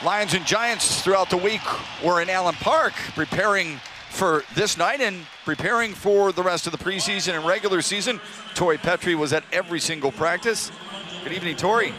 Lions and Giants throughout the week were in Allen Park preparing for this night and preparing for the rest of the preseason and regular season. Tori Petrie was at every single practice. Good evening, Tori.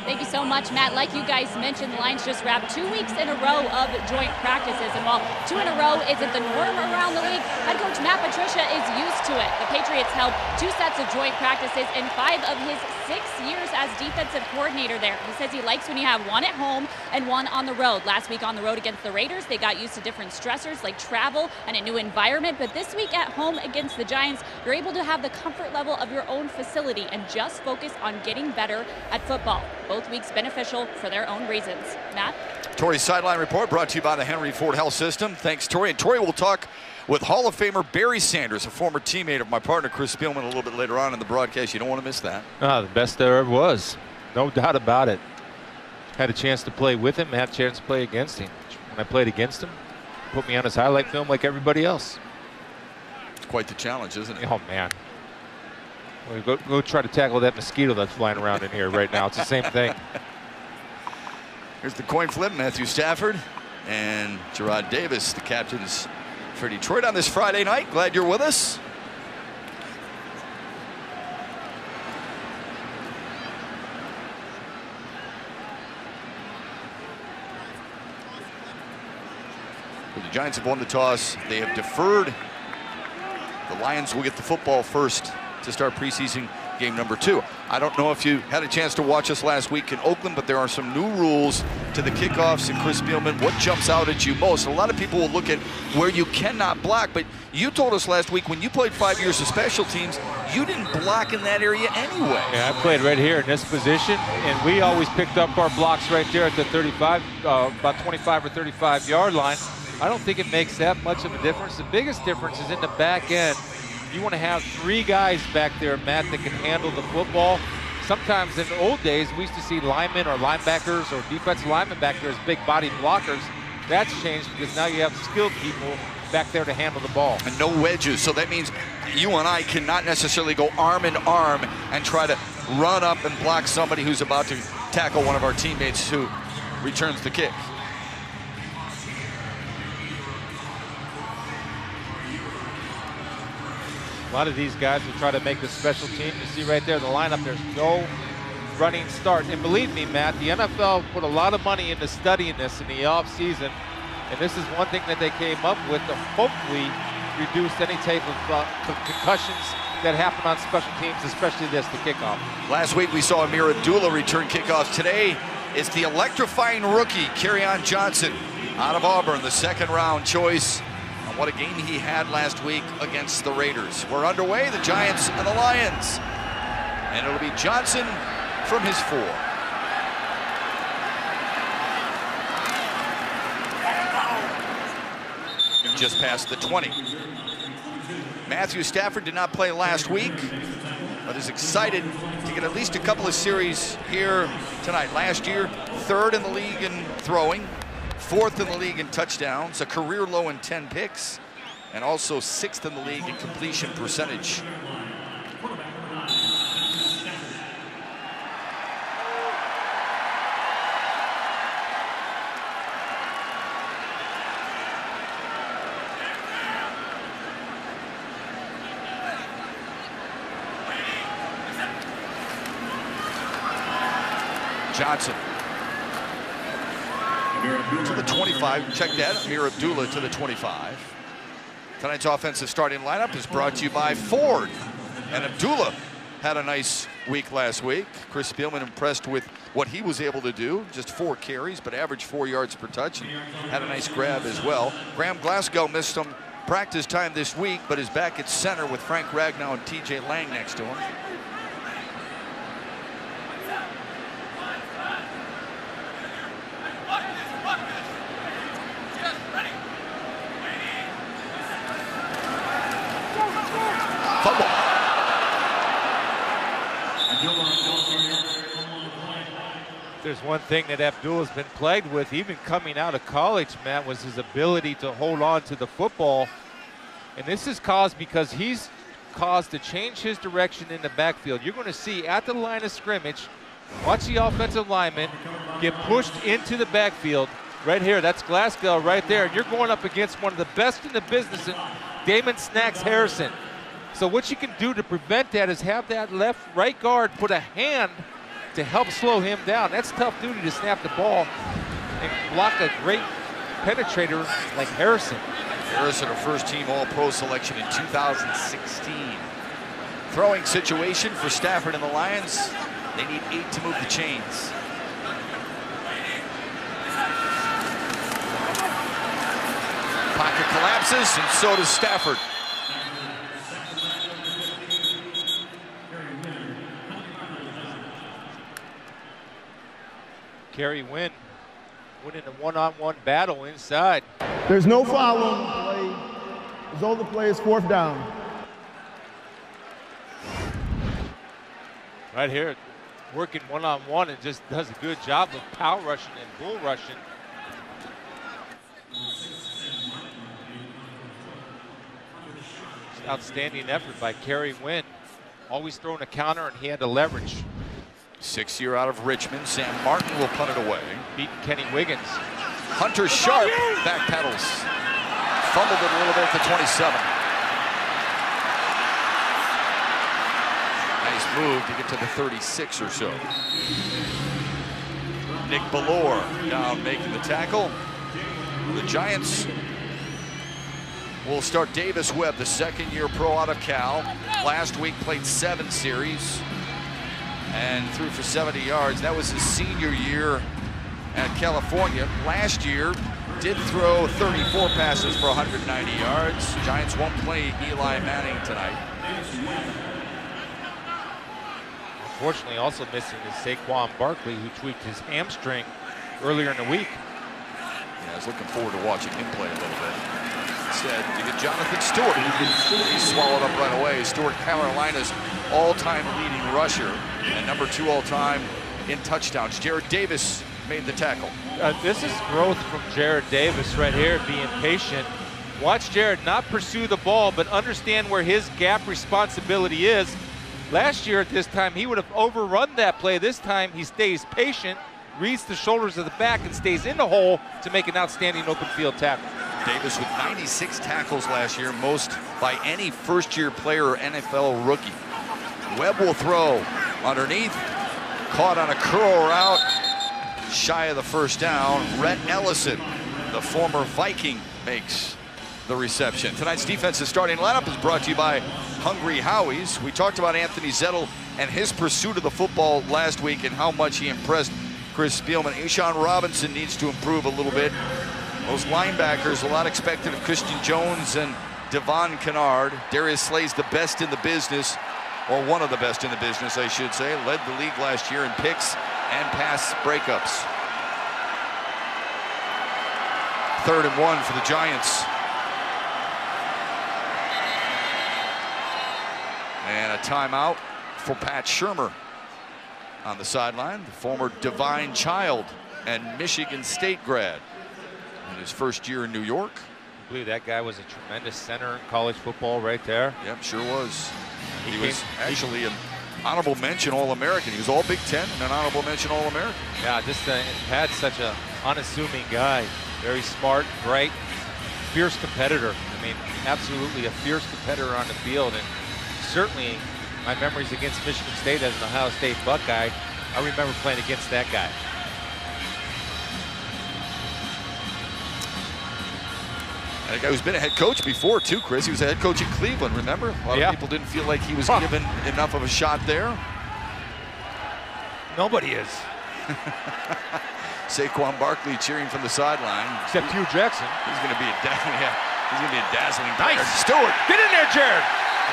Thank you so much, Matt. Like you guys mentioned, the Lions just wrapped 2 weeks in a row of joint practices. And while 2 in a row isn't the norm around the league, head coach Matt Patricia is used to it. The Patriots held 2 sets of joint practices in 5 of his 6 years as defensive coordinator there. He says he likes when you have one at home and one on the road. Last week on the road against the Raiders, they got used to different stressors like travel and a new environment. But this week at home against the Giants, you're able to have the comfort level of your own facility and just focus on getting better at football. Both weeks beneficial for their own reasons. Matt? Tori's Sideline Report brought to you by the Henry Ford Health System. Thanks, Tori. And Tori will talk with Hall of Famer Barry Sanders, a former teammate of my partner Chris Spielman, a little bit later on in the broadcast. You don't want to miss that. The best there ever was. No doubt about it. Had a chance to play with him, had a chance to play against him. When I played against him, put me on his highlight film like everybody else. It's quite the challenge, isn't it? Oh, man. Well, go try to tackle that mosquito that's flying around in here right now. It's the same thing. Here's the coin flip. Matthew Stafford and Gerard Davis, the captains for Detroit on this Friday night. Glad you're with us. The Giants have won the toss. They have deferred. The Lions will get the football first to start preseason game number 2. I don't know if you had a chance to watch us last week in Oakland, but there are some new rules to the kickoffs. And Chris Spielman, what jumps out at you most? A lot of people will look at where you cannot block, but you told us last week when you played 5 years of special teams, you didn't block in that area anyway. Yeah, I played right here in this position, and we always picked up our blocks right there at the 35, about 25 or 35 yard line. I don't think it makes that much of a difference. The biggest difference is in the back end. You want to have 3 guys back there, Matt, that can handle the football. Sometimes in the old days, we used to see linemen or linebackers or defensive linemen back there as big-bodied blockers. That's changed because now you have skilled people back there to handle the ball. And no wedges, so that means you and I cannot necessarily go arm in arm and try to run up and block somebody who's about to tackle one of our teammates who returns the kick. A lot of these guys will try to make the special team. You see right there, the lineup, there's no running start. And believe me, Matt, the NFL put a lot of money into studying this in the offseason. And this is one thing that they came up with to hopefully reduce any type of concussions that happen on special teams, especially this, the kickoff. Last week we saw Amir Abdullah return kickoffs. Today is the electrifying rookie, Kerryon Johnson, out of Auburn, the 2nd round choice. What a game he had last week against the Raiders. We're underway, the Giants and the Lions. And it'll be Johnson from his 4. Just past the 20. Matthew Stafford did not play last week, but is excited to get at least a couple of series here tonight. Last year, 3rd in the league in throwing, 4th in the league in touchdowns, a career low in 10 picks, and also 6th in the league in completion percentage. Johnson to the 25. Check that. Amir Abdullah to the 25. Tonight's offensive starting lineup is brought to you by Ford. And Abdullah had a nice week last week. Chris Spielman impressed with what he was able to do. Just 4 carries, but averaged 4 yards per touch. And had a nice grab as well. Graham Glasgow missed some practice time this week, but is back at center with Frank Ragnow and TJ Lang next to him. There's one thing that Abdullah's been plagued with, even coming out of college, Matt, was his ability to hold on to the football. And this is caused because he's caused to change his direction in the backfield. You're going to see at the line of scrimmage, Watch the offensive lineman get pushed into the backfield. Right here, that's Glasgow right there. And you're going up against one of the best in the business, in Damon Snacks Harrison. So what you can do to prevent that is have that right guard put a hand to help slow him down. That's tough duty to snap the ball and block a great penetrator like Harrison. Harrison, a first-team All-Pro selection in 2016. Throwing situation for Stafford and the Lions. They need 8 to move the chains. Pocket collapses, and so does Stafford. Kerry Wynn winning a one-on-one battle inside. There's no foul on the play. Result of the play is 4th down. Right here, working one-on-one and just does a good job of power rushing and bull rushing. Outstanding effort by Kerry Wynn. Always throwing a counter, and he had to leverage. 6-year out of Richmond, Sam Martin will punt it away. Beating Kenny Wiggins. Hunter Sharp backpedals. Fumbled it a little bit at the 27. Nice move to get to the 36 or so. Nick Ballore down making the tackle. The Giants will start Davis Webb, the 2nd-year pro out of Cal. Last week played 7 series and threw for 70 yards. That was his senior year at California. Last year did throw 34 passes for 190 yards. Giants won't play Eli Manning tonight. Unfortunately, also missing is Saquon Barkley, who tweaked his hamstring earlier in the week. Yeah, I was looking forward to watching him play a little bit. Instead, you get Jonathan Stewart. He's swallowed up right away. Stewart, Carolina's all-time leading rusher and number 2 all-time in touchdowns. Jared Davis made the tackle. This is growth from Jared Davis right here, being patient. Watch Jared not pursue the ball, but understand where his gap responsibility is. Last year at this time, he would have overrun that play. This time, he stays patient, reads the shoulders of the back, and stays in the hole to make an outstanding open field tackle. Davis with 96 tackles last year, most by any first-year player or NFL rookie. Webb will throw underneath, caught on a curl route, shy of the 1st down. Rhett Ellison, the former Viking, makes the reception. Tonight's defensive starting lineup is brought to you by Hungry Howie's. We talked about Anthony Zettel and his pursuit of the football last week and how much he impressed Chris Spielman. Ashawn Robinson needs to improve a little bit. Those linebackers, a lot expected of Christian Jones and Devon Kennard. Darius Slay's the best in the business, or one of the best in the business, I should say. Led the league last year in picks and pass breakups. 3rd and 1 for the Giants. And a timeout for Pat Shurmur on the sideline, the former Divine Child and Michigan State grad. In his 1st year in New York. I believe that guy was a tremendous center in college football right there. Yep, sure was. He was actually an honorable mention All-American. He was all Big Ten and an honorable mention All-American. Yeah, just Pat's such an unassuming guy. Very smart, bright, fierce competitor. I mean, absolutely a fierce competitor on the field. And certainly my memories against Michigan State as an Ohio State Buckeye, I remember playing against that guy. And a guy who's been a head coach before, too, Chris. He was a head coach in Cleveland, remember? A lot of people didn't feel like he was given enough of a shot there. Nobody is. Saquon Barkley cheering from the sideline. Except Hugh Jackson. He's going to be a dazzling player. Nice. Stewart. Get in there, Jared.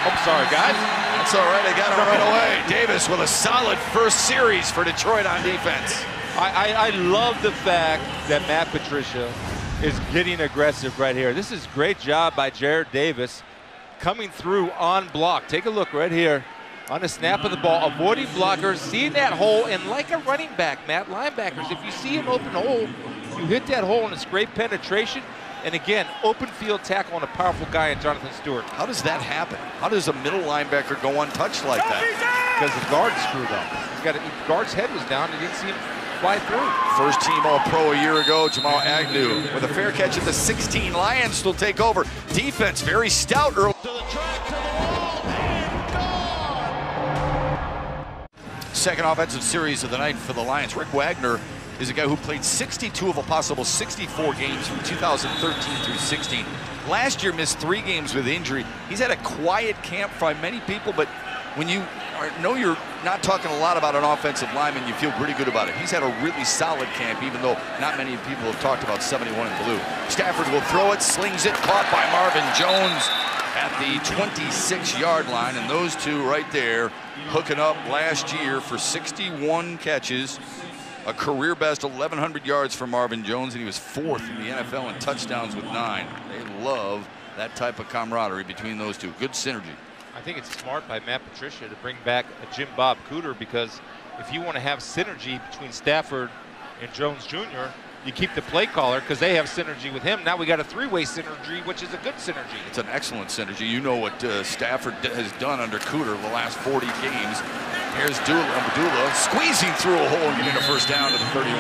I'm sorry, guys. That's all right. They got him right away. Davis with a solid 1st series for Detroit on defense. I love the fact that Matt Patricia is getting aggressive right here. This is a great job by Jared Davis coming through on block. Take a look right here on the snap of the ball, avoiding blockers, seeing that hole, and like a running back, Matt, linebackers, if you see an open hole, you hit that hole and it's great penetration. And again, open field tackle on a powerful guy in Jonathan Stewart. How does that happen? How does a middle linebacker go untouched like that? Because the guard screwed up. The guard's head was down. He didn't see him fly through. First team All-Pro a year ago, Jamal Agnew with a fair catch at the 16. Lions still take over. Defense very stout early. To the track, to the wall, and gone. Second offensive series of the night for the Lions. Rick Wagner is a guy who played 62 of a possible 64 games from 2013 through 16. Last year missed 3 games with injury. He's had a quiet camp by many people, but when you know you're not talking a lot about an offensive lineman, you feel pretty good about it. He's had a really solid camp, even though not many people have talked about 71 in blue. Stafford will throw it, slings it, caught by Marvin Jones at the 26-yard line, and those two right there hooking up last year for 61 catches. A career best 1,100 yards for Marvin Jones, and he was 4th in the NFL in touchdowns with 9. They love that type of camaraderie between those two. Good synergy. I think it's smart by Matt Patricia to bring back a Jim Bob Cooter, because if you want to have synergy between Stafford and Jones Jr., you keep the play caller because they have synergy with him. Now we got a 3-way synergy, which is a good synergy. It's an excellent synergy. You know what Stafford has done under Cooter the last 40 games. Here's Abdullah squeezing through a hole and getting a first down to the 31.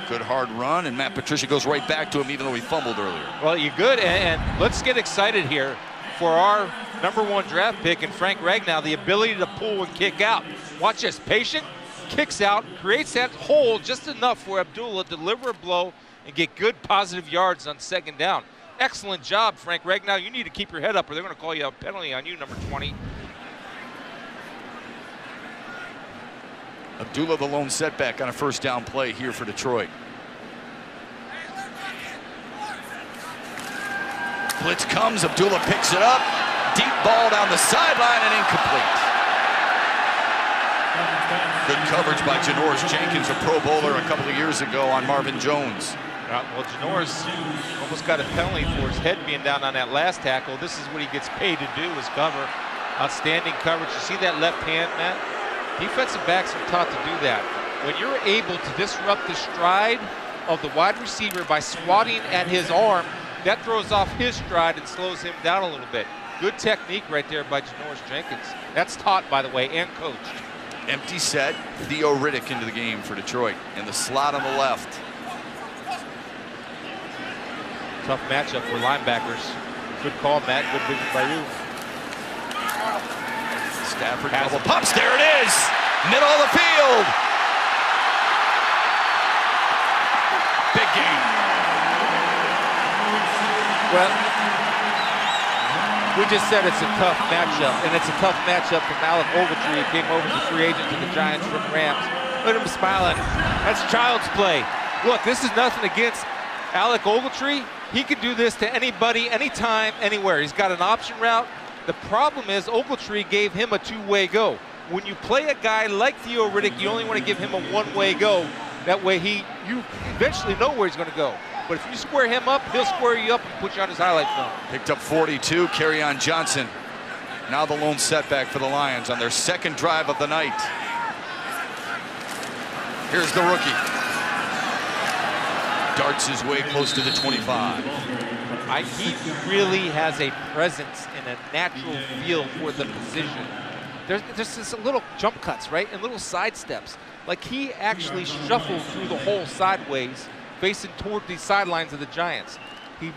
Good hard run, and Matt Patricia goes right back to him even though he fumbled earlier. Well, you're good, and let's get excited here for our #1 draft pick and Frank Ragnow, the ability to pull and kick out. Watch this, patient, kicks out, creates that hole just enough for Abdullah to deliver a blow and get good positive yards on 2nd down. Excellent job, Frank Ragnow. You need to keep your head up or they're going to call you a penalty on you, number 20. Abdullah the lone setback on a first down play here for Detroit. Blitz comes, Abdullah picks it up. Deep ball down the sideline and incomplete. Good coverage by Janoris Jenkins, a Pro Bowler a couple of years ago on Marvin Jones. Well, Janoris almost got a penalty for his head being down on that last tackle. This is what he gets paid to do, is cover. Outstanding coverage. You see that left hand, Matt? Defensive backs are taught to do that. When you're able to disrupt the stride of the wide receiver by swatting at his arm, that throws off his stride and slows him down a little bit. Good technique right there by Janoris Jenkins. That's taught, by the way, and coached. Empty set, Theo Riddick into the game for Detroit in the slot on the left. Tough matchup for linebackers. Good call, Matt. Good vision by you. Stafford double pumps. There it is. Middle of the field. Big game. Well, we just said it's a tough matchup, and it's a tough matchup from Alec Ogletree. He came over as a free agent to the Giants from Rams. Look at him smiling. That's child's play. Look, this is nothing against Alec Ogletree. He can do this to anybody, anytime, anywhere. He's got an option route. The problem is Ogletree gave him a 2-way go. When you play a guy like Theo Riddick, you only want to give him a 1-way go. That way you eventually know where he's going to go. But if you square him up, he'll square you up and put you on his highlight film. Picked up 42, Kerryon Johnson. Now the lone setback for the Lions on their 2nd drive of the night. Here's the rookie. Darts his way close to the 25. He really has a presence and a natural feel for the position. There's this little jump cuts, right, and little side steps. Like he actually shuffled through the hole sideways, facing toward the sidelines of the Giants. He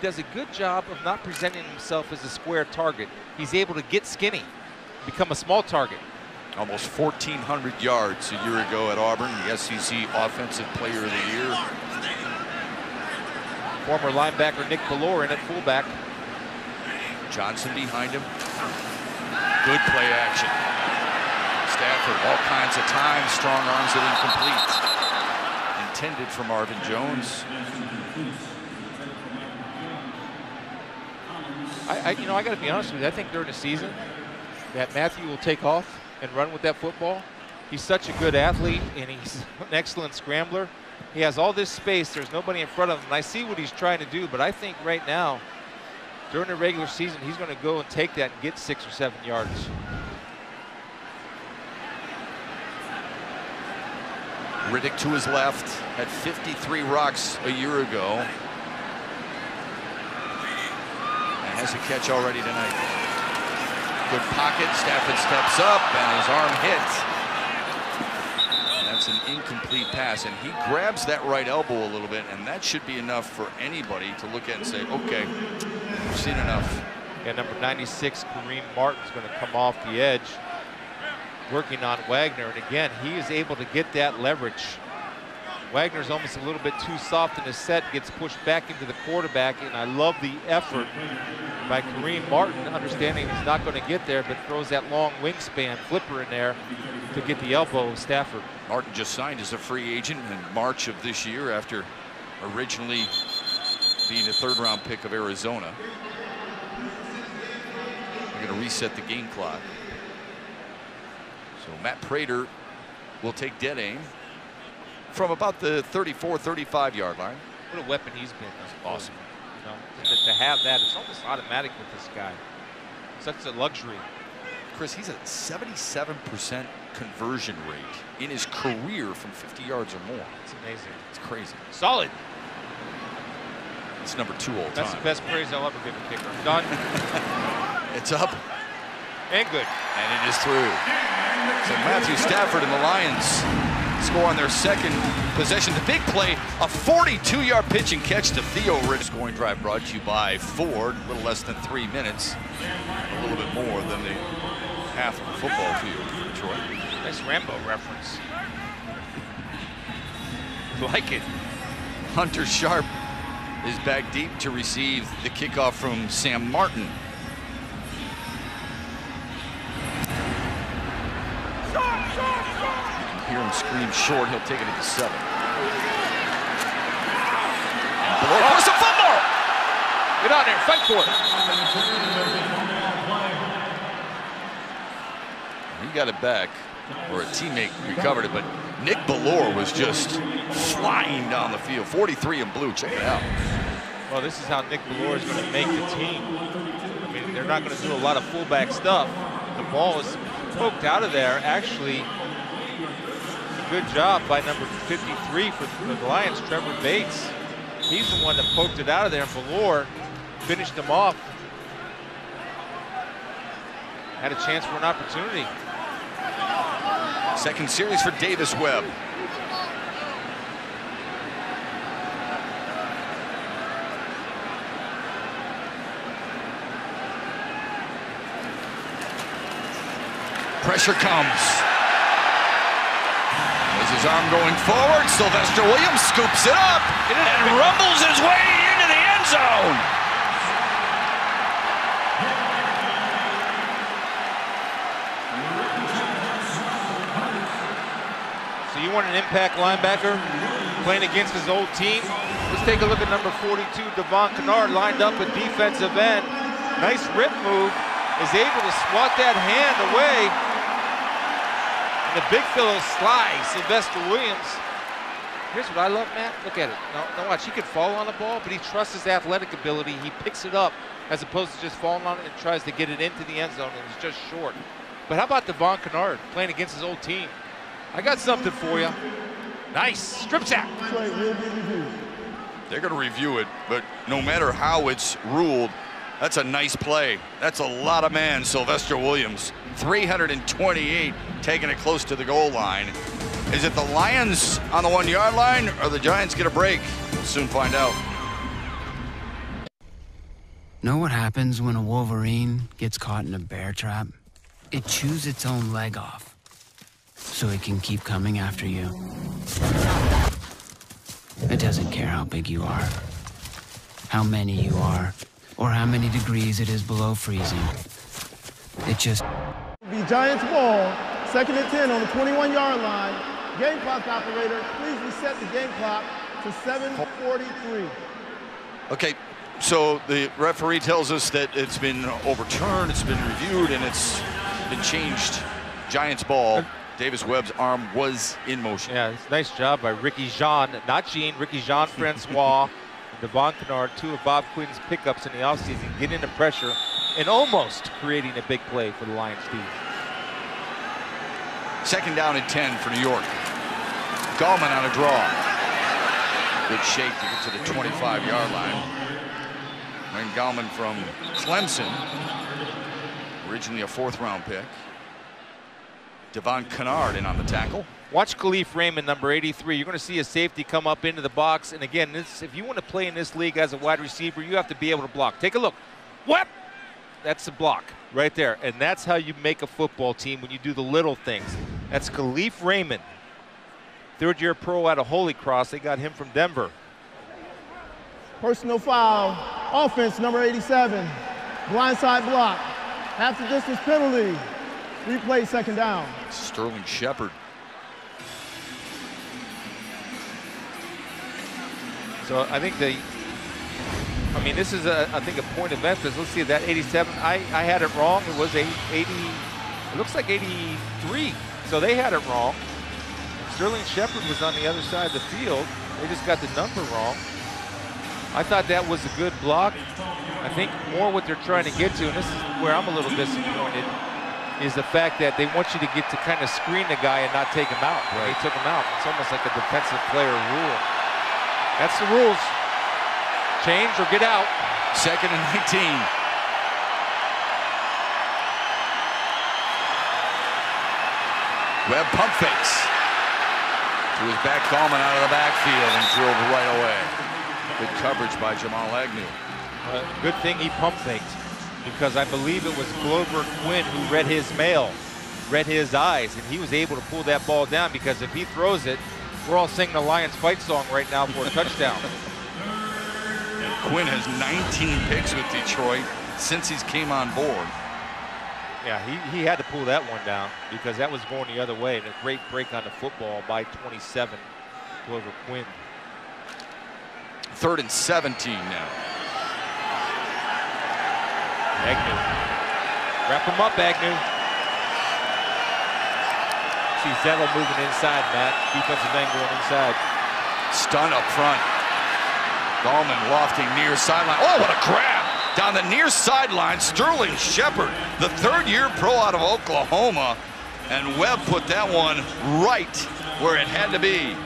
does a good job of not presenting himself as a square target. He's able to get skinny, become a small target. Almost 1,400 yards a year ago at Auburn, the SEC Offensive Player of the Year. Former linebacker Nick Ballore in at fullback. Johnson behind him. Good play action. Stafford, all kinds of time, strong arms it incomplete. Intended for Marvin Jones. I got to be honest with you. I think during the season that Matthew will take off and run with that football. He's such a good athlete, and he's an excellent scrambler. He has all this space. There's nobody in front of him. And I see what he's trying to do, but I think right now, during the regular season, he's going to go and take that and get 6 or 7 yards. Riddick to his left, had 53 rocks a year ago. has a catch already tonight. Good pocket. Stafford steps up, and his arm hits. And that's an incomplete pass, and he grabs that right elbow a little bit, and that should be enough for anybody to look at and say, okay, we've seen enough. Yeah, number 96, Kareem Martin's going to come off the edge, working on Wagner, and again, he is able to get that leverage. Wagner's almost a little bit too soft in his set, gets pushed back into the quarterback, and I love the effort by Kareem Martin, understanding he's not going to get there, but throws that long wingspan flipper in there to get the elbow of Stafford. Martin just signed as a free agent in March of this year after originally being a third-round pick of Arizona. We're going to reset the game clock. So Matt Prater will take dead aim from about the 34, 35-yard line. What a weapon he's been. That's awesome. You know, to have that, it's almost automatic with this guy. Such a luxury. Chris, he's at 77% conversion rate in his career from 50 yards or more. It's amazing. It's crazy. Solid. It's number 2 all time. That's the best praise I'll ever give a kicker. Done. It's up. And good. And it is through. So Matthew Stafford and the Lions score on their second possession. The big play, a 42-yard pitch and catch to Theo Riddick. Scoring drive brought to you by Ford. A little less than 3 minutes. A little bit more than the half of the football field for Detroit. Nice Rambo reference. Like it. Hunter Sharp is back deep to receive the kickoff from Sam Martin. Hear him scream short. He'll take it at the 7. And below course a fumble. Get on there, fight for it. He got it back, or a teammate recovered it, but Nick Ballore was just flying down the field. 43 in blue. Check it out. Well, this is how Nick Ballore is going to make the team. I mean, they're not going to do a lot of fullback stuff. The ball is poked out of there. Actually, a good job by number 53 for the Lions, Trevor Bates. He's the one that poked it out of there, and Ballore finished him off. Had a chance for an opportunity. Second series for Davis Webb. Pressure comes. As his arm going forward, Sylvester Williams scoops it up and rumbles his way into the end zone. So you want an impact linebacker playing against his old team? Let's take a look at number 42, Devon Kennard, lined up at defensive end. Nice rip move, is able to swat that hand away. And the big fellow slides, Sylvester Williams. Here's what I love, Matt. Look at it. Now watch, he could fall on the ball, but he trusts his athletic ability. He picks it up as opposed to just falling on it and tries to get it into the end zone, and it's just short. But how about Devon Kennard playing against his old team? I got something for you. Nice strip sack. They're going to review it, but no matter how it's ruled, that's a nice play. That's a lot of man, Sylvester Williams. 328, taking it close to the goal line. Is it the Lions on the 1-yard line, or the Giants get a break? We'll soon find out. Know what happens when a wolverine gets caught in a bear trap? It chews its own leg off, so it can keep coming after you. It doesn't care how big you are, how many you are, or how many degrees it is below freezing. It just... The Giants ball, 2nd and 10 on the 21-yard line. Game clock operator, please reset the game clock to 7:43. Okay, so the referee tells us that it's been overturned, it's been reviewed, and it's been changed. Giants ball. Davis Webb's arm was in motion. Yeah, it's a nice job by Ricky Jean, not Jean, Ricky Jean-Francois, and Devon Kennard, 2 of Bob Quinn's pickups in the offseason, getting into pressure and almost creating a big play for the Lions team. 2nd down and 10 for New York. Gallman on a draw. Good shake to get to the 25-yard line. Wayne Gallman from Clemson, originally a 4th-round pick. Devon Kennard in on the tackle. Watch Khalif Raymond, number 83. You're going to see a safety come up into the box. And again, if you want to play in this league as a wide receiver, you have to be able to block. Take a look. What? That's the block right there. And that's how you make a football team, when you do the little things. That's Khalif Raymond, 3rd-year pro out of Holy Cross. They got him from Denver. Personal foul, offense number 87, blindside block, half the distance penalty, replay 2nd down. Sterling Shepard. So I think this is I think a point of emphasis. Let's see, that 87, I had it wrong. It was 80, it looks like 83. So they had it wrong. Sterling Shepard was on the other side of the field. They just got the number wrong. I thought that was a good block. I think more what they're trying to get to, and this is where I'm a little disappointed, is the fact that they want you to get to kind of screen the guy and not take him out. Right. They took him out. It's almost like a defensive player rule. That's the rules. Change or get out. 2nd and 19. Webb pump fakes. To his back, Gallman out of the backfield and drove right away. Good coverage by Jamal Agnew. Good thing he pump faked, because I believe it was Glover Quinn who read his mail, read his eyes, and he was able to pull that ball down, because if he throws it, we're all singing the Lions fight song right now for a touchdown. Quinn has 19 picks with Detroit since he's came on board. Yeah, he had to pull that one down, because that was going the other way, and a great break on the football by 27, Glover Quinn. 3rd and 17 now. Agnew. Wrap him up, Agnew. See Zettel moving inside, Matt. Defensive end going inside. Stun up front. Gallman lofting near sideline. Oh, what a grab! Down the near sideline, Sterling Shepard, the 3rd-year pro out of Oklahoma. And Webb put that one right where it had to be.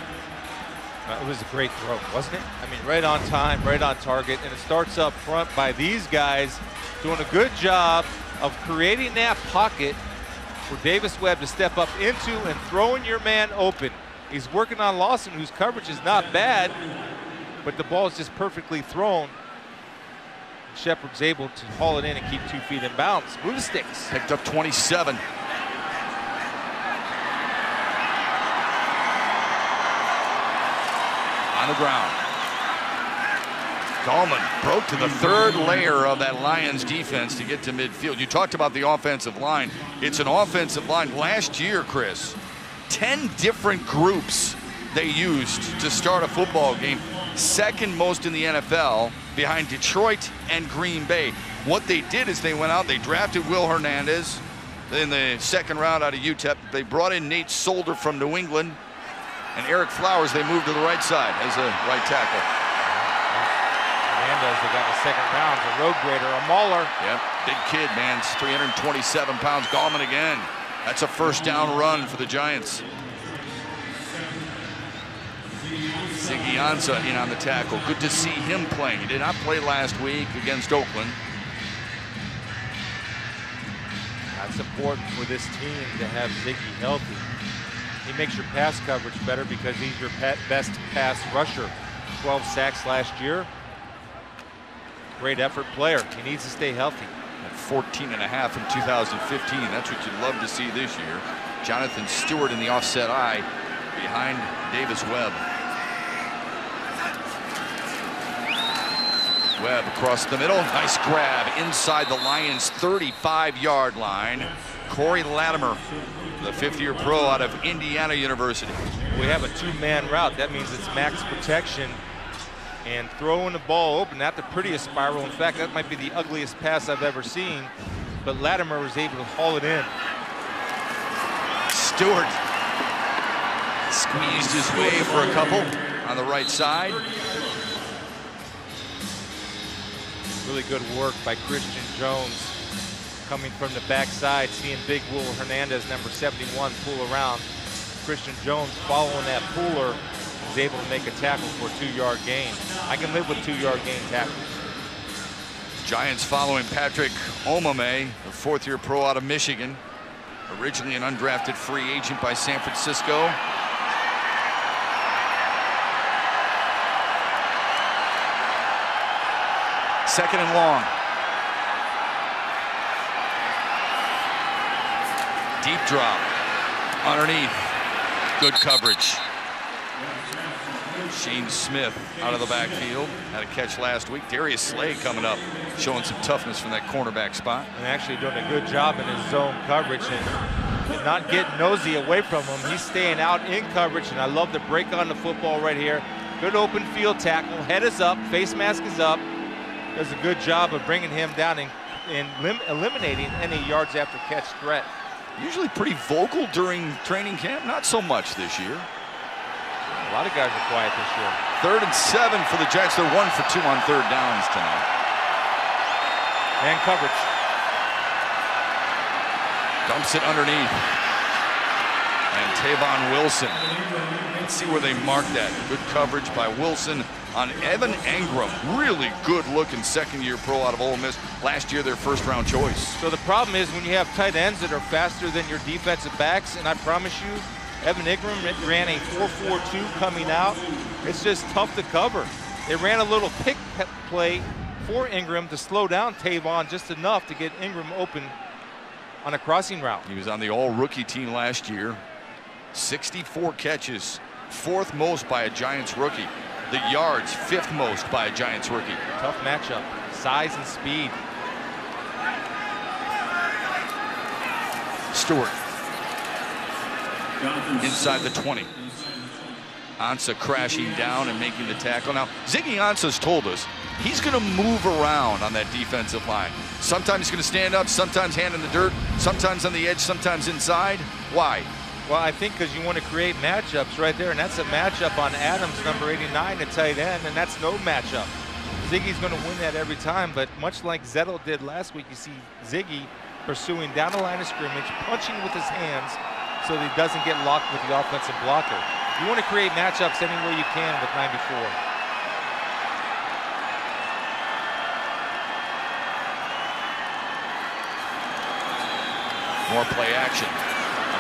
It was a great throw, wasn't it? I mean, right on time, right on target, and it starts up front by these guys doing a good job of creating that pocket for Davis Webb to step up into and throwing your man open. He's working on Lawson, whose coverage is not bad, but the ball is just perfectly thrown. Shepard's able to haul it in and keep 2 feet in bounds. Move the sticks. Picked up 27. On the ground. Gallman broke to the 3rd layer of that Lions defense to get to midfield. You talked about the offensive line. It's an offensive line. Last year, Chris, 10 different groups they used to start a football game. 2nd most in the NFL, behind Detroit and Green Bay. What they did is they went out, they drafted Will Hernandez in the 2nd round out of UTEP. They brought in Nate Solder from New England. And Eric Flowers, they moved to the right side as a right tackle. Hernandez, they got in the 2nd round, a road grader, a mauler. Yep, big kid, man. It's 327 pounds. Gallman again. That's a 1st down run for the Giants. Ziggy Ansah in on the tackle. Good to see him playing. He did not play last week against Oakland. That's important for this team to have Ziggy healthy. He makes your pass coverage better because he's your best pass rusher. 12 sacks last year. Great effort player. He needs to stay healthy. At 14.5 in 2015. That's what you'd love to see this year. Jonathan Stewart in the offset eye behind Davis Webb. Webb across the middle. Nice grab inside the Lions' 35-yard line. Corey Latimer, the 5th-year pro out of Indiana University. We have a 2-man route. That means it's max protection and throwing the ball open. Not the prettiest spiral. In fact, that might be the ugliest pass I've ever seen. But Latimer was able to haul it in. Stewart squeezed his way for a couple on the right side. Really good work by Christian Jones. Coming from the backside, seeing big Will Hernandez, number 71, pull around. Christian Jones following that puller is able to make a tackle for a 2-yard gain. I can live with 2-yard gain tackles. Giants following Patrick Omame, a fourth-year pro out of Michigan, originally an undrafted free agent by San Francisco. Second and long. Deep drop underneath. Good coverage. Shane Smith out of the backfield. Had a catch last week. Darius Slay coming up, showing some toughness from that cornerback spot. And actually doing a good job in his zone coverage and not getting nosy away from him. He's staying out in coverage, and I love the break on the football right here. Good open field tackle. Head is up. Face mask is up. Does a good job of bringing him down and eliminating any yards after catch threat. Usually pretty vocal during training camp. Not so much this year. A lot of guys are quiet this year. 3rd and 7 for the Giants. They're 1 for 2 on third downs tonight. Man coverage. Dumps it underneath. And Tavon Wilson. Let's see where they mark that. Good coverage by Wilson on Evan Engram. Really good looking second-year pro out of Ole Miss. Last year their first-round choice. So the problem is when you have tight ends that are faster than your defensive backs, and I promise you, Evan Engram ran a 4.42 coming out. It's just tough to cover. They ran a little pick play for Engram to slow down Tavon just enough to get Engram open on a crossing route. He was on the all-rookie team last year. 64 catches, 4th most by a Giants rookie. The yards, 5th most by a Giants rookie. Tough matchup, size and speed. Stewart. Inside the 20. Ansah crashing down and making the tackle. Now, Ziggy Ansah's told us he's going to move around on that defensive line. Sometimes he's going to stand up, sometimes hand in the dirt, sometimes on the edge, sometimes inside. Why? Well, I think because you want to create matchups right there, and that's a matchup on Adams, number 89, at tight end, and that's no matchup. Ziggy's going to win that every time, but much like Zettel did last week, you see Ziggy pursuing down the line of scrimmage, punching with his hands so that he doesn't get locked with the offensive blocker. You want to create matchups any way you can with 94. More play action.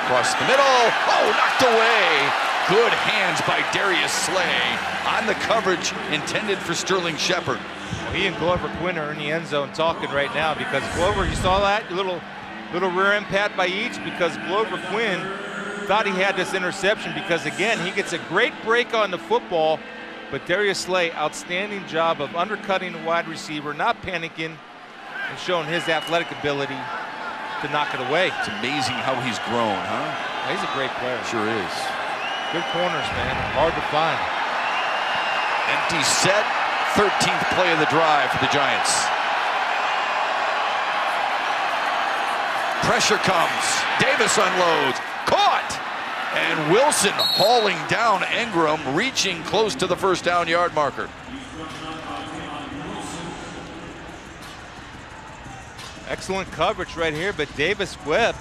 Across the middle. Oh, knocked away. Good hands by Darius Slay on the coverage intended for Sterling Shepard. Well, he and Glover Quinn are in the end zone talking right now because Glover, you saw that little rear end pat by each because Glover Quinn thought he had this interception because, again, he gets a great break on the football, but Darius Slay, outstanding job of undercutting the wide receiver, not panicking, and showing his athletic ability to knock it away. It's amazing how he's grown, huh? He's a great player. Sure is. Good corners, man. Hard to find. Empty set. 13th play of the drive for the Giants. Pressure comes. Davis unloads. Caught. And Wilson hauling down Engram, reaching close to the first down yard marker. Excellent coverage right here, but Davis Webb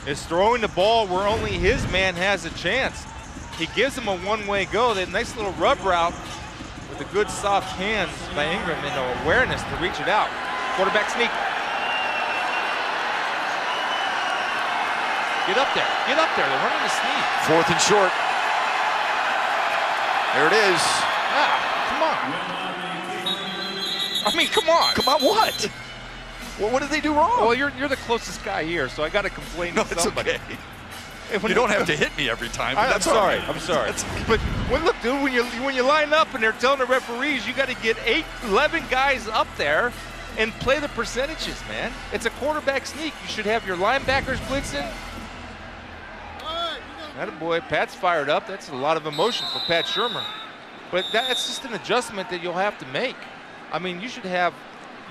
is throwing the ball where only his man has a chance. He gives him a one-way go. That nice little rub route with a good soft hands by Engram and the awareness to reach it out. Quarterback sneak. Get up there. Get up there. They're running the sneak. 4th and short. There it is. Come on. I mean, come on. Come on, what? Well, what did they do wrong? Well, you're the closest guy here, so I got to complain to somebody. Okay. You don't have to hit me every time. I'm sorry. I'm sorry. But look, dude, when you line up and they're telling the referees you got to get 11 guys up there and play the percentages, man. It's a quarterback sneak. You should have your linebackers blitzing. Attaboy, Pat's fired up. That's a lot of emotion for Pat Shurmur. But that's just an adjustment that you'll have to make. I mean, you should have,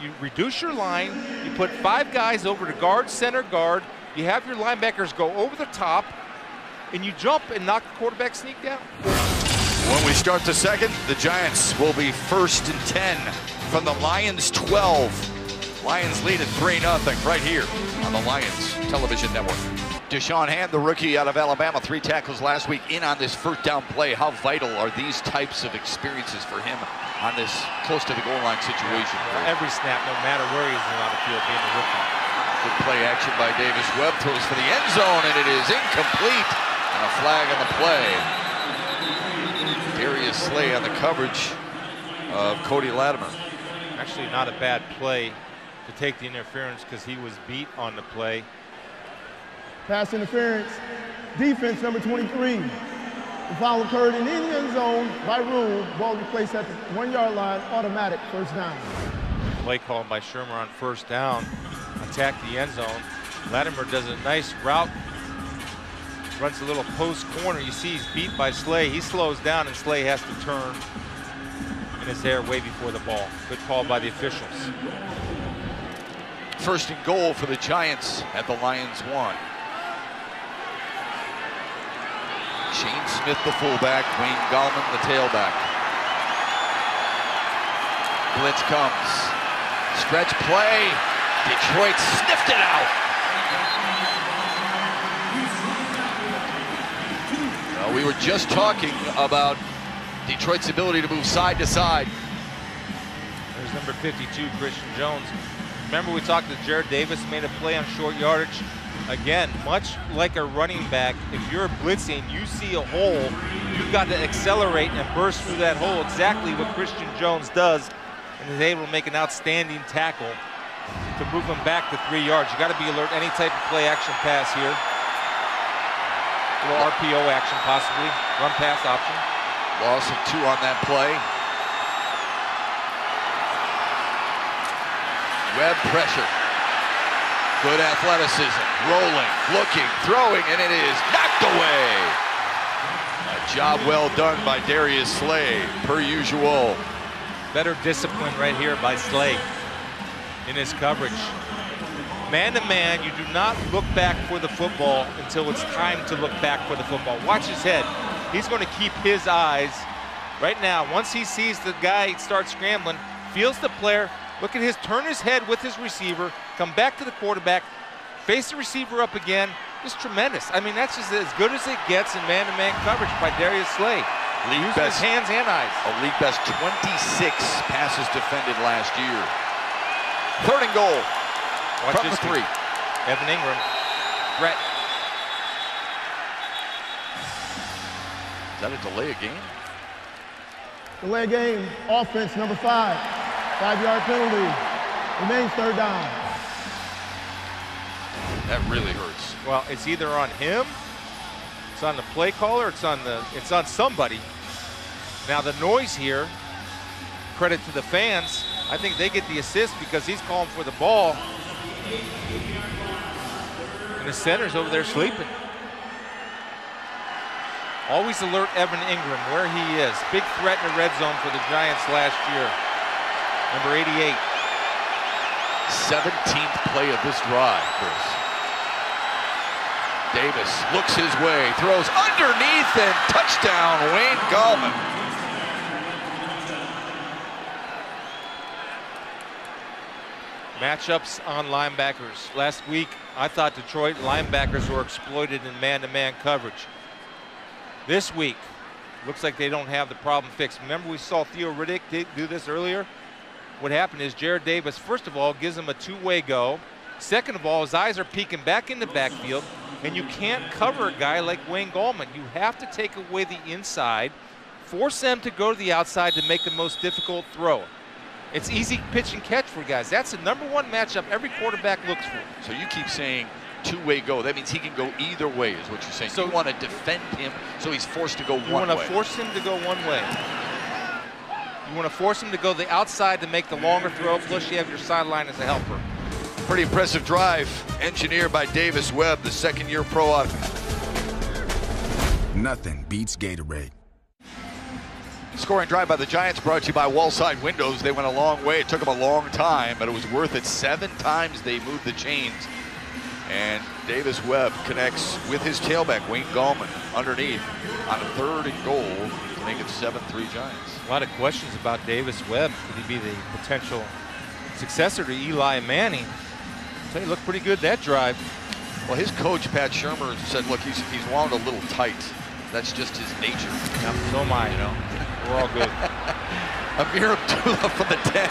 you reduce your line, you put 5 guys over to guard, center guard, you have your linebackers go over the top, and you jump and knock the quarterback sneak down. When we start the second, the Giants will be 1st and 10 from the Lions 12. Lions lead at 3-0 right here on the Lions Television Network. Deshaun Hand, the rookie out of Alabama, 3 tackles last week, in on this first down play. How vital are these types of experiences for him on this close to the goal line situation? Every snap, no matter where he is on the field, being a rookie. Good play action by Davis Webb, throws for the end zone, and it is incomplete. And a flag on the play. Darius Slay on the coverage of Cody Latimer. Actually, not a bad play to take the interference because he was beat on the play. Pass interference, defense number 23. The foul occurred in the end zone by rule. Ball be placed at the 1-yard line, automatic first down. Play called by Shermer on first down. Attack the end zone. Latimer does a nice route. Runs a little post corner. You see he's beat by Slay. He slows down and Slay has to turn and is there way before the ball. Good call by the officials. First and goal for the Giants at the Lions 1. Shane Smith, the fullback, Wayne Gallman, the tailback. Blitz comes. Stretch play. Detroit sniffed it out. Well, we were just talking about Detroit's ability to move side to side. There's number 52, Christian Jones. Remember we talked that Jared Davis made a play on short yardage? Again, much like a running back, if you're blitzing, you see a hole, you've got to accelerate and burst through that hole, exactly what Christian Jones does, and is able to make an outstanding tackle to move him back to 3 yards. You got to be alert, any type of play action pass here. A little RPO action possibly, run pass option. Loss of 2 on that play. Webb pressure. Good athleticism, rolling, looking, throwing, and it is knocked away. A job well done by Darius Slay, per usual. Better discipline right here by Slay in his coverage. Man to man, you do not look back for the football until it's time to look back for the football. Watch his head. He's going to keep his eyes right now. Once he sees the guy start scrambling, feels the player, look at his, turn his head with his receiver, come back to the quarterback, face the receiver up again. Just tremendous. I mean, that's just as good as it gets in man-to-man coverage by Darius Slay. League Using his hands and eyes. A league best 26 passes defended last year. 3rd and goal. Watch from the 3. Evan Ingram. Threat. Is that a delay of game? Delay of game, offense number 5. 5-yard penalty. Remains 3rd down. That really hurts. Well, it's either on him, it's on the play caller, it's on somebody. Now the noise here, credit to the fans, I think they get the assist because he's calling for the ball. And the center's over there sleeping. Always alert Evan Ingram where he is. Big threat in the red zone for the Giants last year. Number 88. 17th play of this drive, Chris. Davis looks his way, throws underneath, and touchdown, Wayne Gallman. Matchups on linebackers. Last week, I thought Detroit linebackers were exploited in man-to-man coverage. This week, looks like they don't have the problem fixed. Remember we saw Theo Riddick do this earlier? What happened is Jared Davis, first of all, gives him a 2-way go. Second of all, his eyes are peeking back in the backfield, and you can't cover a guy like Wayne Gallman. You have to take away the inside, force them to go to the outside to make the most difficult throw. It's easy pitch and catch for guys. That's the #1 matchup every quarterback looks for. So you keep saying 2-way go. That means he can go either way is what you're saying. So you want to defend him so he's forced to go one way. You want to force him to go one way. You want to force him to go the outside to make the longer throw, plus you have your sideline as a helper. Pretty impressive drive, engineered by Davis Webb, the 2nd-year pro offense. Nothing beats Gatorade. Scoring drive by the Giants brought to you by Wallside Windows. They went a long way. It took them a long time, but it was worth it. 7 times they moved the chains. And Davis Webb connects with his tailback, Wayne Gallman, underneath on a 3rd and goal to make it 7-3 Giants. A lot of questions about Davis Webb. Could he be the potential successor to Eli Manning? I'll tell you, looked pretty good that drive. Well, his coach, Pat Shermer, said, look, he's wound a little tight. That's just his nature. Yeah, so am I, you know. We're all good. Amir Abdullah from the 10.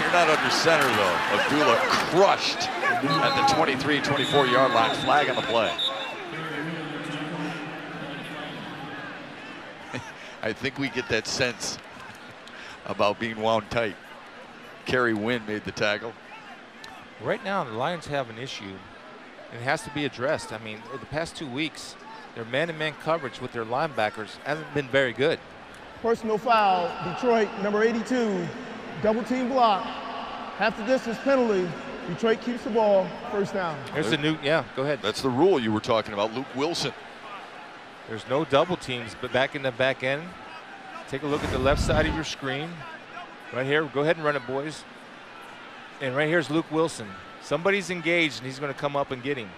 You're not under center, though. Abdullah crushed at the 23, 24-yard line. Flag on the play. I think we get that sense about being wound tight. Kerry Wynn made the tackle. Right now, the Lions have an issue. It has to be addressed. I mean, the past 2 weeks, their man-to-man coverage with their linebackers hasn't been very good. Personal foul, Detroit, number 82, double team block, half the distance penalty. Detroit keeps the ball, first down. There's the new, yeah, go ahead. That's the rule you were talking about, Luke Wilson. There's no double teams, but back in the back end, take a look at the left side of your screen. Right here, go ahead and run it, boys. And right here's Luke Wilson. Somebody's engaged, and he's going to come up and get him.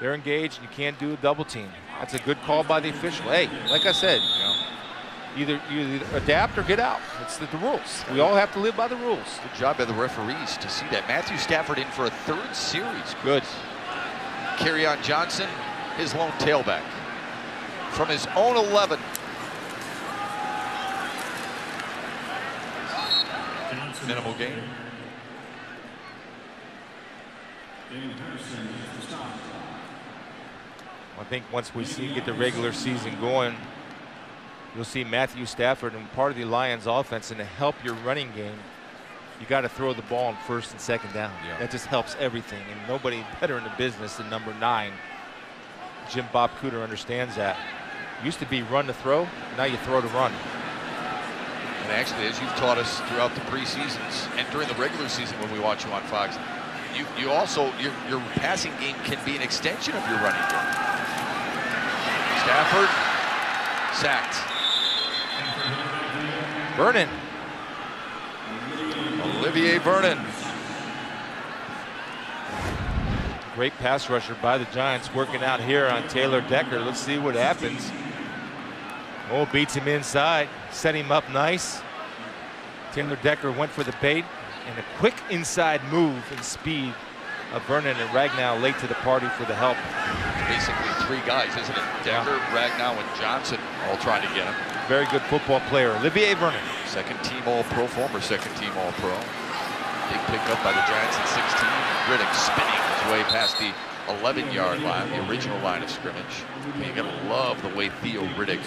They're engaged, and you can't do a double team. That's a good call by the official. Hey, like I said, you know, either adapt or get out. It's the rules. We all have to live by the rules. Good job by the referees to see that. Matthew Stafford in for a third series. Good. Kerryon Johnson, his lone tailback. From his own 11. Minimal gain. I think once we get the regular season going, you'll see Matthew Stafford and part of the Lions offense, and to help your running game, you got to throw the ball on first and second down. Yeah. That just helps everything, and nobody better in the business than number 9. Jim Bob Cooter understands that. Used to be run to throw, now you throw to run. And actually, as you've taught us throughout the preseasons and during the regular season when we watch you on Fox, you also, your passing game can be an extension of your running game. Stafford sacked. Vernon. Olivier Vernon. Great pass rusher by the Giants working out here on Taylor Decker. Let's see what happens. Oh, beats him inside, set him up nice. Taylor Decker went for the bait, and a quick inside move and speed of Vernon, and Ragnow late to the party for the help. Basically 3 guys, isn't it? Decker, Ragnow, and Johnson all trying to get him. Very good football player, Olivier Vernon. Second team All-Pro, former second team All-Pro. Big pickup by the Giants at 16. Riddick spinning his way past the 11-yard line, the original line of scrimmage. You gotta love the way Theo Riddick,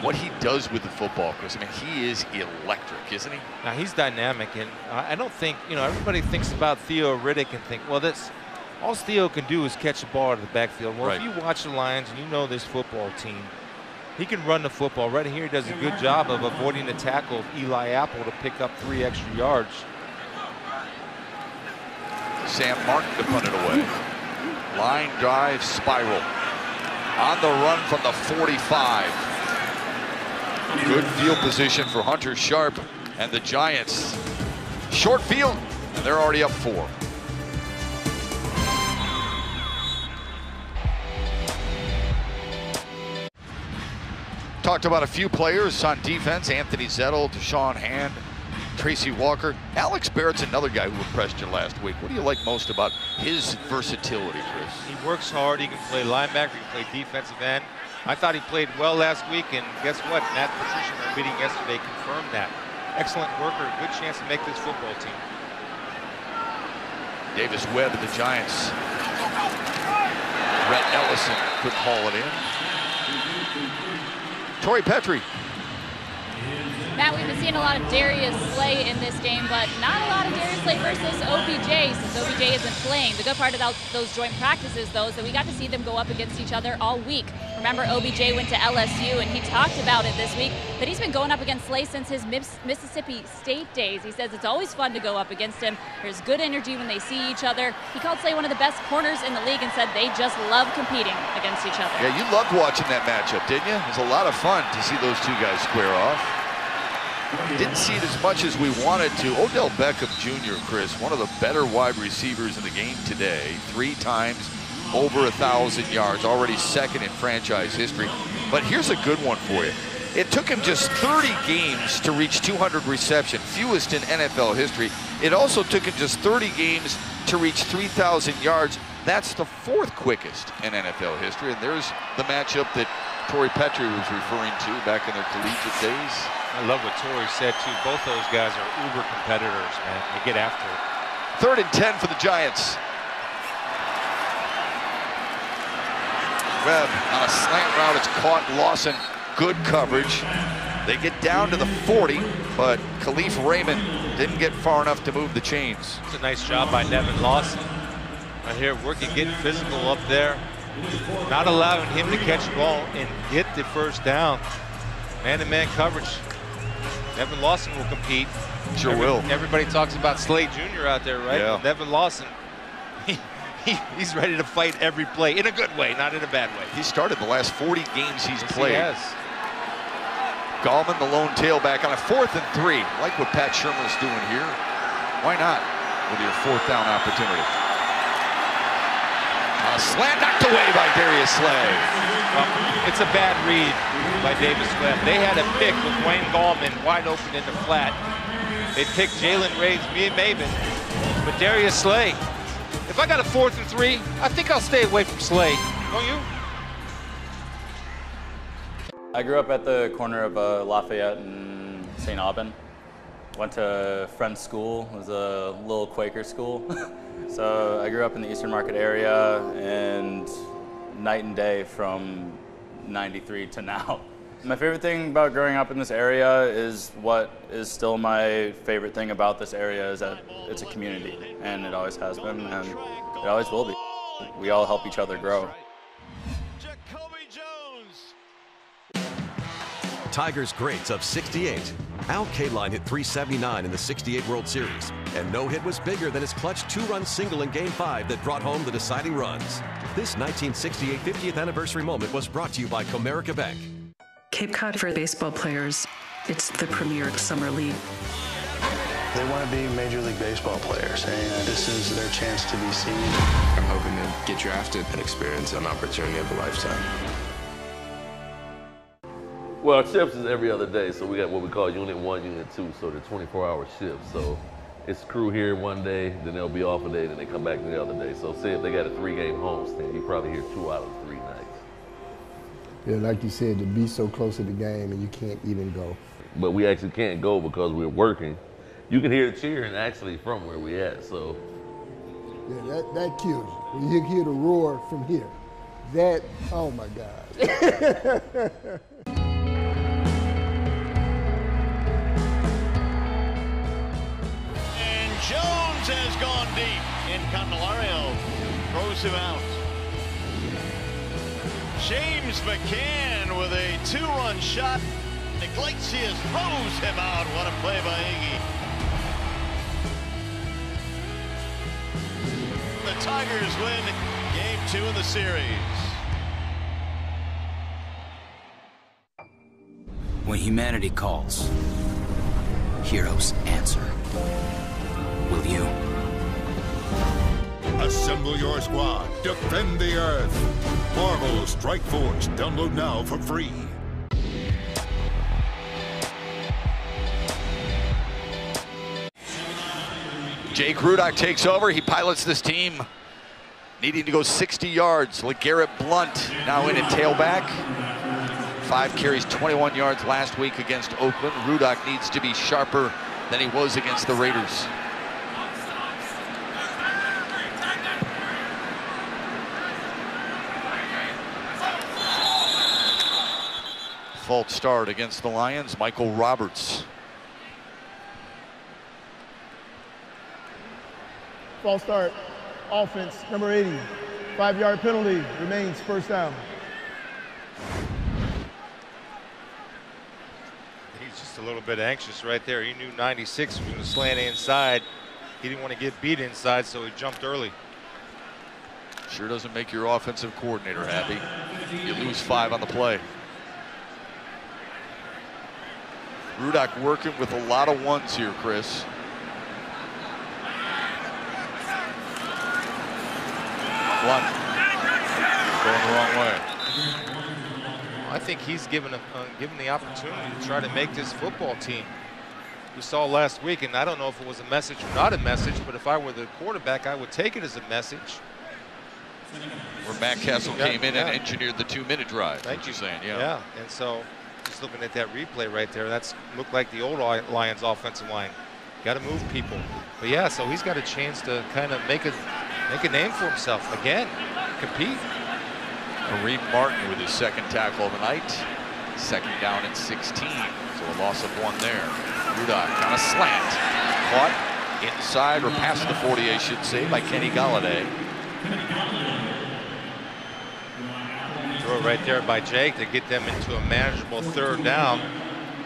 what he does with the football, Chris. I mean, he is electric, isn't he? Now he's dynamic, and I don't think, you know, everybody thinks about Theo Riddick and think, well, that's all Theo can do is catch the ball out of the backfield. Well, right. If you watch the Lions and you know this football team, he can run the football. Right here, he does a good job of avoiding the tackle of Eli Apple to pick up 3 extra yards. Sam Martin to punt it away. Line drive spiral. On the run from the 45. Good field position for Hunter Sharp and the Giants. Short field, and they're already up 4. Talked about a few players on defense. Anthony Zettel, Deshaun Hand, Tracy Walker. Alex Barrett's another guy who impressed you last week. What do you like most about his versatility, Chris? He works hard. He can play linebacker. He can play defensive end. I thought he played well last week, and guess what? Matt Patricia in our meeting yesterday confirmed that. Excellent worker, good chance to make this football team. Davis Webb at the Giants. Rhett Ellison couldn't haul it in. Torrey Petrie. Matt, we've been seeing a lot of Darius Slay in this game, but not a lot of Darius Slay versus OBJ since OBJ isn't playing. The good part about those joint practices, though, is that we got to see them go up against each other all week. Remember, OBJ went to LSU, and he talked about it this week, that he's been going up against Slay since his Mississippi State days. He says it's always fun to go up against him. There's good energy when they see each other. He called Slay one of the best corners in the league and said they just love competing against each other. Yeah, you loved watching that matchup, didn't you? It was a lot of fun to see those 2 guys square off. Didn't see it as much as we wanted to. Odell Beckham Jr., Chris, one of the better wide receivers in the game today. 3 times over 1,000 yards, already second in franchise history. But here's a good one for you. It took him just 30 games to reach 200 reception, fewest in NFL history. It also took him just 30 games to reach 3,000 yards. That's the 4th quickest in NFL history, and there's the matchup that Torrey Petrie was referring to back in their collegiate days. I love what Torrey said, too. Both those guys are uber competitors, man. They get after it. 3rd and 10 for the Giants. Webb on a slant route. It's caught. Lawson, good coverage. They get down to the 40, but Khalif Raymond didn't get far enough to move the chains. It's a nice job by Nevin Lawson. Right here, working, getting physical up there. Not allowing him to catch the ball and get the first down. Man-to-man coverage. Nevin Lawson will compete. Sure will. Everybody talks about Slade Jr. out there, right? Yeah. Nevin Lawson, he's ready to fight every play in a good way, not in a bad way. He started the last 40 games he's Yes, played. He has. Gallman, the lone tailback, on a 4th and 3. Like what Pat Shermer's doing here. Why not with your 4th down opportunity? A slant knocked away by Darius Slay. It's a bad read by Davis Webb. They had a pick with Wayne Gallman wide open in the flat. They picked Jalen Ray's Maven, but Darius Slay. If I got a 4th and 3, I think I'll stay away from Slay. Don't you? I grew up at the corner of Lafayette and St. Aubin. Went to a friend's school. It was a little Quaker school. So I grew up in the Eastern Market area, and night and day from '93 to now. My favorite thing about growing up in this area is what is still my favorite thing about this area is that it's a community, and it always has been, and it always will be. We all help each other grow. Tigers greats of 68. Al Kaline hit .379 in the '68 World Series, and no hit was bigger than his clutch 2-run single in Game 5 that brought home the deciding runs. This 1968 50th anniversary moment was brought to you by Comerica Bank. Cape Cod for baseball players, it's the premier summer league. They want to be Major League Baseball players, and this is their chance to be seen. I'm hoping to get drafted and experience an opportunity of a lifetime. Well, our shifts is every other day, so we got what we call Unit 1, Unit 2, so they're 24-hour shifts. So it's crew here one day, then they'll be off a day, then they come back the other day. So say if they got a 3-game homestand, you probably hear 2 out of 3 nights. Yeah, like you said, to be so close to the game and you can't even go. But we actually can't go because we're working. You can hear the cheering actually from where we at, so. Yeah, that kills you. When you hear the roar from here, that, oh my God. Jones has gone deep, and Candelario throws him out. James McCann with a 2-run shot. Iglesias throws him out. What a play by Iggy. The Tigers win Game 2 in the series. When humanity calls, heroes answer. Will you? Assemble your squad. Defend the Earth. Marvel Strike Force. Download now for free. Jake Rudock takes over. He pilots this team, needing to go 60 yards. LeGarrette Blunt now in at tailback. 5 carries, 21 yards last week against Oakland. Rudock needs to be sharper than he was against the Raiders. False start against the Lions. Michael Roberts. False start, offense, number 80. 5-yard penalty, remains first down. He's just a little bit anxious right there. He knew 96 was going to slant inside. He didn't want to get beat inside, so he jumped early. Sure doesn't make your offensive coordinator happy. You lose 5 on the play. Rudock working with a lot of ones here, Chris. Blunt going the wrong way. I think he's given the opportunity to try to make this football team. We saw last week, and I don't know if it was a message or not a message, but if I were the quarterback, I would take it as a message. Where Matt Castle came in and engineered the 2-minute drive. Thank you. Saying, Yeah, and so just looking at that replay right there, that's looked like the old Lions offensive line. Got to move people. But yeah, so he's got a chance to kind of make a name for himself again, compete. Kareem Martin with his second tackle of the night. Second down at 16. So a loss of 1 there. Rudock on a slant. Caught inside or past the 40, I should say, by Kenny Galladay. Throw right there by Jake to get them into a manageable 3rd down.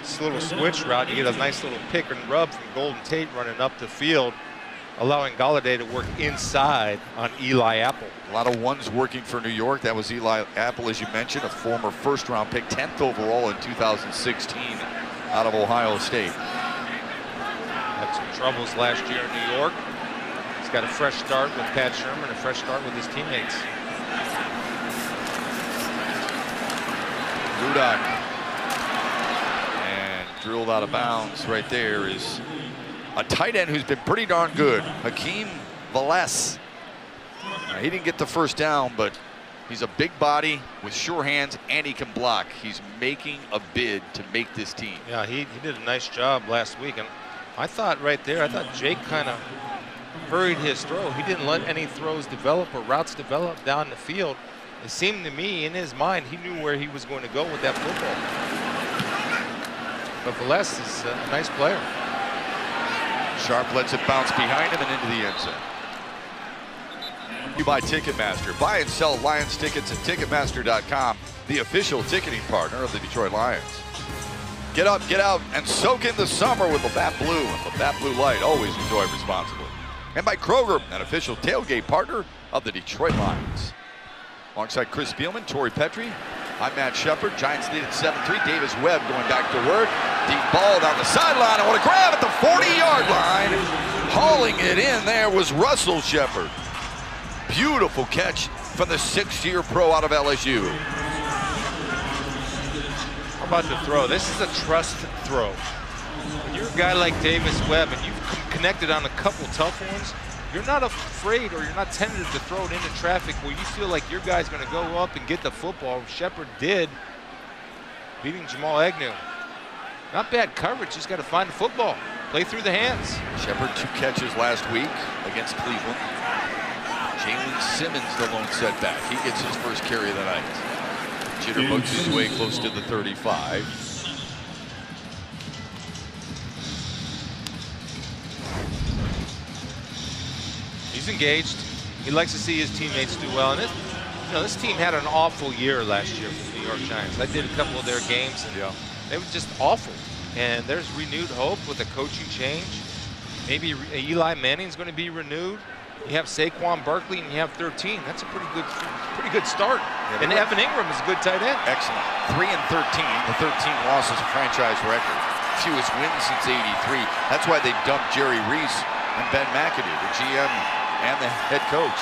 This little switch route, you get a nice little pick and rub from Golden Tate running up the field, allowing Galladay to work inside on Eli Apple. A lot of ones working for New York. That was Eli Apple, as you mentioned, a former 1st-round pick, 10th overall in 2016 out of Ohio State. Had some troubles last year in New York. He's got a fresh start with Pat Sherman, a fresh start with his teammates. Rudock. And drilled out of bounds right there is a tight end who's been pretty darn good, Hakeem Valles. He didn't get the 1st down, but he's a big body with sure hands, and he can block. He's making a bid to make this team. Yeah, he did a nice job last week, and I thought right there, I thought Jake kind of hurried his throw. He didn't let any throws develop or routes develop down the field. It seemed to me, in his mind, he knew where he was going to go with that football. But Valles is a nice player. Sharp lets it bounce behind him and into the end zone. You buy Ticketmaster. Buy and sell Lions tickets at Ticketmaster.com, the official ticketing partner of the Detroit Lions. Get up, get out, and soak in the summer with Labatt Blue and Labatt Blue Light. Always enjoy responsibly. And by Kroger, an official tailgate partner of the Detroit Lions. Alongside Chris Spielman, Torrey Petrie, I'm Matt Shepard. Giants lead at 7-3. Davis Webb going back to work. Deep ball down the sideline. And what a grab at the 40-yard line. Hauling it in there was Russell Shepard. Beautiful catch from the 6-year pro out of LSU. How about the throw? This is a trust throw. When you're a guy like Davis Webb and you've connected on a couple tough ones, you're not afraid or you're not tempted to throw it into traffic where you feel like your guy's going to go up and get the football. Shepard did, beating Jamal Agnew. Not bad coverage, just got to find the football. Play through the hands. Shepard 2 catches last week against Cleveland. Jalen Simmons, the lone setback. He gets his first carry of the night. Jitterbugs his way close to the 35. He's engaged. He likes to see his teammates do well. And this team had an awful year last year for the New York Giants. I did a couple of their games, and they were just awful. And there's renewed hope with a coaching change. Maybe Eli Manning's going to be renewed. You have Saquon Barkley and you have 13. That's a pretty good start. Yeah, and Evan Ingram is a good tight end. Excellent. 3-13. The 13 losses a franchise record. Fewest wins since '83. That's why they dumped Jerry Reese and Ben McAdoo, the GM and the head coach.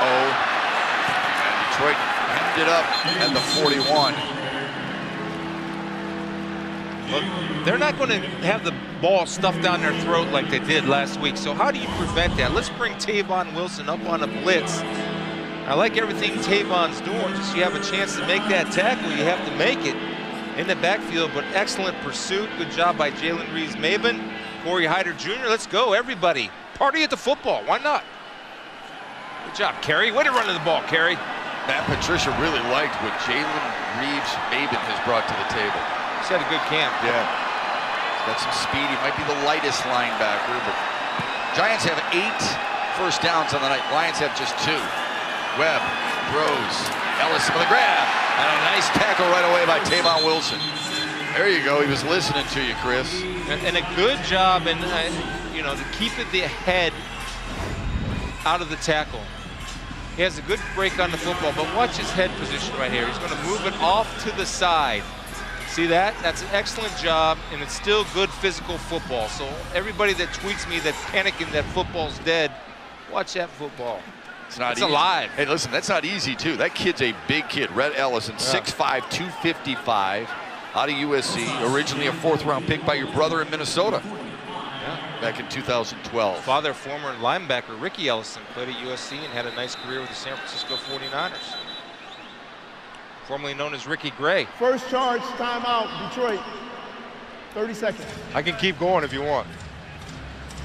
And Detroit ended up at the 41. Look, they're not going to have the ball stuffed down their throat like they did last week. So how do you prevent that? Let's bring Tavon Wilson up on a blitz. I like everything Tavon's doing. Just you have a chance to make that tackle, you have to make it in the backfield. But excellent pursuit. Good job by Jalen Reeves-Maben. Corey Hyder Jr. Let's go, everybody. Party at the football. Why not? Good job, Kerry. Way to run to the ball, Kerry. Matt Patricia really liked what Jalen Reeves-Maben has brought to the table. He's had a good camp. Yeah. He's got some speed. He might be the lightest linebacker, but Giants have 8 first downs on the night. Lions have just 2. Webb throws. Ellison with a grab. And a nice tackle right away by Tavon Wilson. There you go. He was listening to you, Chris. And a good job, and to keep the head out of the tackle. He has a good break on the football, but watch his head position right here. He's going to move it off to the side. See that? That's an excellent job, and it's still good physical football. So everybody that tweets me that panicking that football's dead, watch that football. It's not easy. Alive. Hey, listen, that's not easy, too. That kid's a big kid. Rhett Ellison, 6'5", 255, out of USC, originally a 4th-round pick by your brother in Minnesota. Yeah. back in 2012. Father, former linebacker Ricky Ellison, played at USC and had a nice career with the San Francisco 49ers. Formerly known as Ricky Gray. First charge, timeout, Detroit. 30 seconds. I can keep going if you want.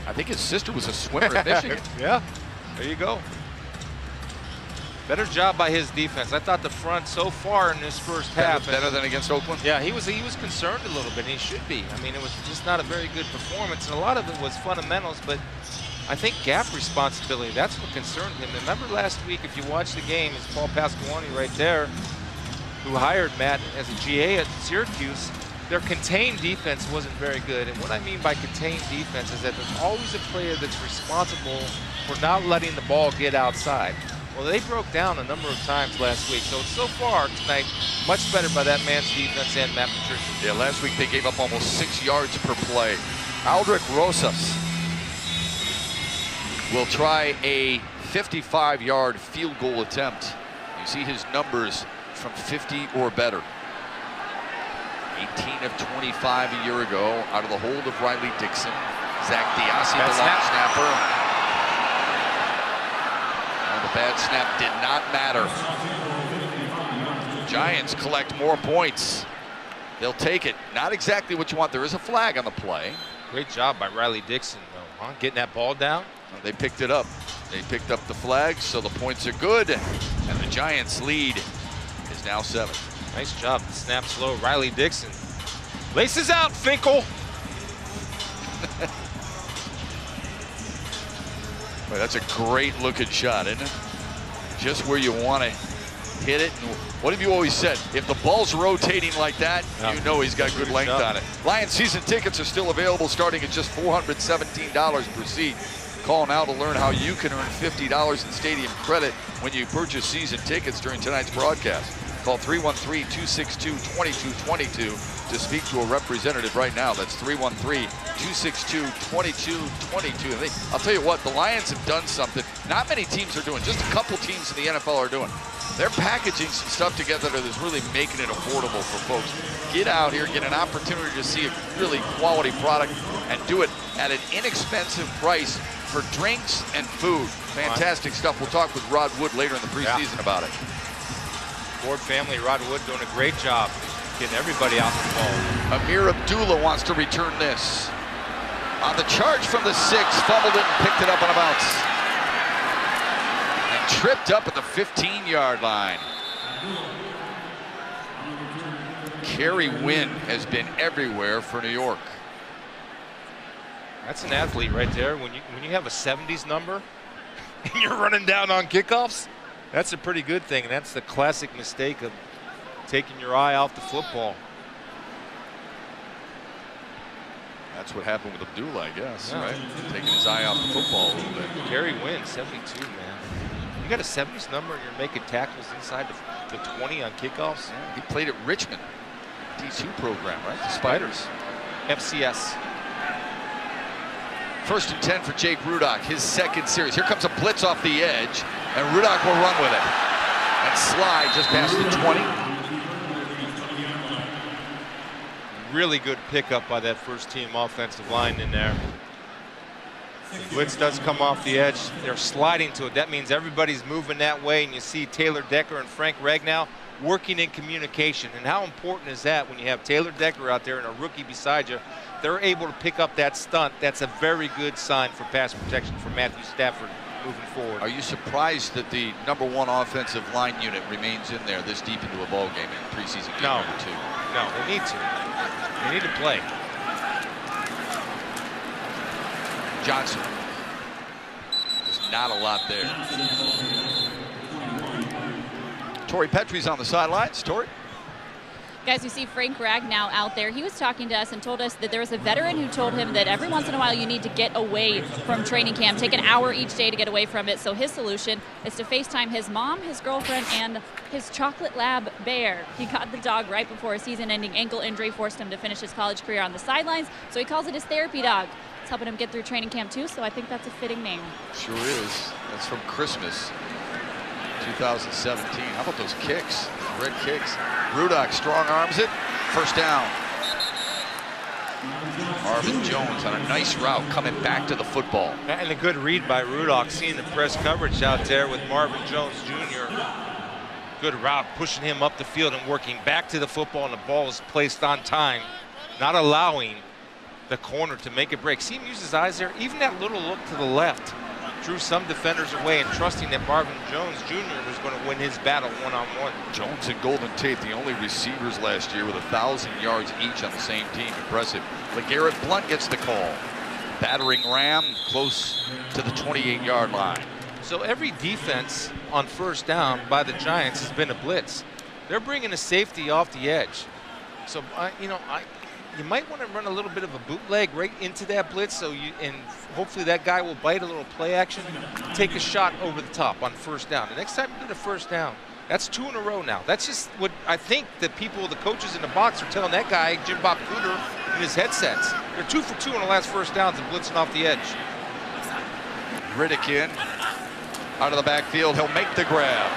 I think his sister was a swimmer at Michigan. Yeah, there you go. Better job by his defense. I thought the front so far in this first half. Better than against Oakland? Yeah, he was concerned a little bit, and he should be. I mean, it was just not a very good performance, and a lot of it was fundamentals, but I think gap responsibility, that's what concerned him. Remember last week, if you watch the game, it's Paul Pasqualoni right there, who hired Matt as a GA at Syracuse. Their contained defense wasn't very good, and what I mean by contained defense is that there's always a player that's responsible for not letting the ball get outside. Well, they broke down a number of times last week, so far tonight, much better by that man's defense and Matt Patricia. Yeah, last week they gave up almost 6 yards per play. Aldrich Rosas will try a 55-yard field goal attempt. You see his numbers from 50 or better. 18 of 25 a year ago, out of the hold of Riley Dixon. Zach Diassi, the long snapper. The bad snap did not matter. Giants collect more points. They'll take it. Not exactly what you want. There is a flag on the play. Great job by Riley Dixon, though, huh? Getting that ball down. They picked it up. They picked up the flag, so the points are good. And the Giants' lead is now 7. Nice job. The snap's low. Riley Dixon. Laces out, Finkel. Boy, that's a great looking shot, isn't it? Just where you want to hit it. And what have you always said? If the ball's rotating like that, you know he's got good length on it. Lions season tickets are still available, starting at just $417 per seat. Call now to learn how you can earn $50 in stadium credit when you purchase season tickets during tonight's broadcast. Call 313-262-2222 to speak to a representative right now. That's 313-262-2222. I'll tell you what, the Lions have done something not many teams are doing. Just a couple teams in the NFL are doing. They're packaging some stuff together that is really making it affordable for folks. Get out here, get an opportunity to see a really quality product, and do it at an inexpensive price for drinks and food. Fantastic stuff. We'll talk with Rod Wood later in the preseason about it. Ford family, Rod Wood doing a great job getting everybody out the ball. Amir Abdullah wants to return this. On the charge from the 6, fumbled it and picked it up on a bounce. And tripped up at the 15-yard line. Kerry Wynn has been everywhere for New York. That's an athlete right there. When you have a 70s number and you're running down on kickoffs, that's a pretty good thing, and that's the classic mistake of taking your eye off the football. That's what happened with Abdullah, I guess, right? Taking his eye off the football a little bit. Kerry Wynn, 72, man. You got a 70s number and you're making tackles inside the 20 on kickoffs? Yeah, he played at Richmond, D2 program, right? The Spiders. FCS. 1st and 10 for Jake Rudock, his second series. Here comes a blitz off the edge, and Rudock will run with it. And slide just past the 20. Really good pickup by that first team offensive line in there. The blitz does come off the edge. They're sliding to it. That means everybody's moving that way, and you see Taylor Decker and Frank Ragnow working in communication. And how important is that when you have Taylor Decker out there and a rookie beside you? They're able to pick up that stunt. That's a very good sign for pass protection for Matthew Stafford moving forward. Are you surprised that the #1 offensive line unit remains in there this deep into a ball game in preseason game number 2? No, they need to. They need to play. Johnson. There's not a lot there. Torrey Petrie's on the sidelines. Torrey? Guys, you see Frank Ragnow out there. He was talking to us and told us that there was a veteran who told him that every once in a while you need to get away from training camp, take an hour each day to get away from it. So his solution is to FaceTime his mom, his girlfriend, and his chocolate lab bear. He got the dog right before a season-ending ankle injury forced him to finish his college career on the sidelines. So he calls it his therapy dog. It's helping him get through training camp too, so I think that's a fitting name. Sure is. That's from Christmas 2017. How about those kicks? Red kicks. Rudock strong arms it. First down. Marvin Jones on a nice route coming back to the football. And a good read by Rudock, seeing the press coverage out there with Marvin Jones Jr. Good route, pushing him up the field and working back to the football, and the ball is placed on time, not allowing the corner to make a break. See him use his eyes there? Even that little look to the left drew some defenders away, and trusting that Marvin Jones Jr. was going to win his battle one-on-one. Jones and Golden Tate, the only receivers last year with 1,000 yards each on the same team. Impressive. LeGarrette Blount gets the call. Battering ram close to the 28-yard line. So every defense on first down by the Giants has been a blitz. They're bringing a safety off the edge. So, you might want to run a little bit of a bootleg right into that blitz, and hopefully that guy will bite a little play action, take a shot over the top on first down. The next time you get a first down, that's 2 in a row now. That's just what I think the coaches in the box are telling that guy, Jim Bob Cooter, in his headsets. They're 2 for 2 on the last first downs and blitzing off the edge. Riddick in, out of the backfield, he'll make the grab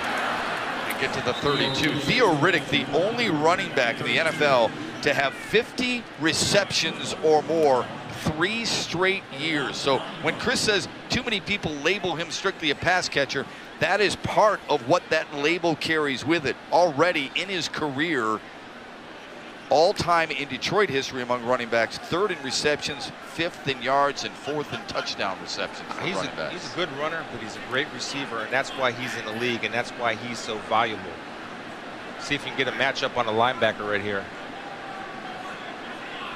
and get to the 32. Theo Riddick, the only running back in the NFL to have 50 receptions or more 3 straight years. So when Chris says too many people label him strictly a pass catcher, that is part of what that label carries with it. Already in his career, all-time in Detroit history among running backs, 3rd in receptions, 5th in yards, and 4th in touchdown receptions for running backs. He's a good runner, but he's a great receiver, and that's why he's in the league, and that's why he's so valuable. See if you can get a matchup on a linebacker right here.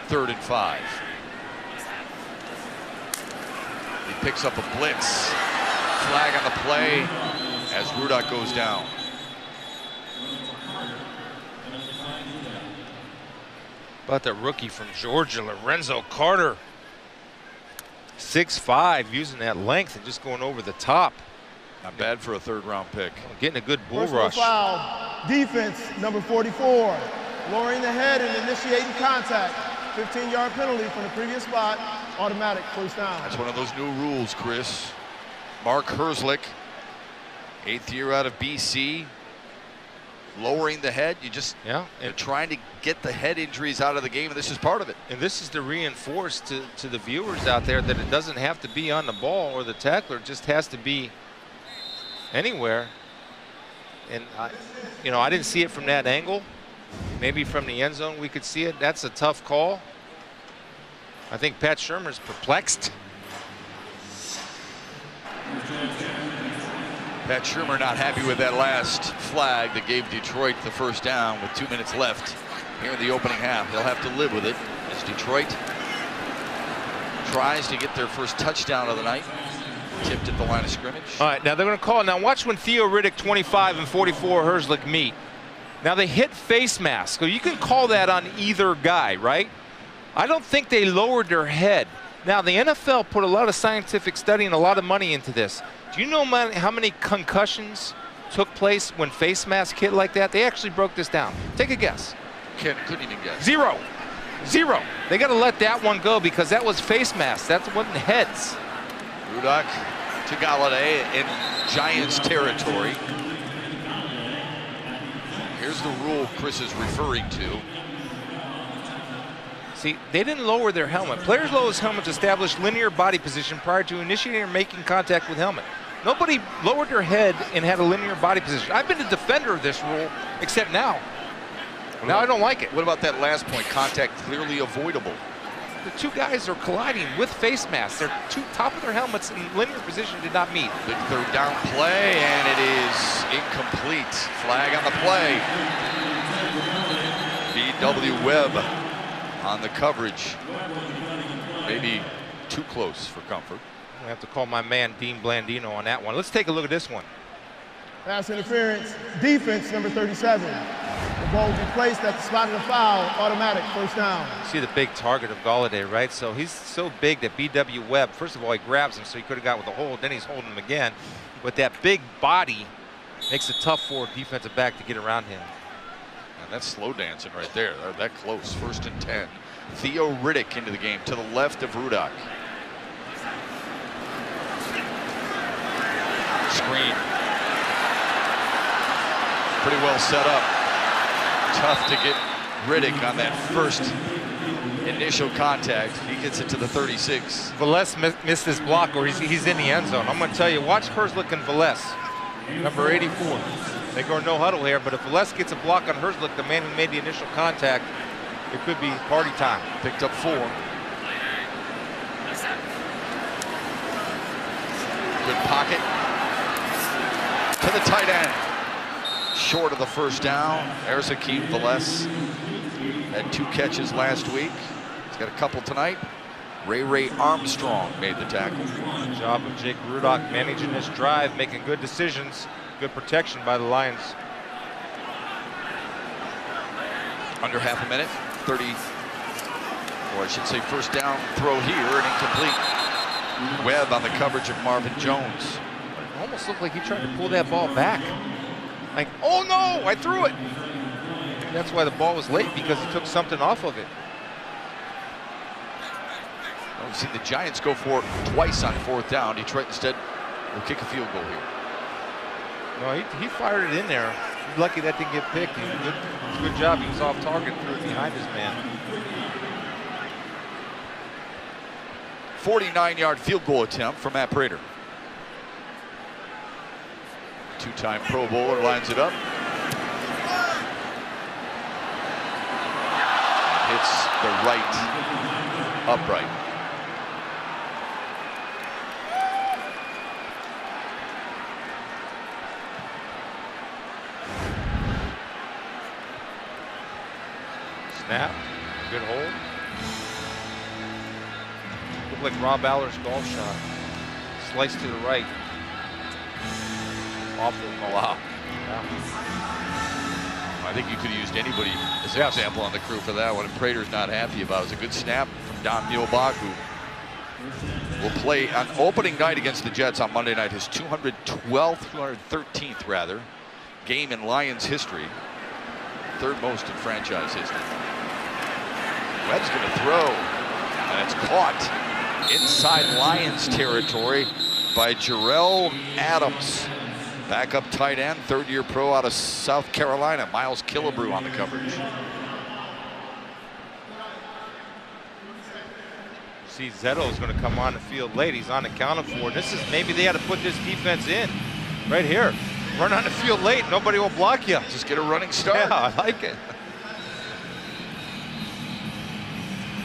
3rd and 5. He picks up a blitz. Flag on the play as Rudock goes down. About the rookie from Georgia, Lorenzo Carter. 6'5", using that length and just going over the top. Not bad for a 3rd-round pick. Getting a good bull Personal rush. Foul, defense, number 44. Lowering the head and initiating contact. 15-yard penalty from the previous spot, automatic first down. That's one of those new rules, Chris. Mark Herzlich, 8th year out of BC. Lowering the head, you're trying to get the head injuries out of the game, and this is part of it. And this is to reinforce to the viewers out there that it doesn't have to be on the ball or the tackler, it just has to be anywhere. And I didn't see it from that angle. Maybe from the end zone we could see it. That's a tough call. I think Pat Shurmur's perplexed. Pat Shurmur not happy with that last flag that gave Detroit the first down with 2 minutes left here in the opening half. They'll have to live with it as Detroit tries to get their first touchdown of the night. Tipped at the line of scrimmage. All right, now they're going to call it. Now watch when Theo Riddick, 25, and 44 Herzlich meet. Now they hit face mask, so you can call that on either guy, right? I don't think they lowered their head. Now the NFL put a lot of scientific study and a lot of money into this. Do you know how many concussions took place when face mask hit like that? They actually broke this down. Take a guess. Couldn't even guess. 0. 0. They got to let that one go because that was face mask. That wasn't heads. Rudock to Galladay in Giants territory. Here's the rule Chris is referring to. See, they didn't lower their helmet. Players lower his helmet to establish linear body position prior to initiating or making contact with helmet. Nobody lowered their head and had a linear body position. I've been a defender of this rule, except now. Now I don't like it. What about that last point? Contact clearly avoidable. The 2 guys are colliding with face masks. Their top of their helmets in linear position did not meet. Big 3rd down play, and it is incomplete. Flag on the play. B.W. Webb on the coverage. Maybe too close for comfort. I have to call my man Dean Blandino on that one. Let's take a look at this one. Pass interference, defense, number 37. The ball will be placed at the spot of the foul, automatic first down. See the big target of Galladay, right? So he's so big that B.W. Webb, first of all, he grabs him, so he could have got with a hold. Then he's holding him again. But that big body makes it tough for a defensive back to get around him. And that's slow dancing right there. They're that close. 1st and 10. Theo Riddick into the game to the left of Rudock. Screen. Pretty well set up. Tough to get Riddick on that first initial contact. He gets it to the 36. Velez missed his block, or he's in the end zone. I'm going to tell you, watch Herzlich and Velez, number 84. They go no huddle here, but if Velez gets a block on Herzlich, the man who made the initial contact, it could be party time. Picked up 4. Good pocket to the tight end. Short of the first down. There's Akeem Velez. Had 2 catches last week. He's got a couple tonight. Ray Armstrong made the tackle. Good job of Jake Rudock managing this drive, making good decisions. Good protection by the Lions. Under half a minute. 30, or I should say first down throw here, and incomplete. Webb on the coverage of Marvin Jones. It almost looked like he tried to pull that ball back. Like, oh no, I threw it. And that's why the ball was late, because he took something off of it. Well, we've seen the Giants go for it twice on 4th down. Detroit instead will kick a field goal here. No, he fired it in there. He's lucky that didn't get picked. Good job. He was off target, threw it behind his man. 49-yard field goal attempt for Matt Prater. 2-time Pro Bowler lines it up. Hits the right upright. Snap, good hold. Looked like Rob Aller's golf shot. Slice to the right. Awful. Oh, wow. Yeah. I think you could have used anybody as an example on the crew for that one. And Prater's not happy about it. It was a good snap from Don Muehlbach, who will play on opening night against the Jets on Monday night. His 213th rather, game in Lions history. 3rd most in franchise history. Webb's going to throw, and it's caught inside Lions territory by Jarrell Adams. Backup tight end, 3rd-year pro out of South Carolina. Miles Killebrew on the coverage. See, Zetto's going to come on the field late. He's unaccounted for. This is, maybe they had to put this defense in right here. Run on the field late, nobody will block you. Just get a running start. Yeah, I like it.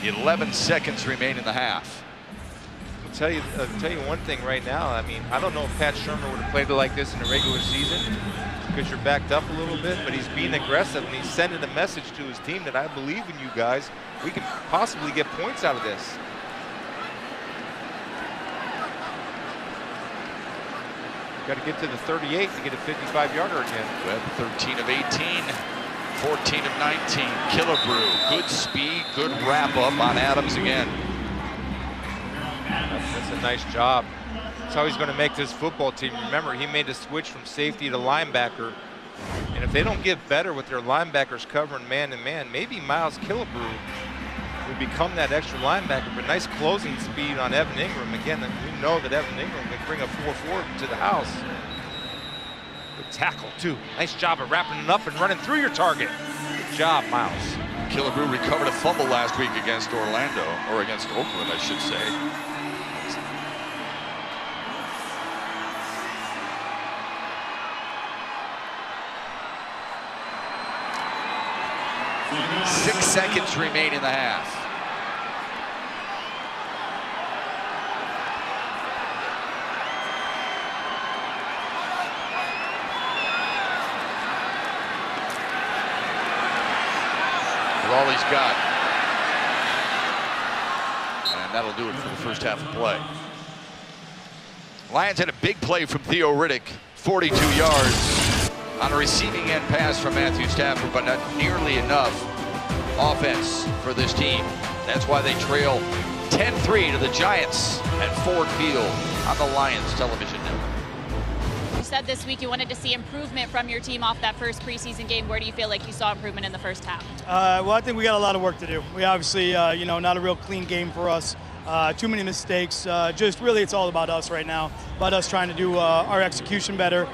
11 seconds remain in the half. I'll tell you one thing right now. I mean, I don't know if Pat Shermer would have played it like this in the regular season, because you're backed up a little bit, but he's being aggressive and he's sending a message to his team that I believe in you guys. We can possibly get points out of this. Got to get to the 38 to get a 55-yarder again. Webb 13 of 18, 14 of 19. Killebrew, good speed, good wrap up on Adams again. That's a nice job. That's how he's going to make this football team. Remember, he made a switch from safety to linebacker. And if they don't get better with their linebackers covering man-to-man, maybe Miles Killebrew will become that extra linebacker. But nice closing speed on Evan Ingram. Again, we know that Evan Ingram can bring a 4-4 to the house. Good tackle, too. Nice job of wrapping it up and running through your target. Good job, Miles. Killebrew recovered a fumble last week against Orlando, or against Oakland, I should say. 6 seconds remain in the half. With all he's got. And that'll do it for the first half of play. Lions had a big play from Theo Riddick, 42 yards on a receiving end pass from Matthew Stafford, but not nearly enough offense for this team. That's why they trail 10-3 to the Giants at Ford Field on the Lions television network. You said this week you wanted to see improvement from your team off that first preseason game. Where do you feel like you saw improvement in the first half? Well, I think we got a lot of work to do. We obviously, not a real clean game for us. Too many mistakes. Just really, it's all about us right now. About us trying to do our execution better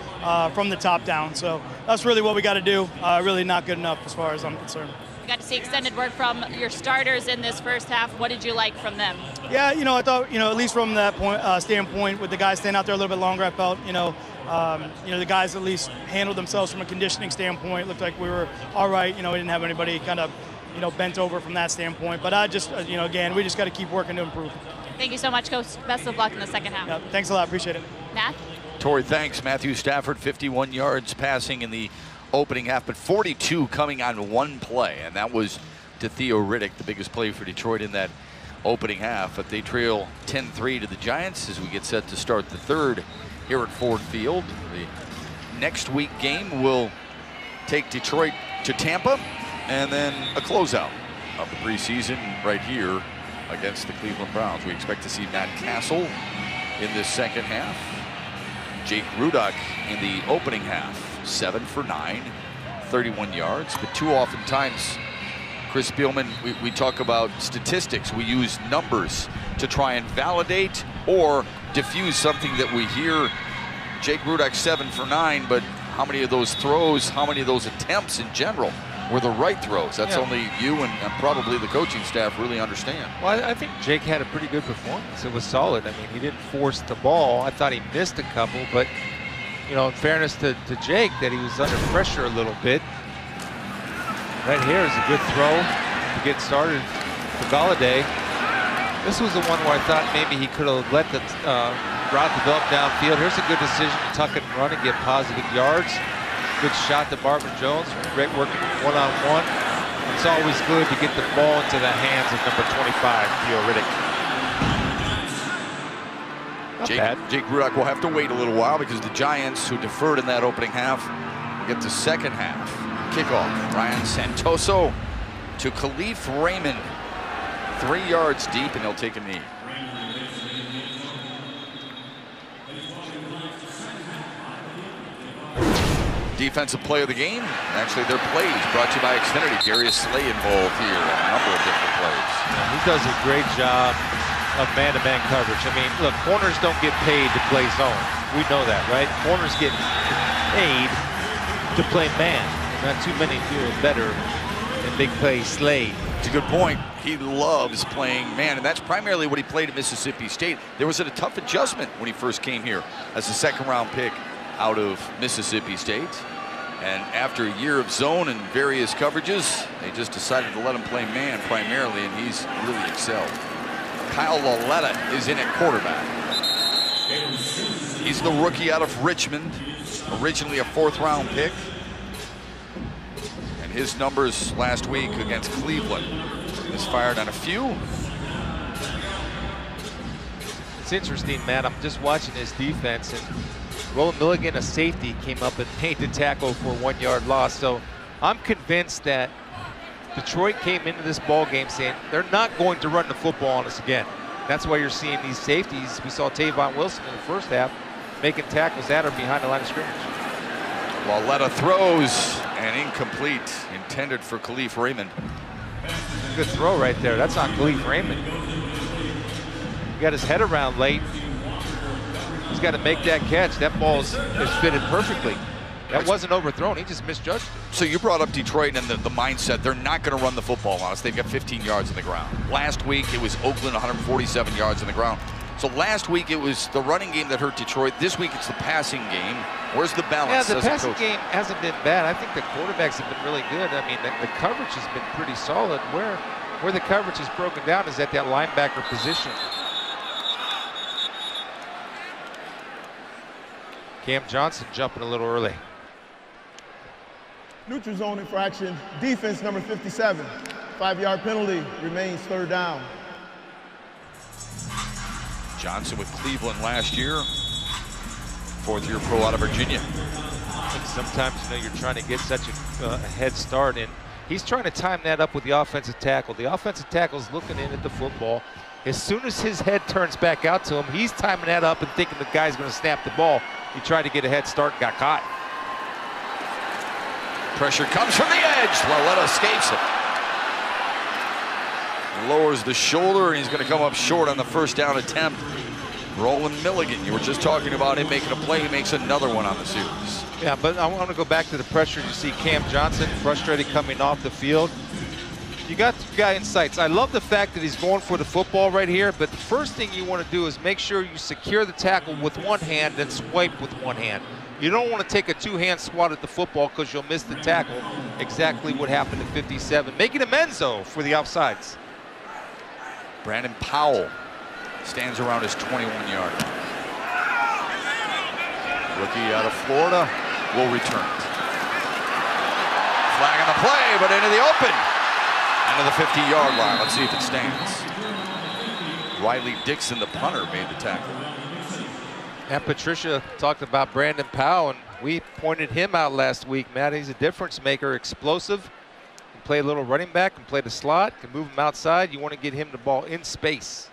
from the top down. So that's really what we got to do. Really not good enough as far as I'm concerned. We got to see extended work from your starters in this first half. What did you like from them? Yeah, I thought, at least from that standpoint, with the guys staying out there a little bit longer, I felt, the guys at least handled themselves from a conditioning standpoint. Looked like we were all right. We didn't have anybody kind of, bent over from that standpoint. But I just, again, we just got to keep working to improve. Thank you so much, Coach. Best of luck in the second half. Yeah, thanks a lot. Appreciate it. Matt? Tori, thanks. Matthew Stafford, 51 yards passing in the opening half, but 42 coming on one play, and that was to Theo Riddick, the biggest play for Detroit in that opening half. But they trail 10-3 to the Giants as we get set to start the third here at Ford Field. The next week game will take Detroit to Tampa, and then a closeout of the preseason right here against the Cleveland Browns. We expect to see Matt Castle in this second half. Jake Rudock in the opening half, 7 for 9, 31 yards. But too often times, Chris Spielman, we talk about statistics. We use numbers to try and validate or diffuse something that we hear. Jake Rudock 7 for 9, but how many of those throws, how many of those attempts in general were the right throws? That's only you and probably the coaching staff really understand. Well, I think Jake had a pretty good performance. It was solid. I mean, he didn't force the ball. I thought he missed a couple, but in fairness to Jake, that he was under pressure a little bit. Right here is a good throw to get started for Galladay. This was the one where I thought maybe he could have let the route develop downfield. Here's a good decision to tuck it and run and get positive yards. Good shot to Marvin Jones. Great working one-on-one. It's always good to get the ball into the hands of number 25, Theo Riddick. Jake Rudock will have to wait a little while because the Giants, who deferred in that opening half, will get the second half. Kickoff, Ryan Santoso to Khalif Raymond. 3 yards deep, and he'll take a knee. Defensive play of the game. Actually, their plays brought to you by Xfinity. Darius Slay involved here in a number of different plays. He does a great job of man-to-man coverage. I mean, look, corners don't get paid to play zone. We know that, right? Corners get paid to play man. Not too many do it better than big play Slay. It's a good point. He loves playing man, and that's primarily what he played at Mississippi State. There was a tough adjustment when he first came here as a second-round pick out of Mississippi State. And after a year of zone and various coverages, they just decided to let him play man primarily, and he's really excelled. Kyle Lauletta is in at quarterback. He's the rookie out of Richmond, originally a 4th-round pick. And his numbers last week against Cleveland. He's fired on a few. It's interesting, Matt. I'm just watching his defense, and Roland Milligan, a safety, came up and made the tackle for a 1-yard loss. So I'm convinced that Detroit came into this ball game saying they're not going to run the football on us again. That's why you're seeing these safeties. We saw Tavon Wilson in the first half making tackles at or behind the line of scrimmage. Lauletta throws and incomplete, intended for Khalif Raymond. Good throw right there. That's on Khalif Raymond. He got his head around late. He's got to make that catch. That ball is fitted perfectly. That wasn't overthrown. He just misjudged it. So you brought up Detroit and the mindset. They're not going to run the football on us. They've got 15 yards on the ground. Last week, it was Oakland, 147 yards on the ground. So last week, it was the running game that hurt Detroit. This week, it's the passing game. Where's the balance? Yeah, the passing game hasn't been bad. I think the quarterbacks have been really good. I mean, the coverage has been pretty solid. Where the coverage is broken down is at that linebacker position. Cam Johnson jumping a little early. Neutral zone infraction, defense number 57. 5-yard penalty, remains 3rd down. Johnson with Cleveland last year. 4th-year pro out of Virginia. I think sometimes, you're trying to get such a head start, and he's trying to time that up with the offensive tackle. The offensive tackle's looking in at the football. As soon as his head turns back out to him, he's timing that up and thinking the guy's going to snap the ball. He tried to get a head start, got caught. Pressure comes from the edge. Lauletta escapes it. Lowers the shoulder, and he's going to come up short on the 1st down attempt. Roland Milligan, you were just talking about him making a play. He makes another one on the series. Yeah, but I want to go back to the pressure. You see Cam Johnson frustrated coming off the field. You got the guy in sights. I love the fact that he's going for the football right here, but the first thing you want to do is make sure you secure the tackle with one hand, then swipe with one hand. You don't want to take a two-hand swat at the football because you'll miss the tackle. Exactly what happened at 57. Making a menzo for the offsides. Brandon Powell stands around his 21-yard line. Rookie out of Florida will return it. Flag on the play, but into the open. Into the 50-yard line. Let's see if it stands. Riley Dixon, the punter, made the tackle. And Patricia talked about Brandon Powell, and we pointed him out last week, Matt. He's a difference maker, explosive. Can play a little running back, can play the slot, can move him outside. You want to get him the ball in space.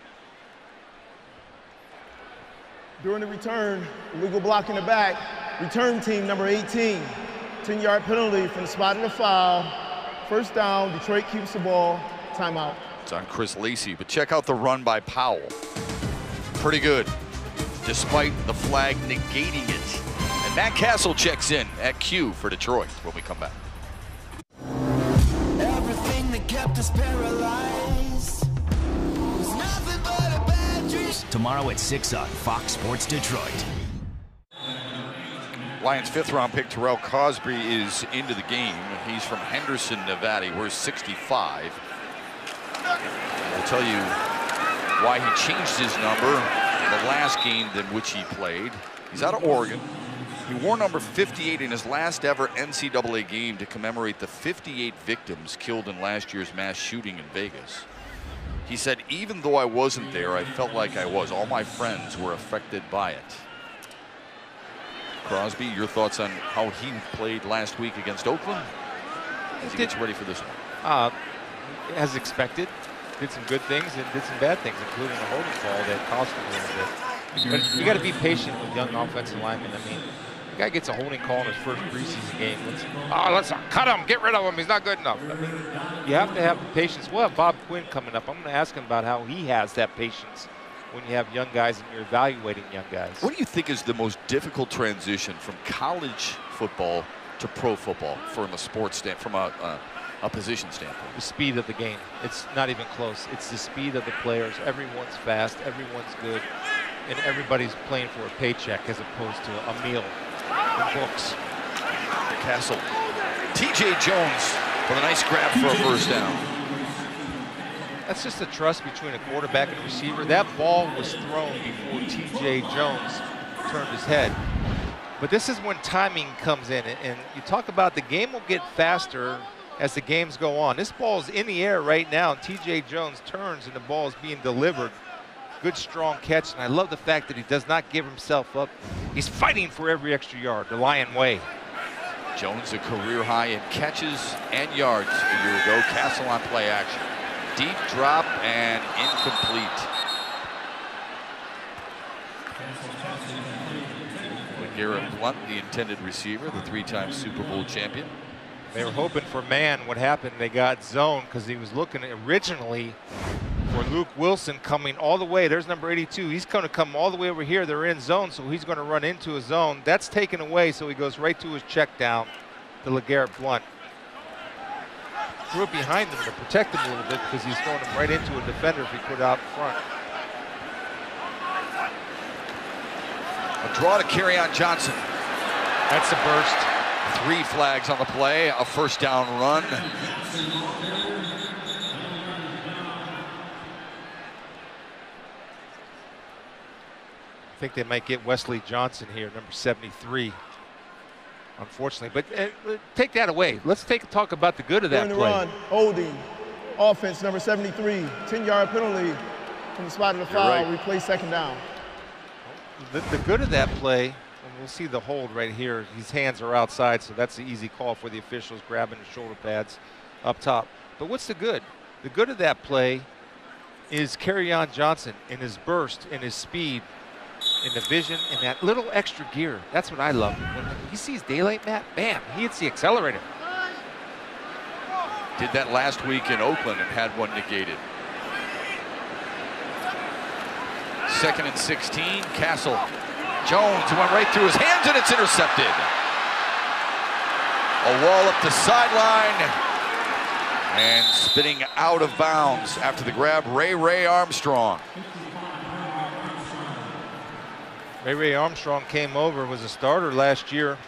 During the return, illegal block in the back. Return team number 18. 10-yard penalty from the spot of the foul. First down, Detroit keeps the ball. Timeout. It's on Chris Lacey, but check out the run by Powell. Pretty good, despite the flag negating it. And Matt Castle checks in at Q for Detroit when we come back. Everything that kept us paralyzed was nothing but a bad dream. Tomorrow at 6 on Fox Sports Detroit. Lions 5th-round pick Terrell Cosby is into the game. He's from Henderson, Nevada. He wears 65. We'll tell you why he changed his number the last game in which he played. He's out of Oregon. He wore number 58 in his last ever NCAA game to commemorate the 58 victims killed in last year's mass shooting in Vegas. He said, even though I wasn't there, I felt like I was. All my friends were affected by it. Crosby, your thoughts on how he played last week against Oakland as he gets ready for this one? As expected, did some good things and did some bad things, including a holding call that cost him a little bit. But you got to be patient with young offensive linemen. I mean, the guy gets a holding call in his first preseason game. Let's cut him, get rid of him. He's not good enough. I mean, you have to have the patience. We'll have Bob Quinn coming up. I'm going to ask him about how he has that patience when you have young guys and you're evaluating young guys. What do you think is the most difficult transition from college football to pro football from a sports from a position standpoint? The speed of the game. It's not even close. It's the speed of the players. Everyone's fast, everyone's good, and everybody's playing for a paycheck as opposed to a meal and books. Castle. T.J. Jones with a nice grab for a first down. That's just the trust between a quarterback and a receiver. That ball was thrown before T.J. Jones turned his head. But this is when timing comes in, and you talk about the game will get faster as the games go on. This ball is in the air right now, and T.J. Jones turns, and the ball is being delivered. Good, strong catch, and I love the fact that he does not give himself up. He's fighting for every extra yard, the Lion way. Jones a career high in catches and yards a year ago. Castle on play action. Deep drop and incomplete. Garrett Blunt, the intended receiver, the three-time Super Bowl champion. They were hoping for man. What happened? They got zone because he was looking originally for Luke Wilson coming all the way. There's number 82. He's going to come all the way over here. They're in zone, so he's going to run into a zone. That's taken away, so he goes right to his check down to LeGarrette Blunt. Threw it behind him to protect him a little bit because he's throwing him right into a defender if he put it out front. A draw to Kerryon Johnson. That's a burst. 3 flags on the play, a first down run. I think they might get Wesley Johnson here, number 73. Unfortunately, but take that away. Let's talk about the good of that play. Run, holding, offense number 73, 10-yard penalty from the spot of the foul. Right. Replay second down. The good of that play, and we'll see the hold right here. His hands are outside, so that's the easy call for the officials, grabbing the shoulder pads up top. But what's the good? The good of that play is Kerryon Johnson in his burst, in his speed, in the vision, and that little extra gear. That's what I love. When he sees daylight, Matt, bam, he hits the accelerator. Did that last week in Oakland and had one negated. 2nd and 16, Castle. Jones went right through his hands and it's intercepted. A wall up the sideline. And spinning out of bounds after the grab, Ray Armstrong. Ray Armstrong came over, was a starter last year.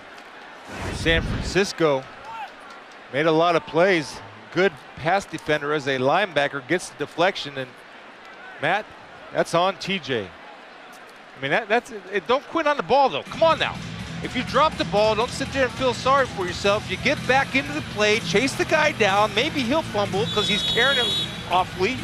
San Francisco, made a lot of plays. Good pass defender as a linebacker, gets the deflection, and Matt, that's on TJ. I mean, that's it. Don't quit on the ball, though. Come on now. If you drop the ball, don't sit there and feel sorry for yourself. You get back into the play, chase the guy down. Maybe he'll fumble because he's carrying it awfully,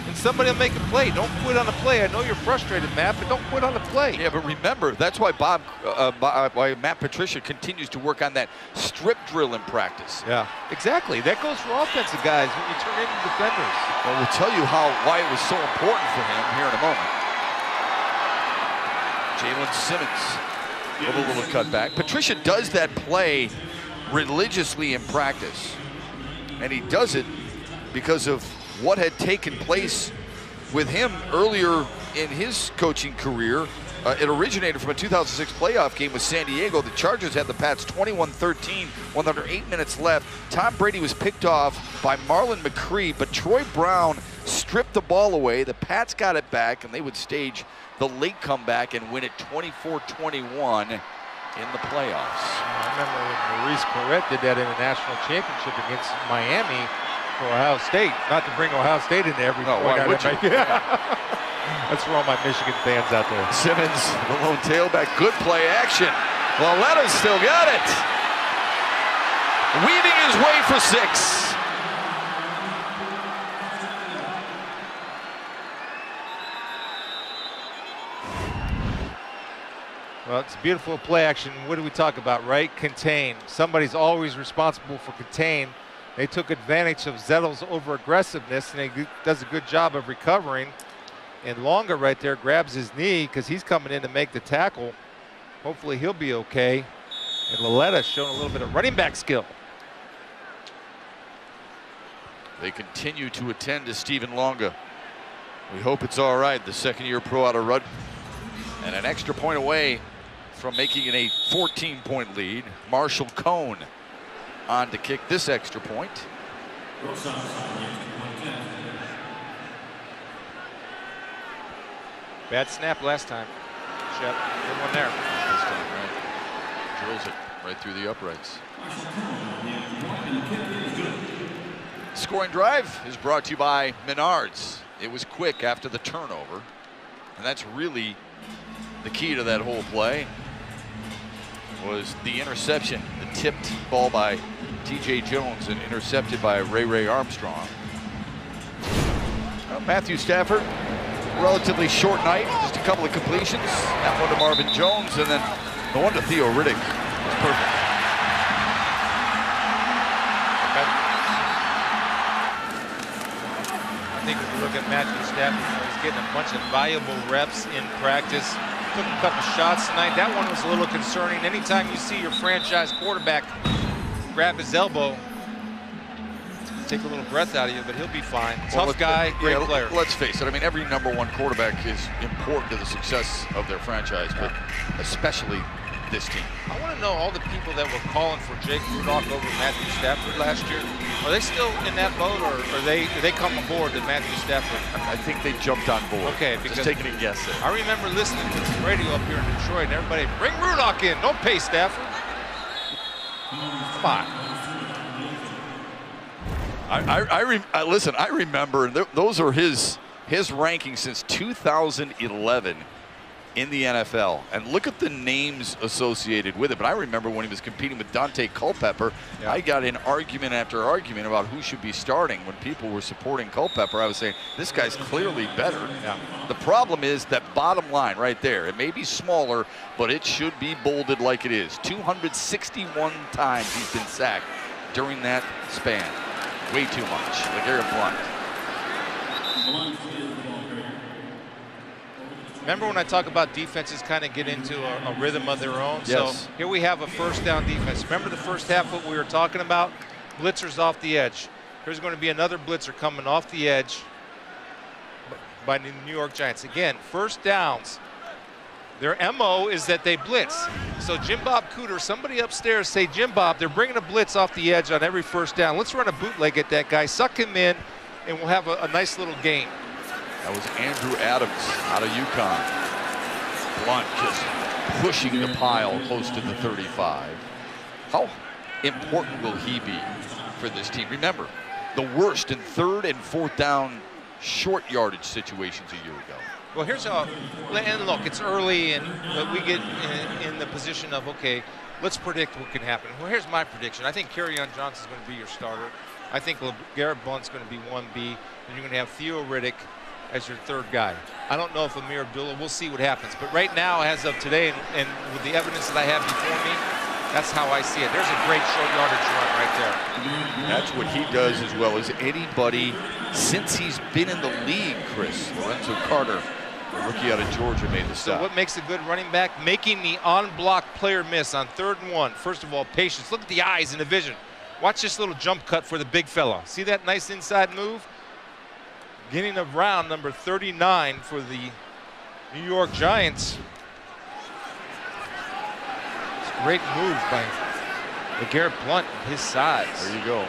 and somebody will make a play. Don't quit on the play. I know you're frustrated, Matt, but don't quit on the play. Yeah, but remember, that's why why Matt Patricia continues to work on that strip drill in practice. Yeah, exactly. That goes for offensive guys when you turn into defenders. Well, we'll tell you why it was so important for him here in a moment. Jalen Simmons with a little cutback. Patricia does that play religiously in practice, and he does it because of what had taken place with him earlier in his coaching career. It originated from a 2006 playoff game with San Diego. The Chargers had the Pats 21-13, 108 minutes left. Tom Brady was picked off by Marlon McCree, but Troy Brown stripped the ball away. The Pats got it back, and they would stage the late comeback and win it 24-21 in the playoffs. I remember when Maurice Clarett did that in the national championship against Miami for Ohio State. Not to bring Ohio State into every point. Why would you? That's for all my Michigan fans out there. Simmons, the lone tailback, good play action. Lalletta's still got it. Weaving his way for 6. Well, it's beautiful play action. What do we talk about, right? Contain. Somebody's always responsible for contain. They took advantage of Zettle's over-aggressiveness, and he does a good job of recovering. And Longa right there grabs his knee because he's coming in to make the tackle. Hopefully he'll be okay. And Lalletta's showing a little bit of running back skill. They continue to attend to Stephen Longa. We hope it's all right. The second-year pro out of Rudd. And an extra point away from making it a 14-point lead. Marshall Cohn on to kick this extra point. Bad snap last time. Shep, good one there. This time, right? Drills it right through the uprights. Scoring drive is brought to you by Menards. It was quick after the turnover, and that's really the key to that whole play. Was the interception, the tipped ball by T.J. Jones and intercepted by Ray Armstrong. Well, Matthew Stafford, relatively short night, just a couple of completions. That one to Marvin Jones, and then the one to Theo Riddick was perfect. I think if you look at Matthew Stafford, he's getting a bunch of valuable reps in practice. Took a couple shots tonight. That one was a little concerning. Anytime you see your franchise quarterback grab his elbow, take a little breath out of you, but he'll be fine. Tough guy, great player. Let's face it. I mean, every #1 quarterback is important to the success of their franchise, but especially this team. I want to know all the people that were calling for Jake Rudock over Matthew Stafford last year. Are they still in that boat, or did they come aboard to Matthew Stafford? I think they jumped on board. Okay, because just taking a guess there. I remember listening to the radio up here in Detroit, and everybody, bring Rudock in, don't pay Stafford. Come on. Listen, I remember those are his rankings since 2011 in the NFL, and look at the names associated with it. But I remember when he was competing with Dante Culpepper, I got in argument after argument about who should be starting. When people were supporting Culpepper, I was saying, this guy's clearly better. The problem is that bottom line right there. It may be smaller, but it should be bolded like it is. 261 times he's been sacked during that span. Way too much. LeGarrette Blount. Remember when I talk about defenses kind of get into a rhythm of their own? Yes. So here we have a first down defense. Remember the first half what we were talking about? Blitzers off the edge. There's going to be another blitzer coming off the edge by the New York Giants. Again, first downs. Their MO is that they blitz. So Jim Bob Cooter, somebody upstairs say, Jim Bob, they're bringing a blitz off the edge on every first down. Let's run a bootleg at that guy, suck him in, and we'll have a nice little gain. That was Andrew Adams out of UConn. Blunt just pushing the pile close to the 35. How important will he be for this team? Remember, the worst in 3rd and 4th down short yardage situations a year ago. Well, here's how, and look, it's early, but we get in the position of, okay, let's predict what can happen. Well, here's my prediction. I think Kerryon Johnson's going to be your starter. I think Garrett Blunt's going to be 1B, and you're going to have Theo Riddick as your 3rd guy. I don't know if Amir Abdullah, we'll see what happens. But right now, as of today, and with the evidence that I have before me, that's how I see it. There's a great short yardage run right there. That's what he does as well as anybody since he's been in the league, Chris. Lorenzo Carter, the rookie out of Georgia, made the stop. So what makes a good running back? Making the on-block player miss on 3rd and 1. First of all, patience. Look at the eyes and the vision. Watch this little jump cut for the big fella. See that nice inside move? Beginning of round number 39 for the New York Giants. It's a great move by LeGarrette Blunt, his size. There you go.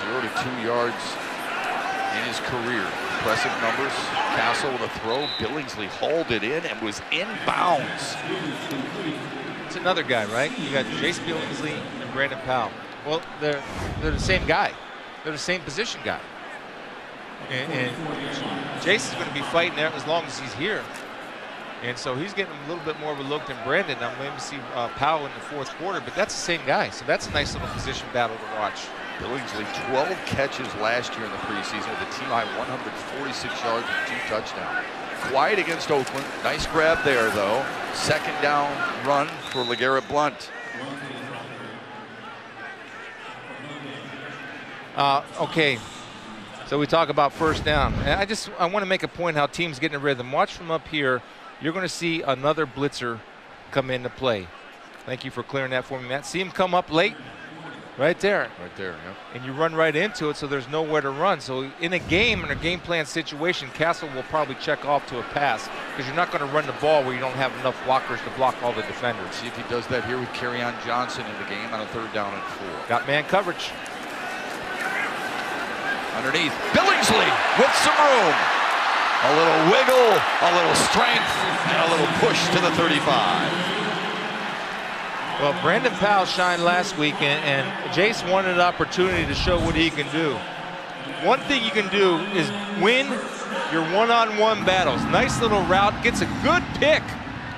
0 to 2 yards in his career. Impressive numbers. Castle with a throw. Billingsley hauled it in and was in bounds. It's another guy, right? You got Jace Billingsley and Brandon Powell. Well, they're the same guy. They're the same position guy. And Jace is going to be fighting there as long as he's here. And so he's getting a little bit more of a look than Brandon. I'm going to see Powell in the 4th quarter, but that's the same guy. So that's a nice little position battle to watch. Billingsley, 12 catches last year in the preseason with a team-high 146 yards and 2 touchdowns. Quiet against Oakland. Nice grab there, though. 2nd down run for LeGarrette Blunt. Okay, so we talk about 1st down. And I want to make a point how teams get in a rhythm. Watch from up here. You're going to see another blitzer come into play. Thank you for clearing that for me, Matt. See him come up late? Right there. Right there, yep. And you run right into it, so there's nowhere to run. So in a game plan situation, Castle will probably check off to a pass because you're not going to run the ball where you don't have enough blockers to block all the defenders. See if he does that here with Kerryon Johnson in the game on a 3rd down and 4. Got man coverage. Underneath, Billingsley with some room. A little wiggle, a little strength, and a little push to the 35. Well, Brandon Powell shined last week, and Jace wanted an opportunity to show what he can do. One thing you can do is win your one-on-one battles. Nice little route, gets a good pick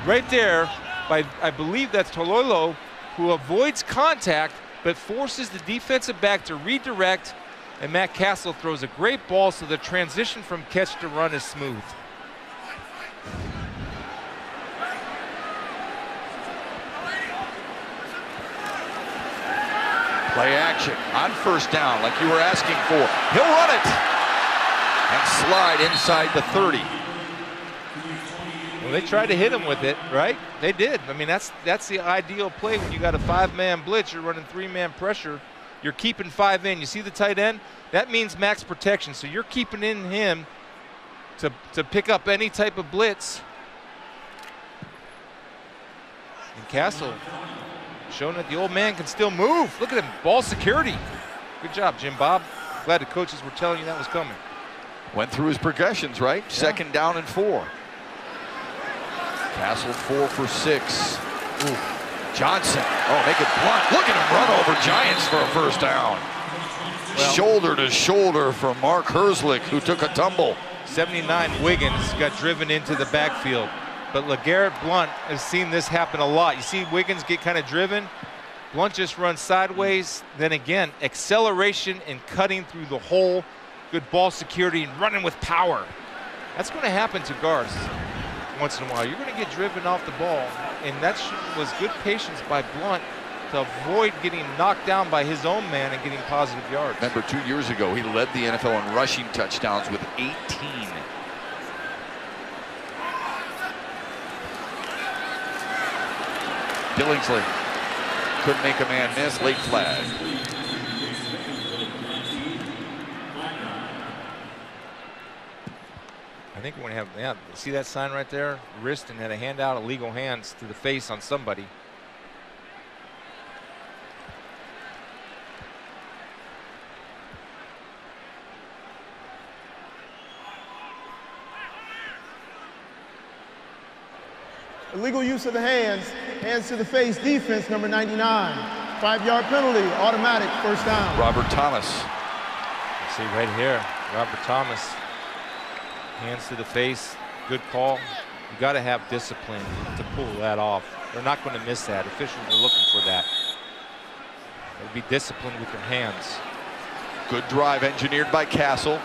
right there by, I believe that's Tololo, who avoids contact but forces the defensive back to redirect, and Matt Castle throws a great ball so the transition from catch to run is smooth. Play action on 1st down like you were asking for. He'll run it and slide inside the 30. Well, they tried to hit him with it, right? They did. I mean, that's the ideal play when you got a 5-man blitz, you're running 3-man pressure. You're keeping 5 in. You see the tight end? That means max protection. So you're keeping in him to pick up any type of blitz. And Castle showing that the old man can still move. Look at him, ball security. Good job, Jim Bob. Glad the coaches were telling you that was coming. Went through his progressions, right? Yeah. 2nd down and 4. Castle 4 for 6. Ooh. Johnson, make it Blunt. Look at him run over Giants for a 1st down. Well, shoulder to shoulder from Mark Herzlich, who took a tumble. 79 Wiggins got driven into the backfield. But LeGarrette Blunt has seen this happen a lot. You see Wiggins get kind of driven. Blunt just runs sideways. Then again, acceleration and cutting through the hole. Good ball security and running with power. That's going to happen to guards once in a while. You're going to get driven off the ball. And that was good patience by Blunt to avoid getting knocked down by his own man and getting positive yards. Remember, 2 years ago, he led the NFL in rushing touchdowns with 18. Billingsley couldn't make a man miss. Late flag. think we're going to have, yeah, see that sign right there? Wrist, and had a hand out, illegal hands to the face on somebody. Illegal use of the hands, hands to the face, defense number 99. 5-yard penalty, automatic, first down. Robert Thomas. See right here, Robert Thomas. Hands to the face, good call. You got to have discipline to pull that off. They're not going to miss that. Officials are looking for that. They'll be disciplined with their hands. Good drive engineered by Castle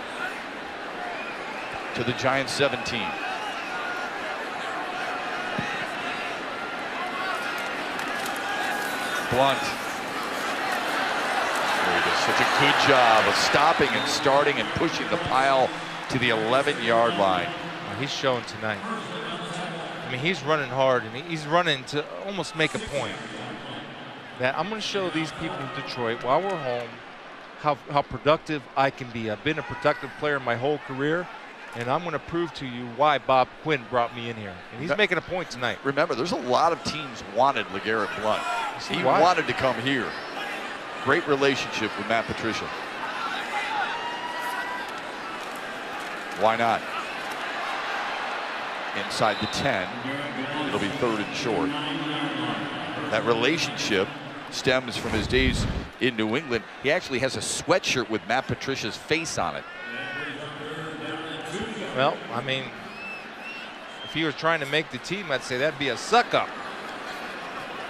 to the Giants 17. Blunt. He does such a good job of stopping and starting and pushing the pile to the 11-yard line. He's showing tonight. I mean, he's running hard, and he's running to almost make a point that I'm going to show these people in Detroit while we're home how productive I can be. I've been a productive player my whole career, and I'm going to prove to you why Bob Quinn brought me in here. And he's making a point tonight. Remember, there's a lot of teams wanted LeGarrette Blunt. He wanted to come here. Great relationship with Matt Patricia. Why not? Inside the 10, it'll be 3rd and short. That relationship stems from his days in New England. He actually has a sweatshirt with Matt Patricia's face on it. Well, I mean, if he was trying to make the team, I'd say that'd be a suck-up.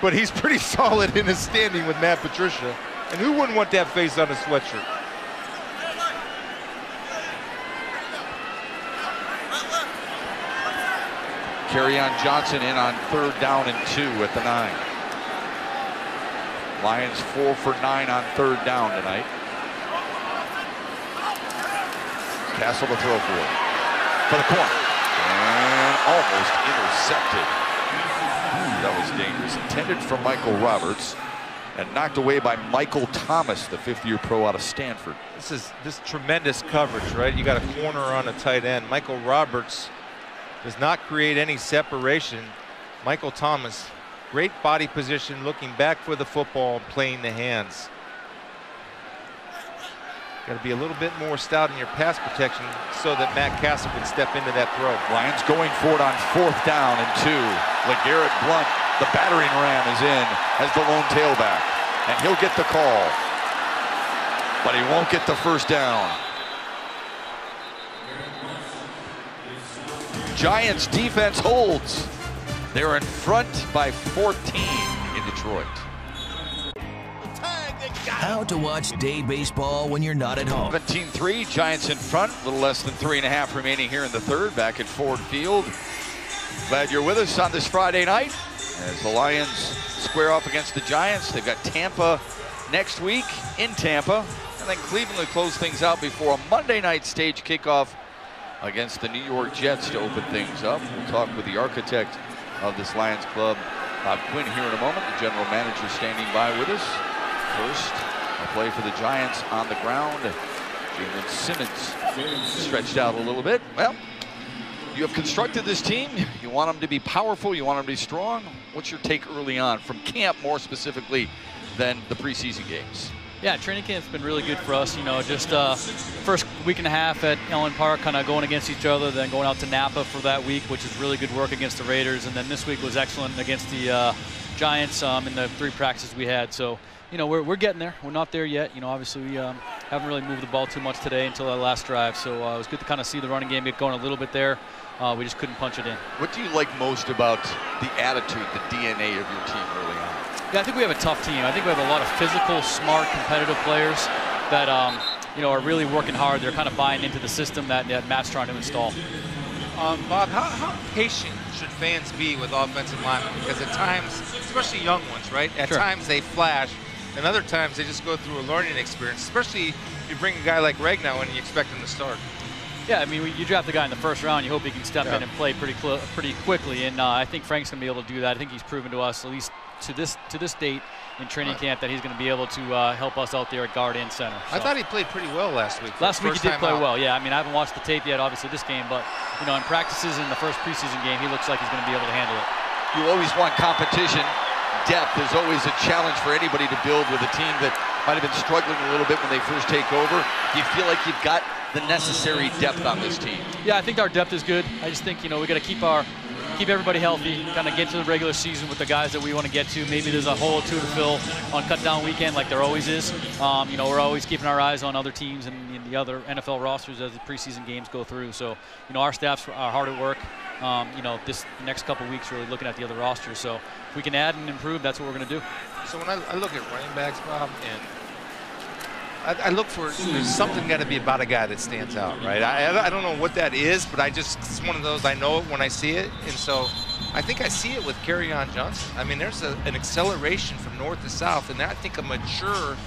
But he's pretty solid in his standing with Matt Patricia. And who wouldn't want that face on a sweatshirt? Kerryon Johnson in on 3rd down and 2 at the 9. Lions 4 for 9 on 3rd down tonight. Castle to throw for the corner. And almost intercepted. That was dangerous. Intended for Michael Roberts and knocked away by Michael Thomas, the 5th-year pro out of Stanford. This tremendous coverage, right? You got a corner on a tight end. Michael Roberts does not create any separation. Michael Thomas, great body position, looking back for the football and playing the hands. Got to be a little bit more stout in your pass protection so that Matt Castle can step into that throw. Lions going for it on 4th down and 2. LeGarrette Blunt, the battering ram, is in as the lone tailback. And he'll get the call. But he won't get the first down. Giants defense holds. They're in front by 14 in Detroit. How to watch day baseball when you're not at home. 17-3, Giants in front, a little less than 3.5 remaining here in the 3rd, back at Ford Field. Glad you're with us on this Friday night as the Lions square off against the Giants. They've got Tampa next week in Tampa, and then Cleveland will close things out before a Monday night stage kickoff against the New York Jets to open things up. We'll talk with the architect of this Lions club, Bob Quinn, here in a moment. The general manager standing by with us. First, a play for the Giants on the ground. Jalen Simmons stretched out a little bit. Well, you have constructed this team. You want them to be powerful. You want them to be strong. What's your take early on from camp, more specifically than the preseason games? Yeah, training camp's been really good for us. You know, just first week and a half at Ellen Park, kind of going against each other, then going out to Napa for that week, which is really good work against the Raiders. And then this week was excellent against the Giants in the 3 practices we had. So, you know, we're getting there. We're not there yet. You know, obviously we haven't really moved the ball too much today until our last drive. So it was good to kind of see the running game get going a little bit there. We just couldn't punch it in. What do you like most about the attitude, the DNA of your team early on? Yeah, I think we have a tough team. I think we have a lot of physical, smart, competitive players that you know, are really working hard. They're kind of buying into the system that Matt's trying to install. Bob, how patient should fans be with offensive linemen? Because at times, especially young ones, right? At times they flash, and other times they just go through a learning experience, especially if you bring a guy like Ragnow in and you expect him to start. Yeah, I mean, you draft the guy in the first round, you hope he can step in and play pretty quickly, and I think Frank's going to be able to do that. I think he's proven to us, at least to this date in training camp, that he's going to be able to help us out there at guard and center. So. I thought he played pretty well last week. Last week he did play well, yeah. I mean, I haven't watched the tape yet, obviously, this game, but you know, in practices in the first preseason game, he looks like he's going to be able to handle it. You always want competition. Depth is always a challenge for anybody to build with a team that might have been struggling a little bit when they first take over. Do you feel like you've got the necessary depth on this team? Yeah, I think our depth is good. I just think, you know, we got to keep everybody healthy, kind of get to the regular season with the guys that we want to get to. Maybe there's a hole or two to fill on cut-down weekend like there always is. You know, we're always keeping our eyes on other teams and the other NFL rosters as the preseason games go through. So, you know, our staffs are hard at work. You know, this next couple weeks really looking at the other rosters. So if we can add and improve, that's what we're going to do. So when I look at running backs, Bob, and I look for, there's something got to be about a guy that stands out, right? I don't know what that is, but it's one of those, I know it when I see it. And so I think I see it with Kerryon Johnson. I mean, there's an acceleration from north to south, and I think a mature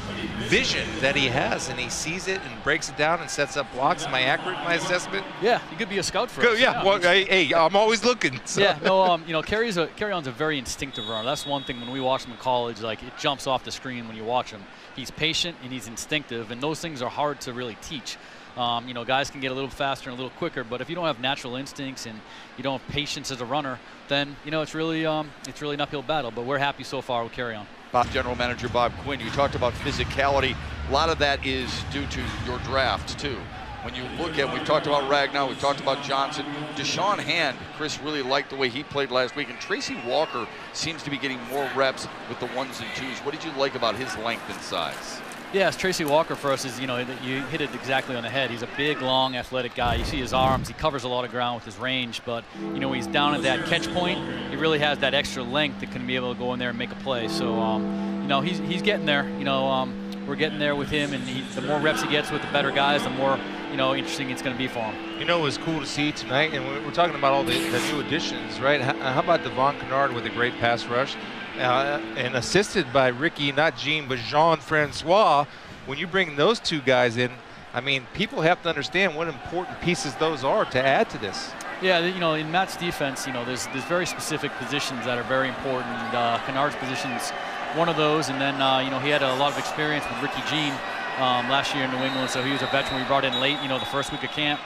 vision that he has, and he sees it and breaks it down and sets up blocks. Am I accurate in my assessment? Yeah, you could be a scout for us. Yeah, well, hey, I'm always looking. So. Yeah, no, you know, Kerryon's a very instinctive runner. That's one thing when we watch him in college, like it jumps off the screen when you watch him. He's patient and he's instinctive, and those things are hard to really teach. You know, guys can get a little faster and a little quicker, but if you don't have natural instincts and you don't have patience as a runner, then, you know, it's really an uphill battle. But we're happy so far with Kerryon. General Manager Bob Quinn, you talked about physicality. A lot of that is due to your draft, too. When you look at, we've talked about Ragnow, we've talked about Johnson. Deshaun Hand, Chris really liked the way he played last week, and Tracy Walker seems to be getting more reps with the ones and twos. What did you like about his length and size? Yes, Tracy Walker for us is, you know, you hit it exactly on the head. He's a big, long, athletic guy. You see his arms. He covers a lot of ground with his range, but, you know, he's down at that catch point. He really has that extra length that can be able to go in there and make a play. So, you know, he's getting there. You know, we're getting there with him, and the more reps he gets with the better guys, the more, you know, interesting it's going to be for him. You know, it was cool to see tonight, and we're talking about all the new additions, right? How about Devon Kennard with a great pass rush? And assisted by Ricky, not Jean, but Jean-Francois. When you bring those two guys in, I mean, people have to understand what important pieces those are to add to this. Yeah, you know, in Matt's defense, you know, there's very specific positions that are very important. Kennard's position's one of those, and then, you know, he had a lot of experience with Ricky Jean last year in New England, so he was a veteran we brought in late, you know, the first week of camp.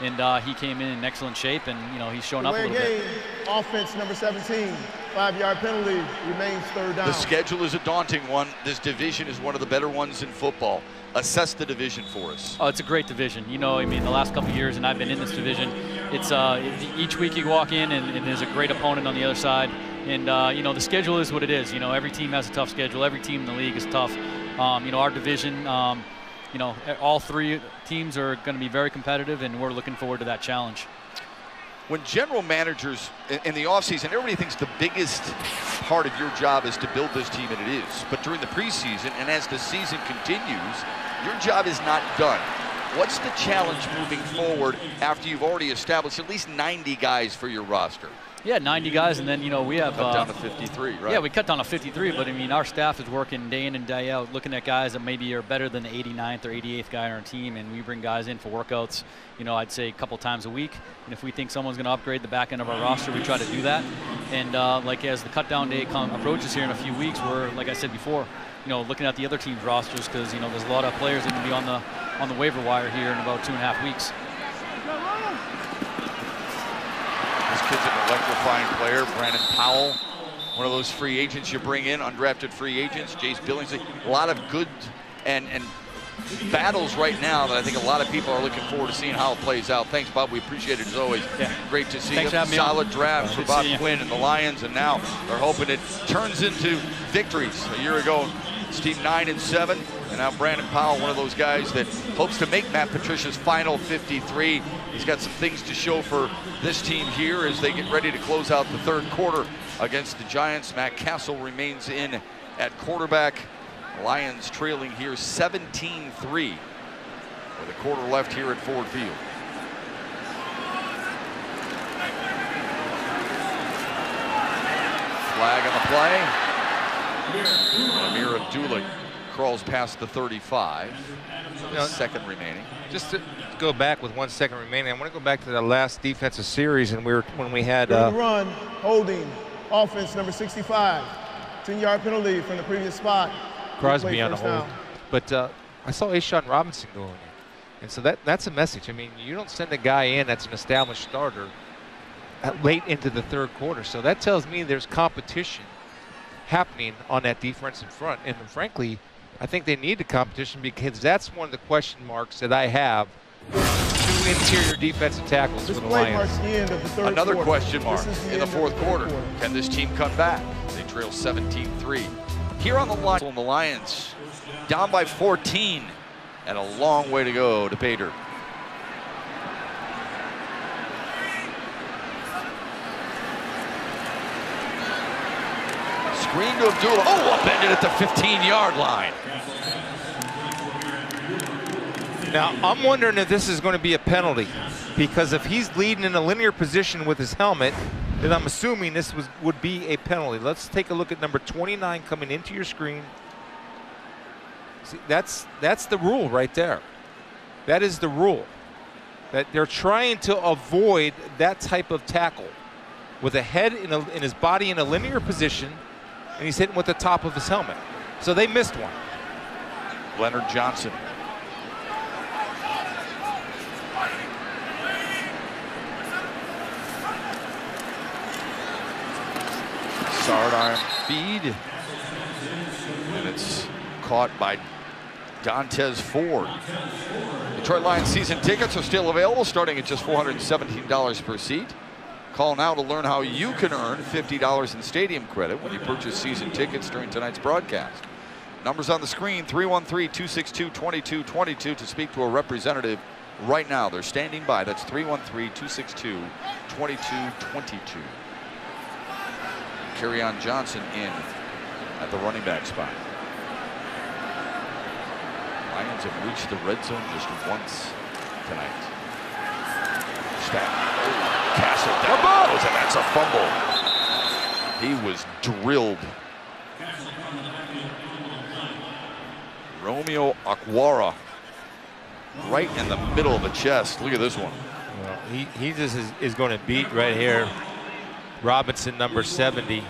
And he came in excellent shape, and, you know, he's shown up a little bit. Offense number 17, 5-yard penalty, remains third down. The schedule is a daunting one. This division is one of the better ones in football. Assess the division for us. Oh, it's a great division. You know, I mean, the last couple of years, and I've been in this division, it's each week you walk in, and there's a great opponent on the other side. And, you know, the schedule is what it is. You know, every team has a tough schedule. Every team in the league is tough. You know, our division, you know, all three teams are going to be very competitive, and we're looking forward to that challenge. When general managers in the offseason, everybody thinks the biggest part of your job is to build this team, and it is. But during the preseason and as the season continues, your job is not done. What's the challenge moving forward after you've already established at least 90 guys for your roster? Yeah, 90 guys, and then, you know, we have cut down to 53, right? Yeah, we cut down to 53, but I mean, our staff is working day in and day out, looking at guys that maybe are better than the 89th or 88th guy on our team, and we bring guys in for workouts, you know, I'd say a couple times a week. And if we think someone's going to upgrade the back end of our roster, we try to do that. And like as the cut down day approaches here in a few weeks, we're, like I said before, you know, looking at the other team's rosters, because, you know, there's a lot of players that can be on the waiver wire here in about 2.5 weeks. This kid's an electrifying player, Brandon Powell, one of those free agents you bring in, undrafted free agents, Jace Billingsley. A lot of good and battles right now that I think a lot of people are looking forward to seeing how it plays out. Thanks, Bob. We appreciate it as always. Yeah. Great to see you. Solid draft for Bob Quinn and the Lions, and now they're hoping it turns into victories. A year ago, it's team 9-7, and now Brandon Powell, one of those guys that hopes to make Matt Patricia's final 53. He's got some things to show for this team here as they get ready to close out the third quarter against the Giants. Matt Castle remains in at quarterback. Lions trailing here 17-3 with a quarter left here at Ford Field. Flag on the play. Amir Abdullah crawls past the 35. Second remaining. Just to go back with 1 second remaining, I want to go back to the last defensive series, and when we had run, holding, offense number 65, 10-yard penalty from the previous spot. Crosby on the hold. But I saw Ashawn Robinson go in. And so that's a message. I mean, you don't send a guy in that's an established starter late into the third quarter. So that tells me there's competition happening on that defensive front. And frankly, I think they need the competition because that's one of the question marks that I have. Two interior defensive tackles for the Lions. Another question mark in the fourth quarter. Can this team come back? They trail 17-3. Here on the line, the Lions down by 14 and a long way to go to pay dirt. Screen to Abdullah. Oh, upended at the 15-yard line. Now, I'm wondering if this is going to be a penalty, because if he's leading in a linear position with his helmet, then I'm assuming this would be a penalty. Let's take a look at number 29 coming into your screen. See, that's the rule right there. That is the rule. That they're trying to avoid that type of tackle with a head in his body in a linear position, and he's hitting with the top of his helmet. So they missed one. Leonard Johnson. Sidearm feed, and it's caught by Dontez Ford. Detroit Lions season tickets are still available, starting at just $417 per seat. Call now to learn how you can earn $50 in stadium credit when you purchase season tickets during tonight's broadcast. Numbers on the screen, 313-262-2222 to speak to a representative right now. They're standing by. That's 313-262-2222. Kerryon Johnson in at the running back spot. Lions have reached the red zone just once tonight. Castle down, and that's a fumble. He was drilled. Romeo Okwara right in the middle of the chest. Look at this one. Well, he just is going to beat right here. Robinson, number 70.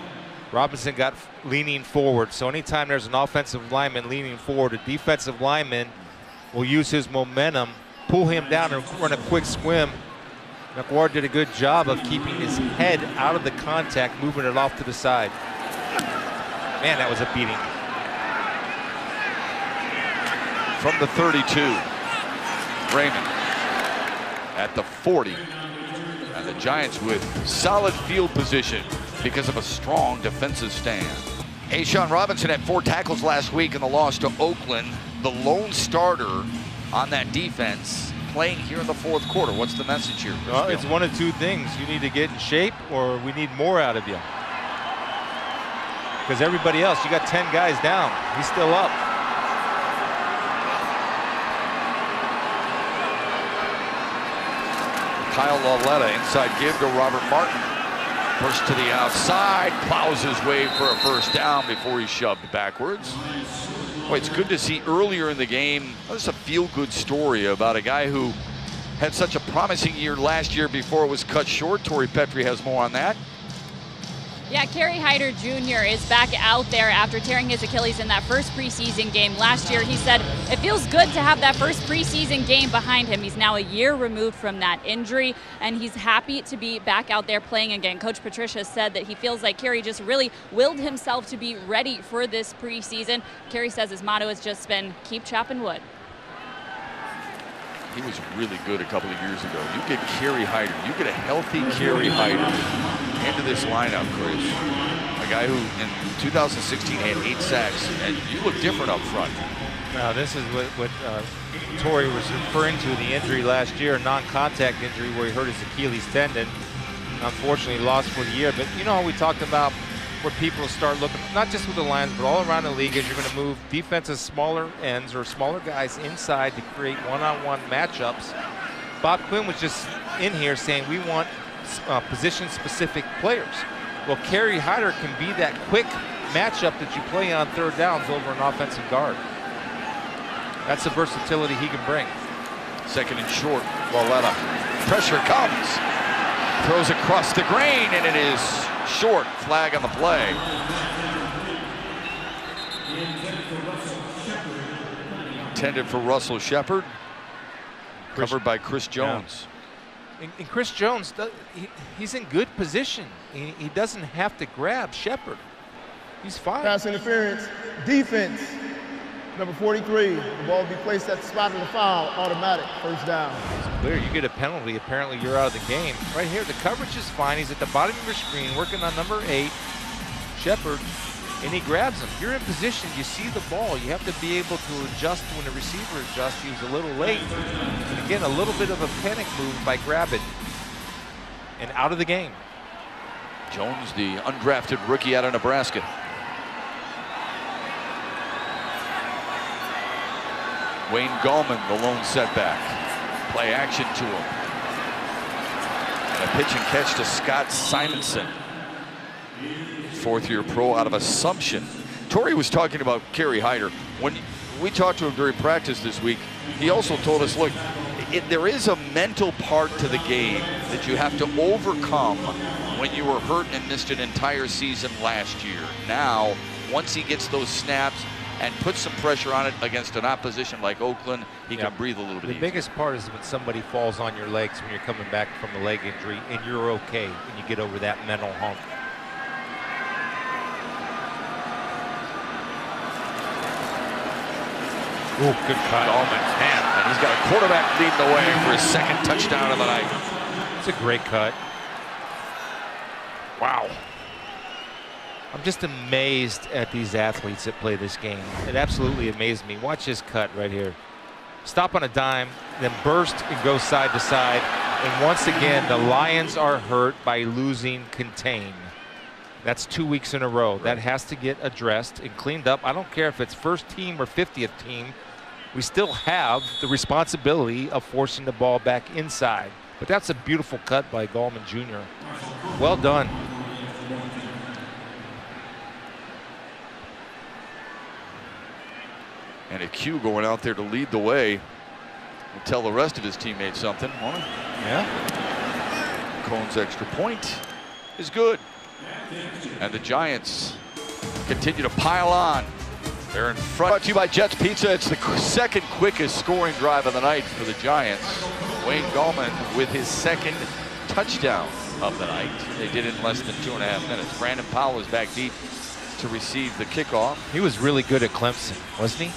Robinson got leaning forward. So anytime there's an offensive lineman leaning forward, a defensive lineman will use his momentum, pull him down and run a quick swim. McWard did a good job of keeping his head out of the contact, moving it off to the side. Man, that was a beating. From the 32, Raymond at the 40. And the Giants with solid field position because of a strong defensive stand. A'Shawn Robinson had 4 tackles last week in the loss to Oakland. The lone starter on that defense playing here in the fourth quarter. What's the message here? Well, it's one of two things. You need to get in shape, or we need more out of you. Because everybody else, you got 10 guys down. He's still up. Kyle Lauletta, inside give to Robert Martin. First to the outside, plows his way for a first down before he's shoved backwards. Boy, it's good to see earlier in the game. This is a feel-good story about a guy who had such a promising year last year before it was cut short. Torrey Petrie has more on that. Yeah, Kerry Hyder Jr. is back out there after tearing his Achilles in that first preseason game last year. He said it feels good to have that first preseason game behind him. He's now a year removed from that injury, and he's happy to be back out there playing again. Coach Patricia said that he feels like Kerry just really willed himself to be ready for this preseason. Kerry says his motto has just been keep chopping wood. He was really good a couple of years ago. You get Kerry Hyder, you get a healthy Kerry Hyder into this lineup, Chris. A guy who in 2016 had 8 sacks, and you look different up front. Now this is what Torrey was referring to, the injury last year, a non-contact injury where he hurt his Achilles tendon. Unfortunately lost for the year, but you know how we talked about where people start looking, not just with the Lions, but all around the league, as you're going to move defenses, smaller ends or smaller guys inside to create one-on-one matchups. Bob Quinn was just in here saying we want position-specific players. Well, Kerry Hyder can be that quick matchup that you play on third downs over an offensive guard. That's the versatility he can bring. Second and short, Lauletta. Pressure comes. Throws across the grain, and it is short. Flag on the play. Intended for Russell Shepard. Covered by Chris Jones. Yeah. And Chris Jones, he's in good position. He doesn't have to grab Shepard. He's fine. Pass interference, defense, number 43. The ball will be placed at the spot of the foul, automatic, first down. It's clear, you get a penalty, apparently you're out of the game. Right here, the coverage is fine. He's at the bottom of your screen, working on number 8, Shepard, and he grabs him. You're in position, you see the ball. You have to be able to adjust when the receiver adjusts. He was a little late. And again, a little bit of a panic move by grabbing. And out of the game. Jones, the undrafted rookie out of Nebraska. Wayne Gallman, the lone setback. Play action to him. And a pitch and catch to Scott Simonson. Fourth-year pro out of Assumption. Torrey was talking about Kerry Hyder. When we talked to him during practice this week, he also told us, look, there is a mental part to the game that you have to overcome when you were hurt and missed an entire season last year. Now, once he gets those snaps and puts some pressure on it against an opposition like Oakland, he can breathe a little bit easier. The biggest part is when somebody falls on your legs when you're coming back from a leg injury and you're okay and you get over that mental hump. Ooh, good cut. Gallman, man, and he's got a quarterback leading the way for his second touchdown of the night. It's a great cut. Wow. I'm just amazed at these athletes that play this game. It absolutely amazed me. Watch this cut right here. Stop on a dime, then burst and go side to side. And once again, the Lions are hurt by losing contain. That's 2 weeks in a row. That has to get addressed and cleaned up. I don't care if it's first team or 50th team. We still have the responsibility of forcing the ball back inside. But that's a beautiful cut by Gallman Jr. Well done. And a Q going out there to lead the way. Will tell the rest of his teammates something, won't he? Yeah. Cohn's extra point is good. And the Giants continue to pile on. They're in front. Brought to you by Jets Pizza. It's the second quickest scoring drive of the night for the Giants. Wayne Gallman with his second touchdown of the night. They did it in less than 2.5 minutes. Brandon Powell is back deep to receive the kickoff. He was really good at Clemson, wasn't he?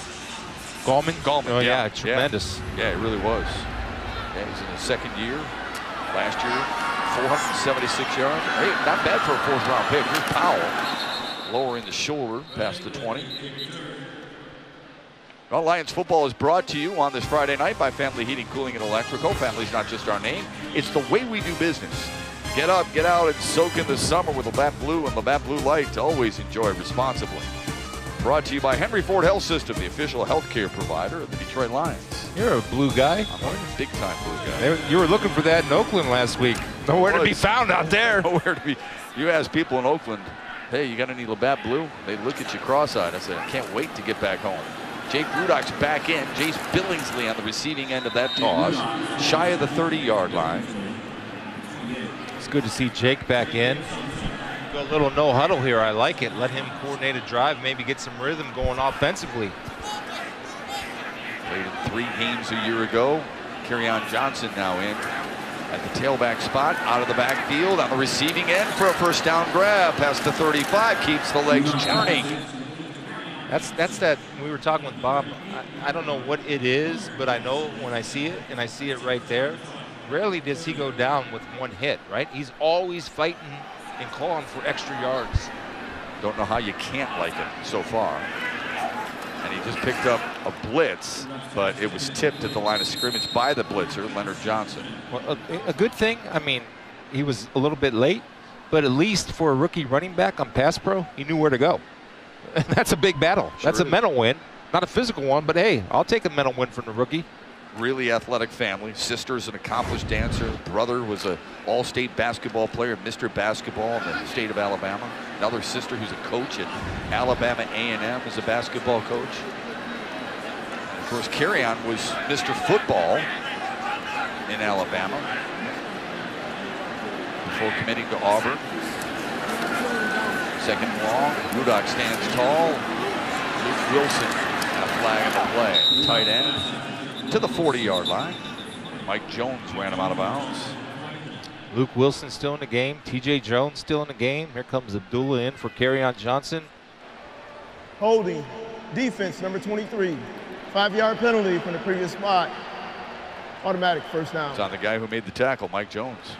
Gallman? Gallman, oh, yeah, tremendous. Yeah, it really was. Yeah, he's in his second year. Last year, 476 yards. Hey, not bad for a fourth-round pick. Here's Powell, lowering the shoulder past the 20. Well, Lions football is brought to you on this Friday night by Family Heating, Cooling, and Electrical. Family's not just our name, it's the way we do business. Get up, get out, and soak in the summer with Labatt Blue and Labatt Blue Light. Always enjoy responsibly. Brought to you by Henry Ford Health System, the official healthcare provider of the Detroit Lions. You're a blue guy. I'm a big-time blue guy. You were looking for that in Oakland last week. Nowhere to be found out there. Nowhere to be. You ask people in Oakland, hey, you got any Labatt Blue? They look at you cross-eyed. I said, I can't wait to get back home. Jake Rudolph's back in. Jace Billingsley on the receiving end of that toss, shy of the 30-yard line. It's good to see Jake back in. Go a little no huddle here. I like it. Let him coordinate a drive, maybe get some rhythm going offensively. Played in 3 games a year ago. Kerryon Johnson now in at the tailback spot, out of the backfield on the receiving end for a first down grab. Past the 35, keeps the legs churning. That's that. We were talking with Bob. I don't know what it is, but I know when I see it, and I see it right there. Rarely does he go down with one hit, right? He's always fighting and clawing for extra yards. Don't know how you can't like it so far. And he just picked up a blitz, but it was tipped at the line of scrimmage by the blitzer, Leonard Johnson. Well, a good thing. I mean, he was a little bit late, but at least for a rookie running back on Pass Pro, he knew where to go. And that's a big battle. Sure, that's a mental win, not a physical one, but hey, I'll take a mental win from the rookie. Really athletic family. Sister's an accomplished dancer. Brother was an all-state basketball player, Mr. Basketball in the state of Alabama. Another sister who's a coach at Alabama A&M as a basketball coach. And of course, Kerryon was Mr. Football in Alabama before committing to Auburn. Second long, Rudolph stands tall. Luke Wilson, a flag on the play. Tight end to the 40-yard line. Mike Jones ran him out of bounds. Luke Wilson still in the game. TJ Jones still in the game. Here comes Abdullah in for Kerryon Johnson. Holding, defense, number 23. 5-yard penalty from the previous spot. Automatic first down. It's on the guy who made the tackle, Mike Jones.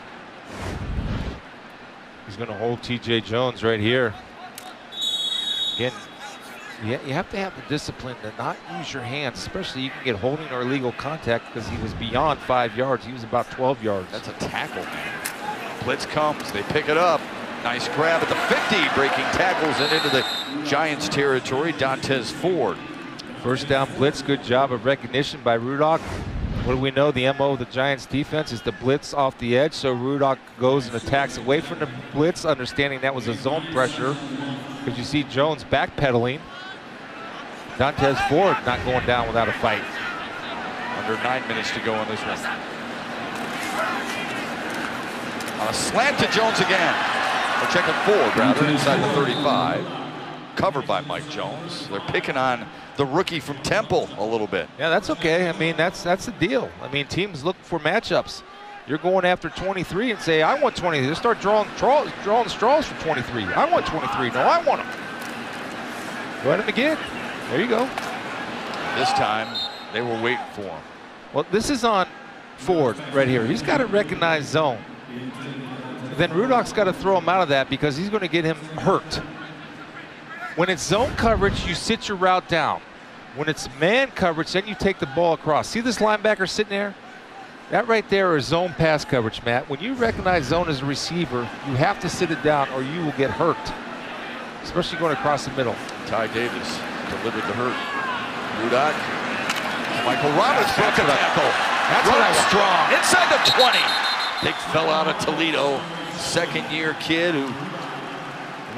He's going to hold TJ Jones right here. Again, you have to have the discipline to not use your hands, especially you can get holding or illegal contact because he was beyond 5 yards. He was about 12 yards. That's a tackle, man. Blitz comes, they pick it up. Nice grab at the 50, breaking tackles and into the Giants territory. Dontez Ford. First down blitz, good job of recognition by Rudock. What do we know? The MO of the Giants defense is the blitz off the edge, so Rudock goes and attacks away from the blitz, understanding that was a zone pressure. Because you see Jones backpedaling. Dontez Ford not going down without a fight. Under 9 minutes to go in this one. On a slant to Jones again. We're checking Ford, rather, inside the 35. Covered by Mike Jones. They're picking on the rookie from Temple a little bit. Yeah, that's okay. I mean, that's the deal. I mean, teams look for matchups. You're going after 23 and say, I want 20. They start drawing straws for 23. I want 23. No, I want them. Go at him again. There you go. This time, they were waiting for him. Well, this is on Ford right here. He's got to recognize zone. Then Rudock's got to throw him out of that because he's going to get him hurt. When it's zone coverage, you sit your route down. When it's man coverage, then you take the ball across. See this linebacker sitting there? That right there is zone pass coverage, Matt. When you recognize zone as a receiver, you have to sit it down or you will get hurt, especially going across the middle. Ty Davis delivered the hurt. Rudock. Michael Roberts broke a tackle. That's what I was strong. Inside the 20. Big fella out of Toledo. Second-year kid who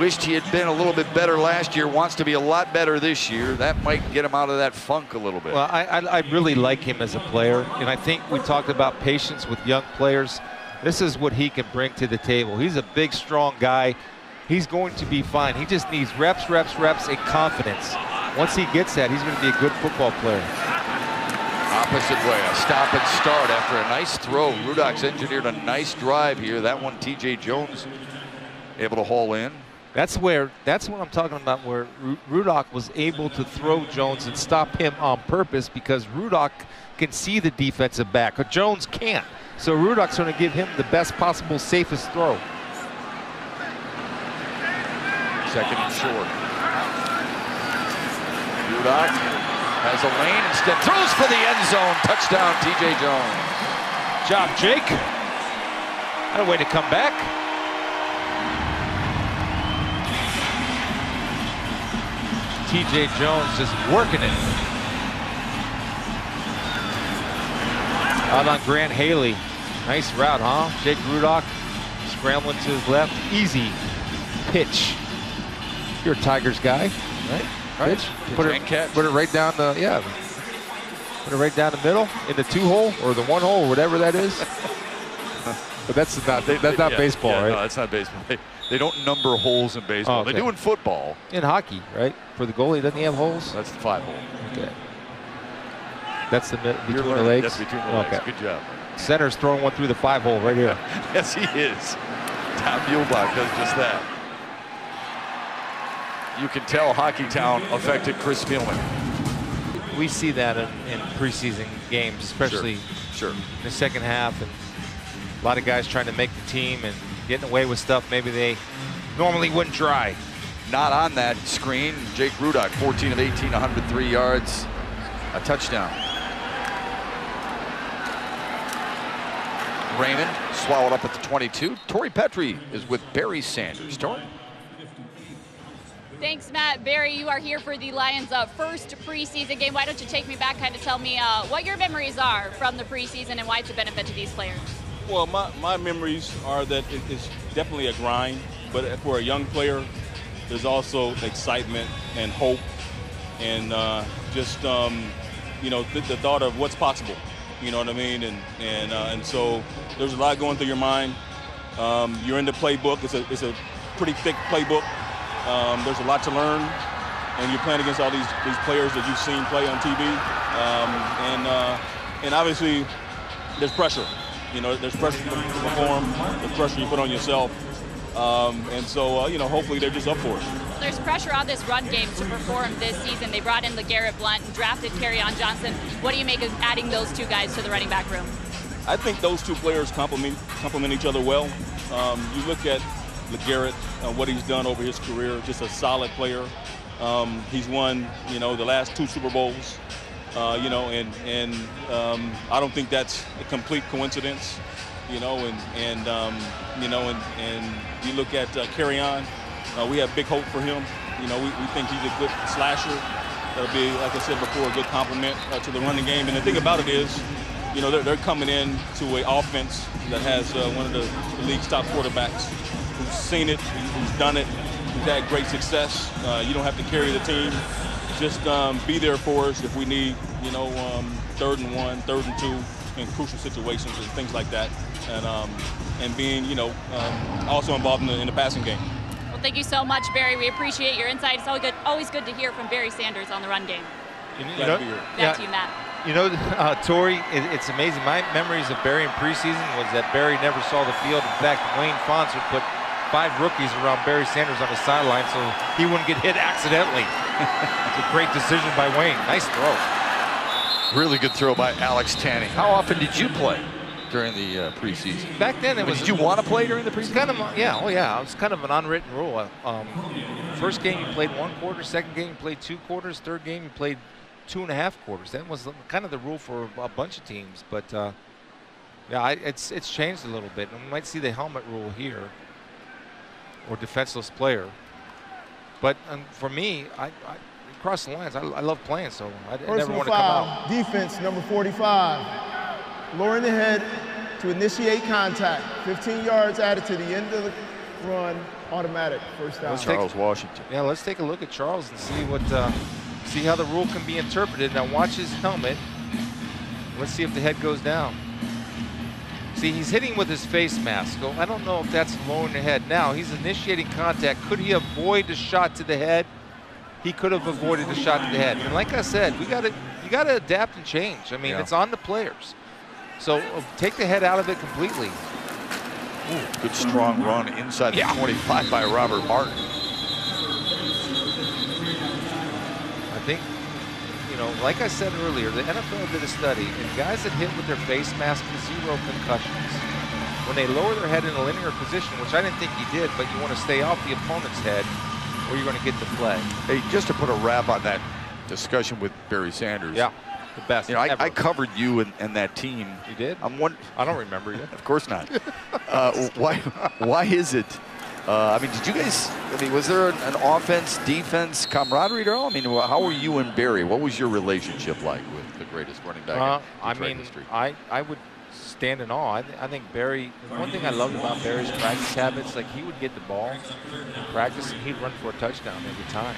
wished he had been a little bit better last year, wants to be a lot better this year. That might get him out of that funk a little bit. Well, I really like him as a player, and I think we talked about patience with young players. This is what he can bring to the table. He's a big, strong guy. He's going to be fine. He just needs reps, reps, reps, and confidence. Once he gets that, he's going to be a good football player. Opposite way, a stop and start after a nice throw. Rudock's engineered a nice drive here. That one, TJ Jones able to haul in. That's what I'm talking about, where Rudock was able to throw Jones and stop him on purpose because Rudock can see the defensive back, but Jones can't. So Rudock's going to give him the best possible, safest throw. Second and short. Rudock has a lane, instead throws for the end zone. Touchdown, TJ Jones. Job, Jake. What a way to come back. TJ Jones just working it. Out on Grant Haley. Nice route, huh? Jake Rudock scrambling to his left. Easy pitch. You're a Tigers guy, right? Pitch. Put it right down the, yeah. Put it right down the middle in the 2-hole or the 1-hole or whatever that is. But that's not baseball, right? No, that's not baseball. They don't number holes in baseball. Oh, okay. They do in football. In hockey, right? For the goalie, doesn't he have holes? That's the 5-hole. Okay. That's the between the legs? That's between the legs. Okay. Good job. Center's throwing one through the 5-hole right here. Yes, he is. Tom Muehlbach does just that. You can tell Hockeytown affected Chris Spielman. We see that in preseason games, especially sure. in the second half. And a lot of guys trying to make the team and getting away with stuff maybe they normally wouldn't try. Not on that screen. Jake Rudock, 14 of 18, 103 yards, a touchdown. Raymond swallowed up at the 22. Torrey Petrie is with Barry Sanders. Torrey. Thanks, Matt. Barry, you are here for the Lions' first preseason game. Why don't you take me back, kind of tell me what your memories are from the preseason and why it's a benefit to these players? Well, my memories are that it's definitely a grind, but for a young player, there's also excitement and hope and the thought of what's possible. You know what I mean? And so there's a lot going through your mind. You're in the playbook. It's a pretty thick playbook. There's a lot to learn, and you're playing against all these players that you've seen play on TV. And obviously, there's pressure. You know, there's pressure to perform, there's pressure you put on yourself. And so, you know, hopefully they're just up for it. There's pressure on this run game to perform this season. They brought in LeGarrette Blount and drafted Kerryon Johnson. What do you make of adding those two guys to the running back room? I think those two players complement each other well. You look at LeGarrette, what he's done over his career, just a solid player. He's won, you know, the last 2 Super Bowls, you know, and I don't think that's a complete coincidence, you know, you know, and you look at Kerryon, we have big hope for him. You know, we think he's a good slasher. That'll be, like I said before, a good complement to the running game. And the thing about it is, you know, they're coming in to an offense that has one of the league's top quarterbacks who's seen it, who's done it, who's had great success. You don't have to carry the team. Just be there for us if we need, you know, 3rd and 1, 3rd and 2 in crucial situations and things like that. And being, you know, also involved in the passing game. Well, thank you so much, Barry. We appreciate your insight. It's always good to hear from Barry Sanders on the run game. Glad to be here. Back to you, Matt. You know, Tori, it's amazing. My memories of Barry in preseason was that Barry never saw the field. In fact, Wayne Fonts would put 5 rookies around Barry Sanders on the sideline so he wouldn't get hit accidentally. It's a great decision by Wayne. Nice throw. Really good throw by Alex Tanny. How often did you play during the preseason? Back then, it was. Did you want to play during the preseason? Kind of, yeah. Oh, yeah. It was kind of an unwritten rule. First game you played 1 quarter. Second game you played 2 quarters. Third game you played 2.5 quarters. That was kind of the rule for a bunch of teams. But yeah, it's changed a little bit. And we might see the helmet rule here, or defenseless player. But for me, I cross the lines. I love playing, so I never want to come out. Defense number 45, lowering the head to initiate contact. 15 yards added to the end of the run, automatic, first down. Charles Washington. Yeah, let's take a look at Charles and see what, see how the rule can be interpreted. Now watch his helmet. Let's see if the head goes down. See, he's hitting with his face mask. So I don't know if that's lowering the head. Now he's initiating contact. Could he avoid the shot to the head? He could have avoided the shot to the head. And like I said, you gotta adapt and change. I mean, it's on the players. So take the head out of it completely. Ooh, good strong run inside the 25 by Robert Martin. I think, you know, like I said earlier, the NFL did a study, and guys that hit with their face mask, 0 concussions. When they lower their head in a linear position, which I didn't think he did, but you want to stay off the opponent's head, or you're going to get the flag. Hey, just to put a wrap on that discussion with Barry Sanders. Yeah, the best. You know, I covered you and that team. You did? I don't remember you. Of course not. Why is it? I mean, did you guys? I mean, was there an offense, defense, camaraderie at all? I mean, how were you and Barry? What was your relationship like with the greatest running back in Detroit history? I would stand in awe. I think Barry, one thing I loved about Barry's practice habits, like he would get the ball in practice and he'd run for a touchdown every time.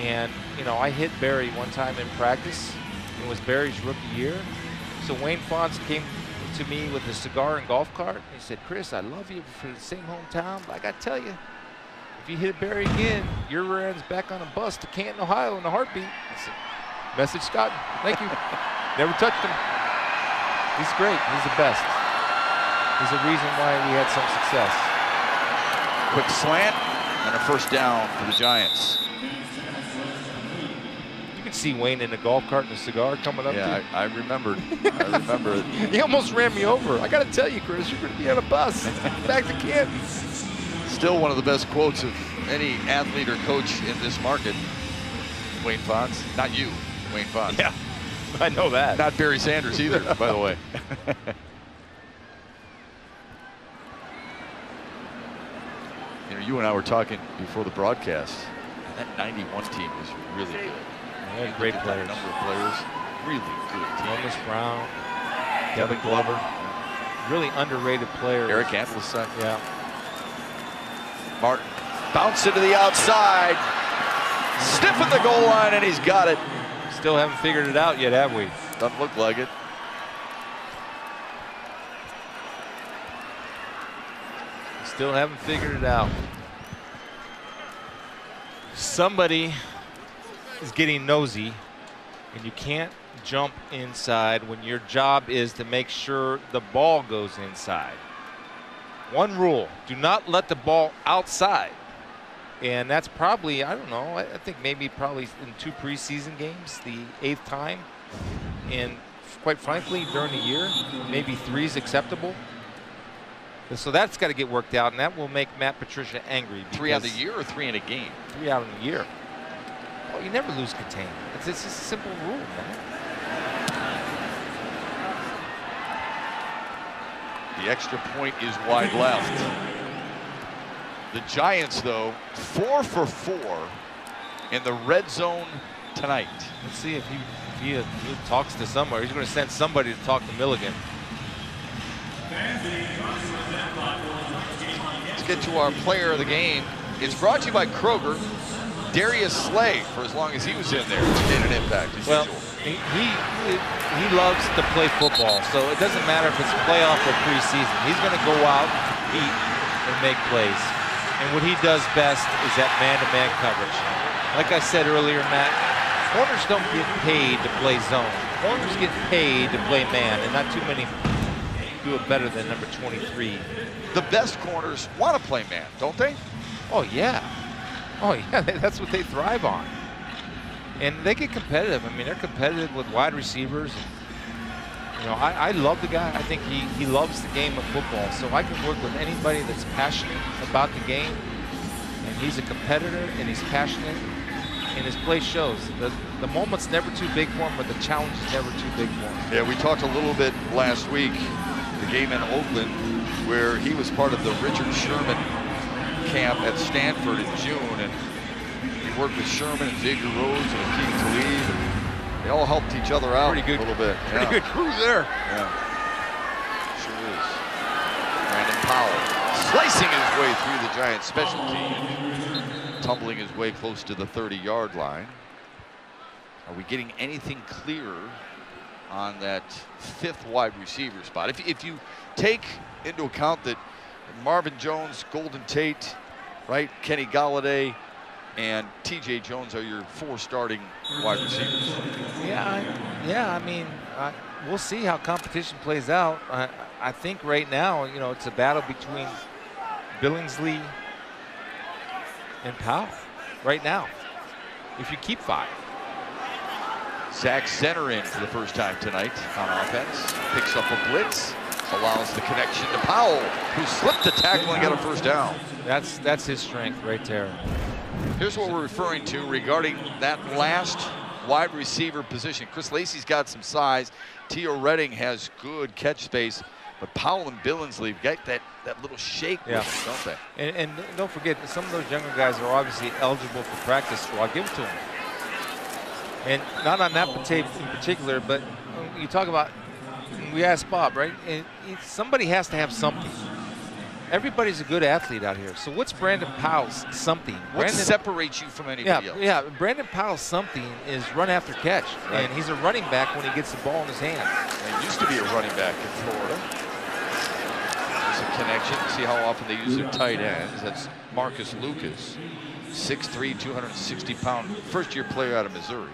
And, you know, I hit Barry one time in practice. It was Barry's rookie year. So Wayne Fonts came to me with a cigar and golf cart. He said, "Chris, I love you for the same hometown, but I got to tell you, if you hit Barry again, your rear end's back on a bus to Canton, Ohio in a heartbeat." I said, "Message gotten. Thank you." Never touched him. He's great. He's the best. He's the reason why we had some success. Quick slant and a first down for the Giants. You can see Wayne in a golf cart and a cigar coming up. Yeah, I remembered. I remember. He almost ran me over. I got to tell you, Chris, you're going to be on a bus back to Canton. Still one of the best quotes of any athlete or coach in this market. Wayne Fonts. Not you, Wayne Fonts. Yeah. I know that. Not Barry Sanders either, by the way. You know, you and I were talking before the broadcast. That 91 team was really good. Yeah, great players. Number of players, really good. Thomas Brown, Kevin Glover, really underrated players. Eric Antleson. Yeah. Martin bounced it to the outside, stiffened the goal line, and he's got it. Still haven't figured it out yet, have we? Doesn't look like it. Still haven't figured it out. Somebody is getting nosy, and you can't jump inside when your job is to make sure the ball goes inside. One rule, do not let the ball outside. And that's probably, I don't know, I think maybe probably in 2 preseason games, the 8th time. And quite frankly, during the year, maybe 3 is acceptable. So that's got to get worked out, and that will make Matt Patricia angry. 3 out of the year or 3 in a game? 3 out in the year. Well, you never lose containment. It's just a simple rule, man. The extra point is wide left. The Giants, though, 4 for 4 in the red zone tonight. Let's see if he talks to somebody. He's going to send somebody to talk to Milligan. Let's get to our player of the game. It's brought to you by Kroger. Darius Slay, for as long as he was in there, made an impact. Well, he loves to play football, so it doesn't matter if it's playoff or preseason. He's going to go out, compete, and make plays. And what he does best is that man-to-man coverage. Like I said earlier, Matt, corners don't get paid to play zone. Corners get paid to play man, and not too many do it better than number 23. The best corners want to play man, don't they? Oh, yeah. Oh, yeah, that's what they thrive on. And they get competitive. I mean, they're competitive with wide receivers. You know, I love the guy. I think he loves the game of football. So I can work with anybody that's passionate about the game. And he's a competitor, and he's passionate. And his play shows. The moment's never too big for him, but the challenge is never too big for him. Yeah, we talked a little bit last week, the game in Oakland, where he was part of the Richard Sherman camp at Stanford in June, and he worked with Sherman and Xavier Rhodes and Akeem Talib, and they all helped each other out a little bit. Pretty good crew there. Yeah, sure is. Brandon Powell slicing his way through the Giants' special team, tumbling his way close to the 30-yard line. Are we getting anything clearer on that 5th wide receiver spot? If you take into account that Marvin Jones, Golden Tate, right, Kenny Galladay, and T.J. Jones are your 4 starting wide receivers. Yeah. I mean, we'll see how competition plays out. I think right now, you know, it's a battle between Billingsley and Powell. Right now, if you keep 5. Zach Zenner in for the first time tonight on offense. Picks up a blitz. Allows the connection to Powell, who slipped the tackle and got a first down. That's his strength right there. Here's what we're referring to regarding that last wide receiver position. Chris Lacey's got some size. Tio Redding has good catch space, but Powell and Billingsley got that little shake with them, don't they? And don't forget, some of those younger guys are obviously eligible for practice squad. Give it to them. And not on that tape in particular, but you talk about, we asked Bob, right? Somebody has to have something. Everybody's a good athlete out here. So what's Brandon Powell's something? What separates you from anybody else? Yeah, Brandon Powell's something is run after catch. Right. And he's a running back when he gets the ball in his hand. He used to be a running back in Florida. There's a connection. See how often they use their tight ends. That's Marcus Lucas, 6'3", 260-pound first-year player out of Missouri.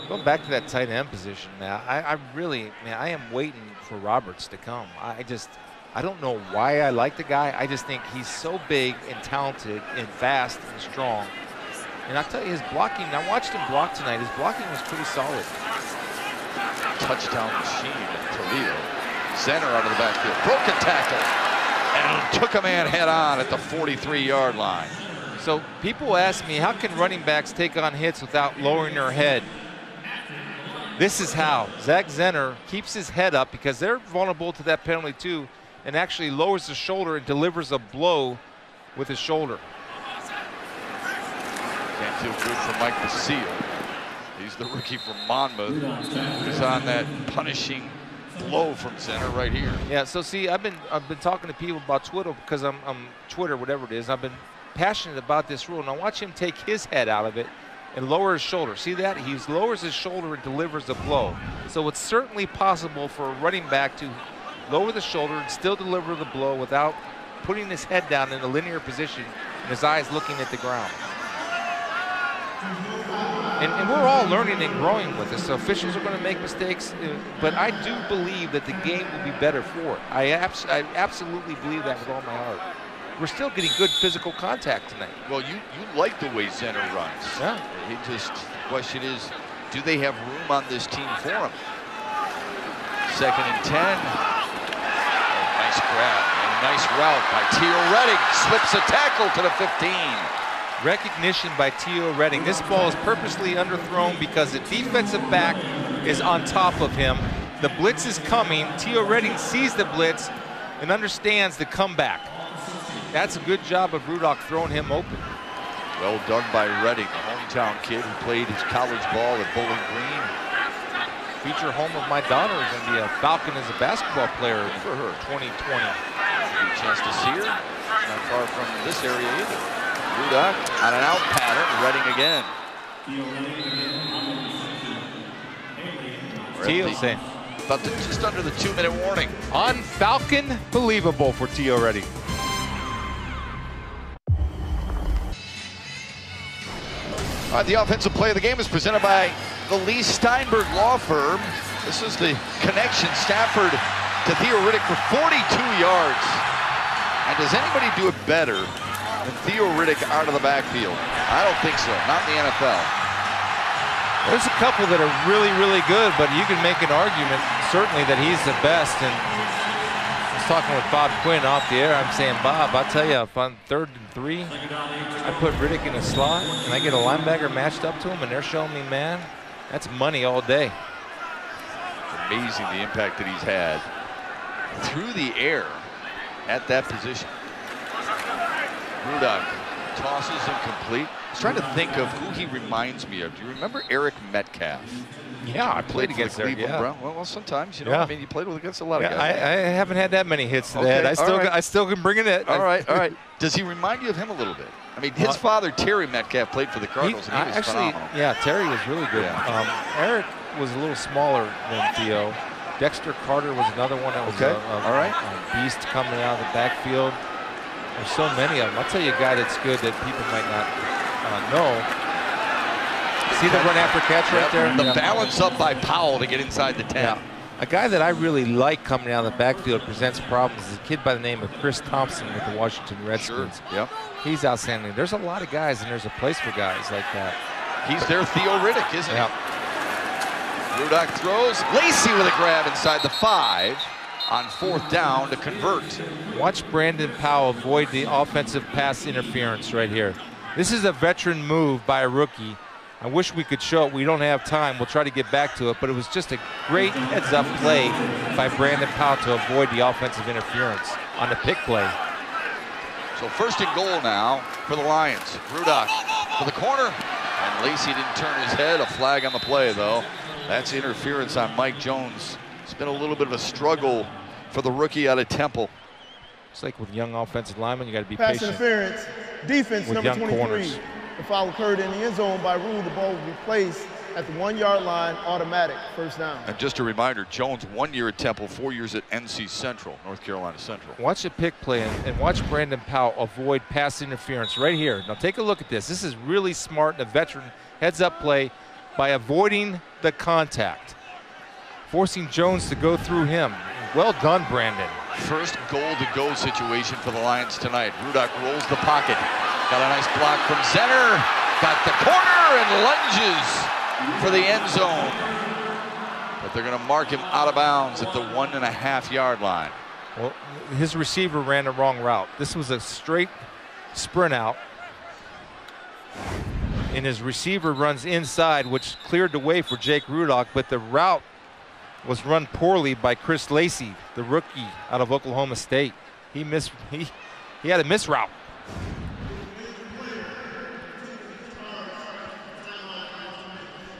Going back to that tight end position now, I really, man, I am waiting for Roberts to come. I don't know why I like the guy. I just think he's so big and talented and fast and strong. And I'll tell you, his blocking, I watched him block tonight. His blocking was pretty solid. Touchdown machine in Toledo. Center out of the backfield. Broke a tackle and took a man head on at the 43-yard line. So people ask me, how can running backs take on hits without lowering their head? This is how. Zach Zenner keeps his head up because they're vulnerable to that penalty too, and actually lowers the shoulder and delivers a blow with his shoulder. Can't feel good for Mike Basile. He's the rookie from Monmouth who's on that punishing blow from center right here. Yeah, so see, I've been talking to people about Twitter because I'm Twitter, whatever it is. I've been passionate about this rule, and I watch him take his head out of it and lower his shoulder. See that? He lowers his shoulder and delivers a blow. So it's certainly possible for a running back to lower the shoulder and still deliver the blow without putting his head down in a linear position and his eyes looking at the ground. And we're all learning and growing with this. So officials are going to make mistakes, but I do believe that the game will be better for it. I absolutely believe that with all my heart. We're still getting good physical contact tonight. Well, you like the way Zenner runs. Yeah. The question is, do they have room on this team for him? 2nd and 10. Oh, nice grab and a nice route by Theo Redding. Slips a tackle to the 15. Recognition by Theo Redding. This ball is purposely underthrown because the defensive back is on top of him. The blitz is coming. Theo Redding sees the blitz and understands the comeback. That's a good job of Rudock throwing him open. Well done by Redding, a hometown kid who played his college ball at Bowling Green. Feature home of my daughter is going to be a Falcon as a basketball player for her 2020. Good chance to see her. Not far from this area either. Rudock on an out pattern, Redding again. Theo saying. About just under the 2-minute warning. Un-Falcon believable for Theo Redding. All right, the offensive play of the game is presented by the Lee Steinberg Law Firm. This is the connection. Stafford to Theo Riddick for 42 yards. And does anybody do it better than Theo Riddick out of the backfield? I don't think so, not in the NFL. There's a couple that are really, really good, but you can make an argument, certainly, that he's the best. And I was talking with Bob Quinn off the air. I'm saying, Bob, I'll tell you, if on 3rd and 3, I put Riddick in a slot, and I get a linebacker matched up to him, and they're showing me, man, that's money all day. Amazing the impact that he's had through the air at that position. Rudock tosses incomplete. I was trying to think of who he reminds me of. Do you remember Eric Metcalf? Yeah, I played against the Cleveland Brown. Well, sometimes, you know, I mean, you played against a lot of guys. I haven't had that many hits to the head. I still can bring it in. All right. Does he remind you of him a little bit? I mean, his father, Terry Metcalf, played for the Cardinals, and he was phenomenal. Yeah, Terry was really good. Yeah. Eric was a little smaller than Theo. Dexter Carter was another one that was a beast coming out of the backfield. There's so many of them. I'll tell you a guy that's good that people might not know. See the run after catch right there? The balance up by Powell to get inside the 10. Yeah. A guy that I really like coming out of the backfield, presents problems, is a kid by the name of Chris Thompson with the Washington Redskins. Sure. Yep. He's outstanding. There's a lot of guys, and there's a place for guys like that. He's their Theo Riddick, isn't he? Rudock throws. Lacey with a grab inside the 5 on 4th down to convert. Watch Brandon Powell avoid the offensive pass interference right here. This is a veteran move by a rookie. I wish we could show it. We don't have time. We'll try to get back to it, but it was just a great heads-up play by Brandon Powell to avoid the offensive interference on the pick play. So 1st and goal now for the Lions. Rudock for the corner, and Lacey didn't turn his head. A flag on the play, though. That's interference on Mike Jones. It's been a little bit of a struggle for the rookie out of Temple. It's like with young offensive linemen, you got to be Pass patient. interference, defense with number young 23. corners. The foul occurred in the end zone by rule. The ball will be placed at the 1-yard line, automatic, 1st down. And just a reminder, Jones 1 year at Temple, 4 years at NC Central, North Carolina Central. Watch the pick play and watch Brandon Powell avoid pass interference right here. Now take a look at this. This is really smart and a veteran heads-up play by avoiding the contact, forcing Jones to go through him. Well done, Brandon. First goal-to-go situation for the Lions tonight. Rudock rolls the pocket. Got a nice block from Zenner. Got the corner and lunges for the end zone. But they're going to mark him out of bounds at the 1.5-yard line. Well, his receiver ran the wrong route. This was a straight sprint out. And his receiver runs inside, which cleared the way for Jake Rudock, but the route was run poorly by Chris Lacey, the rookie out of Oklahoma State. He had a miss route.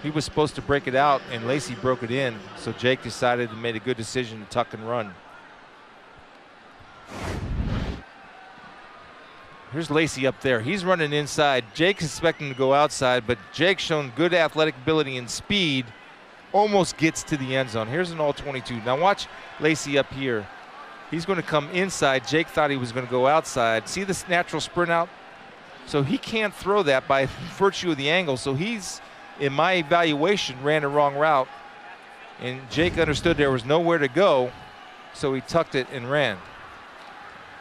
He was supposed to break it out, and Lacey broke it in, so Jake decided to make a good decision to tuck and run. Here's Lacey up there. He's running inside. Jake's expecting to go outside, but Jake's shown good athletic ability and speed. Almost gets to the end zone. Here's an all-22. Now watch Lacey up here. He's going to come inside. Jake thought he was going to go outside. See this natural sprint out? So he can't throw that by virtue of the angle. So he's in my evaluation, ran the wrong route. And Jake understood there was nowhere to go, so he tucked it and ran.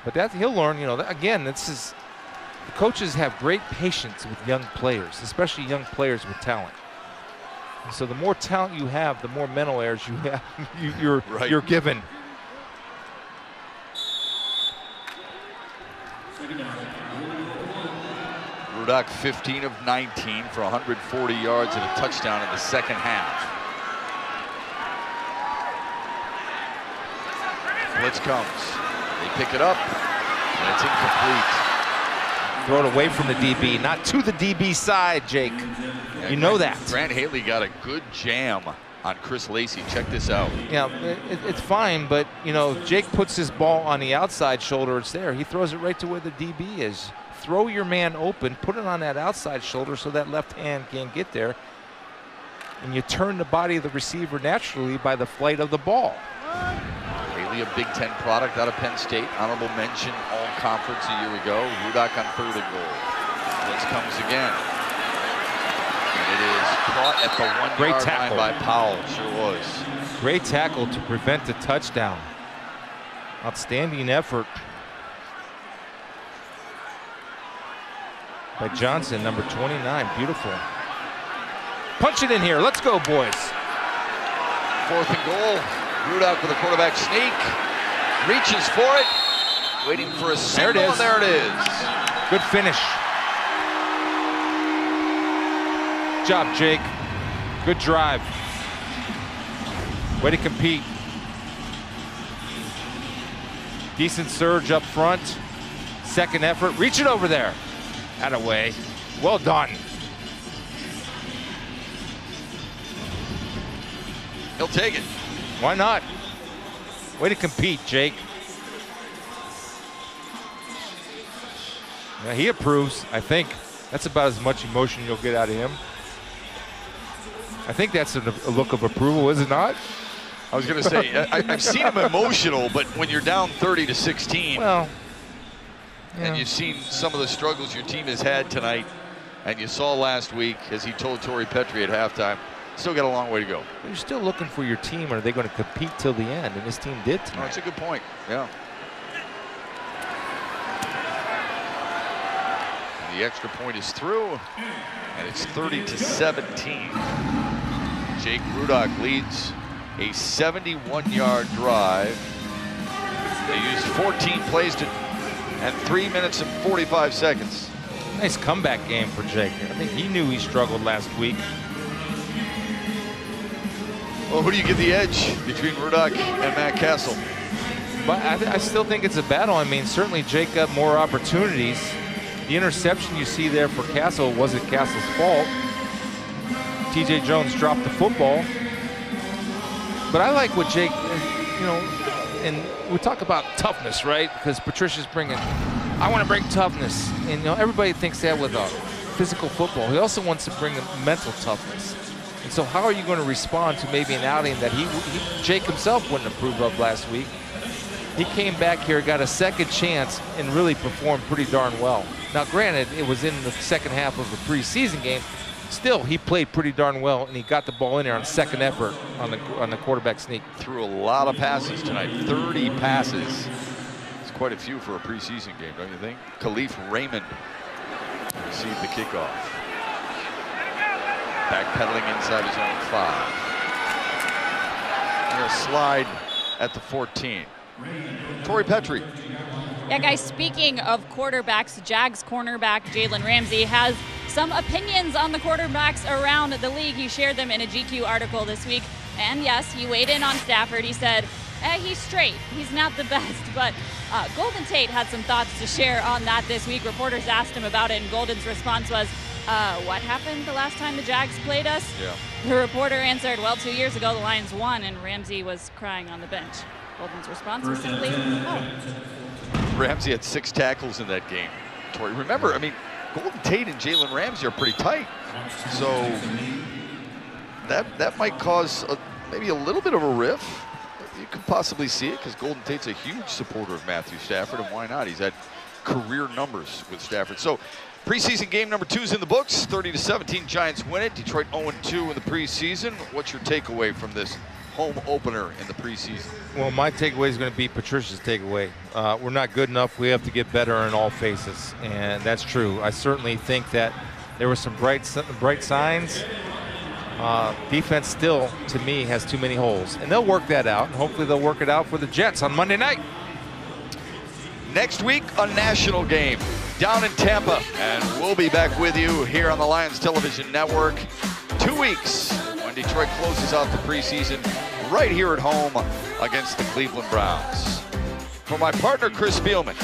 But that he'll learn, you know, again, this is, the coaches have great patience with young players, especially young players with talent. And so the more talent you have, the more mental errors you have, you're given. Rudock 15 of 19 for 140 yards and a touchdown in the second half. Blitz comes. They pick it up, and it's incomplete. Throw it away from the DB, not to the DB side, Jake. Yeah, you know that. Grant Haley got a good jam on Chris Lacey. Check this out. Yeah, it's fine, but, you know, Jake puts his ball on the outside shoulder, it's there. He throws it right to where the DB is. Throw your man open, put it on that outside shoulder so that left hand can't get there. And you turn the body of the receiver naturally by the flight of the ball. Haley, a Big Ten product out of Penn State. Honorable mention all-conference a year ago. Rudock on 3rd and goal. Blitz comes again. And it is caught at the 1-yard line by Powell. Sure was. Great tackle to prevent the touchdown. Outstanding effort by Johnson, number 29. Beautiful. Punch it in here. Let's go, boys. 4th and goal. Rudock with a quarterback sneak. Reaches for it. Waiting for a signal. There it is. And there it is. Good finish. Good job, Jake. Good drive. Way to compete. Decent surge up front. Second effort. Reach it over there. Attaway. Well done. He'll take it. Why not? Way to compete, Jake. Yeah, he approves, I think. That's about as much emotion you'll get out of him. I think that's a look of approval, is it not? I was going to say, I've seen him emotional, but when you're down 30-16, well, and you've seen some of the struggles your team has had tonight, and you saw last week, as he told Torrey Petrie at halftime, still got a long way to go. You're still looking for your team. Are they going to compete till the end? And this team did tonight. Oh, that's a good point. Yeah. The extra point is through, and it's 30-17. Jake Rudock leads a 71-yard drive. They used 14 plays and 3 minutes and 45 seconds. Nice comeback game for Jake. I think he knew he struggled last week. Well, who do you give the edge between Rudock and Matt Castle? But I still think it's a battle. I mean, certainly Jake got more opportunities. The interception you see there for Castle wasn't Castle's fault. TJ Jones dropped the football. But I like what Jake, you know, and we talk about toughness, right? Because Patricia's bringing, I want to bring toughness. And, you know, everybody thinks that with physical football. He also wants to bring mental toughness. And so how are you going to respond to maybe an outing that Jake himself wouldn't approve of last week? He came back here, got a second chance, and really performed pretty darn well. Now, granted, it was in the second half of a preseason game. Still, he played pretty darn well, and he got the ball in there on second effort on the quarterback sneak. Threw a lot of passes tonight, 30 passes. It's quite a few for a preseason game, don't you think? Khalif Raymond received the kickoff. Backpedaling inside his own 5. And a slide at the 14. Torrey Petrie. Yeah, guys, speaking of quarterbacks, Jags cornerback Jalen Ramsey has some opinions on the quarterbacks around the league. He shared them in a GQ article this week. And yes, he weighed in on Stafford. He said, he's straight. He's not the best. But Golden Tate had some thoughts to share on that this week. Reporters asked him about it, and Golden's response was, what happened the last time the Jags played us? Yeah. The reporter answered, well, 2 years ago the Lions won, and Ramsey was crying on the bench. Golden's response was simply, oh. Ramsey had 6 tackles in that game. Torrey, remember, I mean, Golden Tate and Jalen Ramsey are pretty tight. So that might cause maybe a little bit of a riff. You could possibly see it because Golden Tate's a huge supporter of Matthew Stafford, and why not? He's had career numbers with Stafford. So Preseason game number 2 is in the books. 30-17, Giants win it. Detroit 0-2 in the preseason. What's your takeaway from this home opener in the preseason? Well, my takeaway is going to be Patricia's takeaway. We're not good enough. We have to get better in all phases, and that's true. I certainly think that there were some bright signs. Defense still, to me, has too many holes, and they'll work that out, and hopefully they'll work it out for the Jets on Monday night. Next week, a national game down in Tampa, and we'll be back with you here on the Lions Television Network 2 weeks when Detroit closes out the preseason right here at home against the Cleveland Browns. For my partner, Chris Spielman,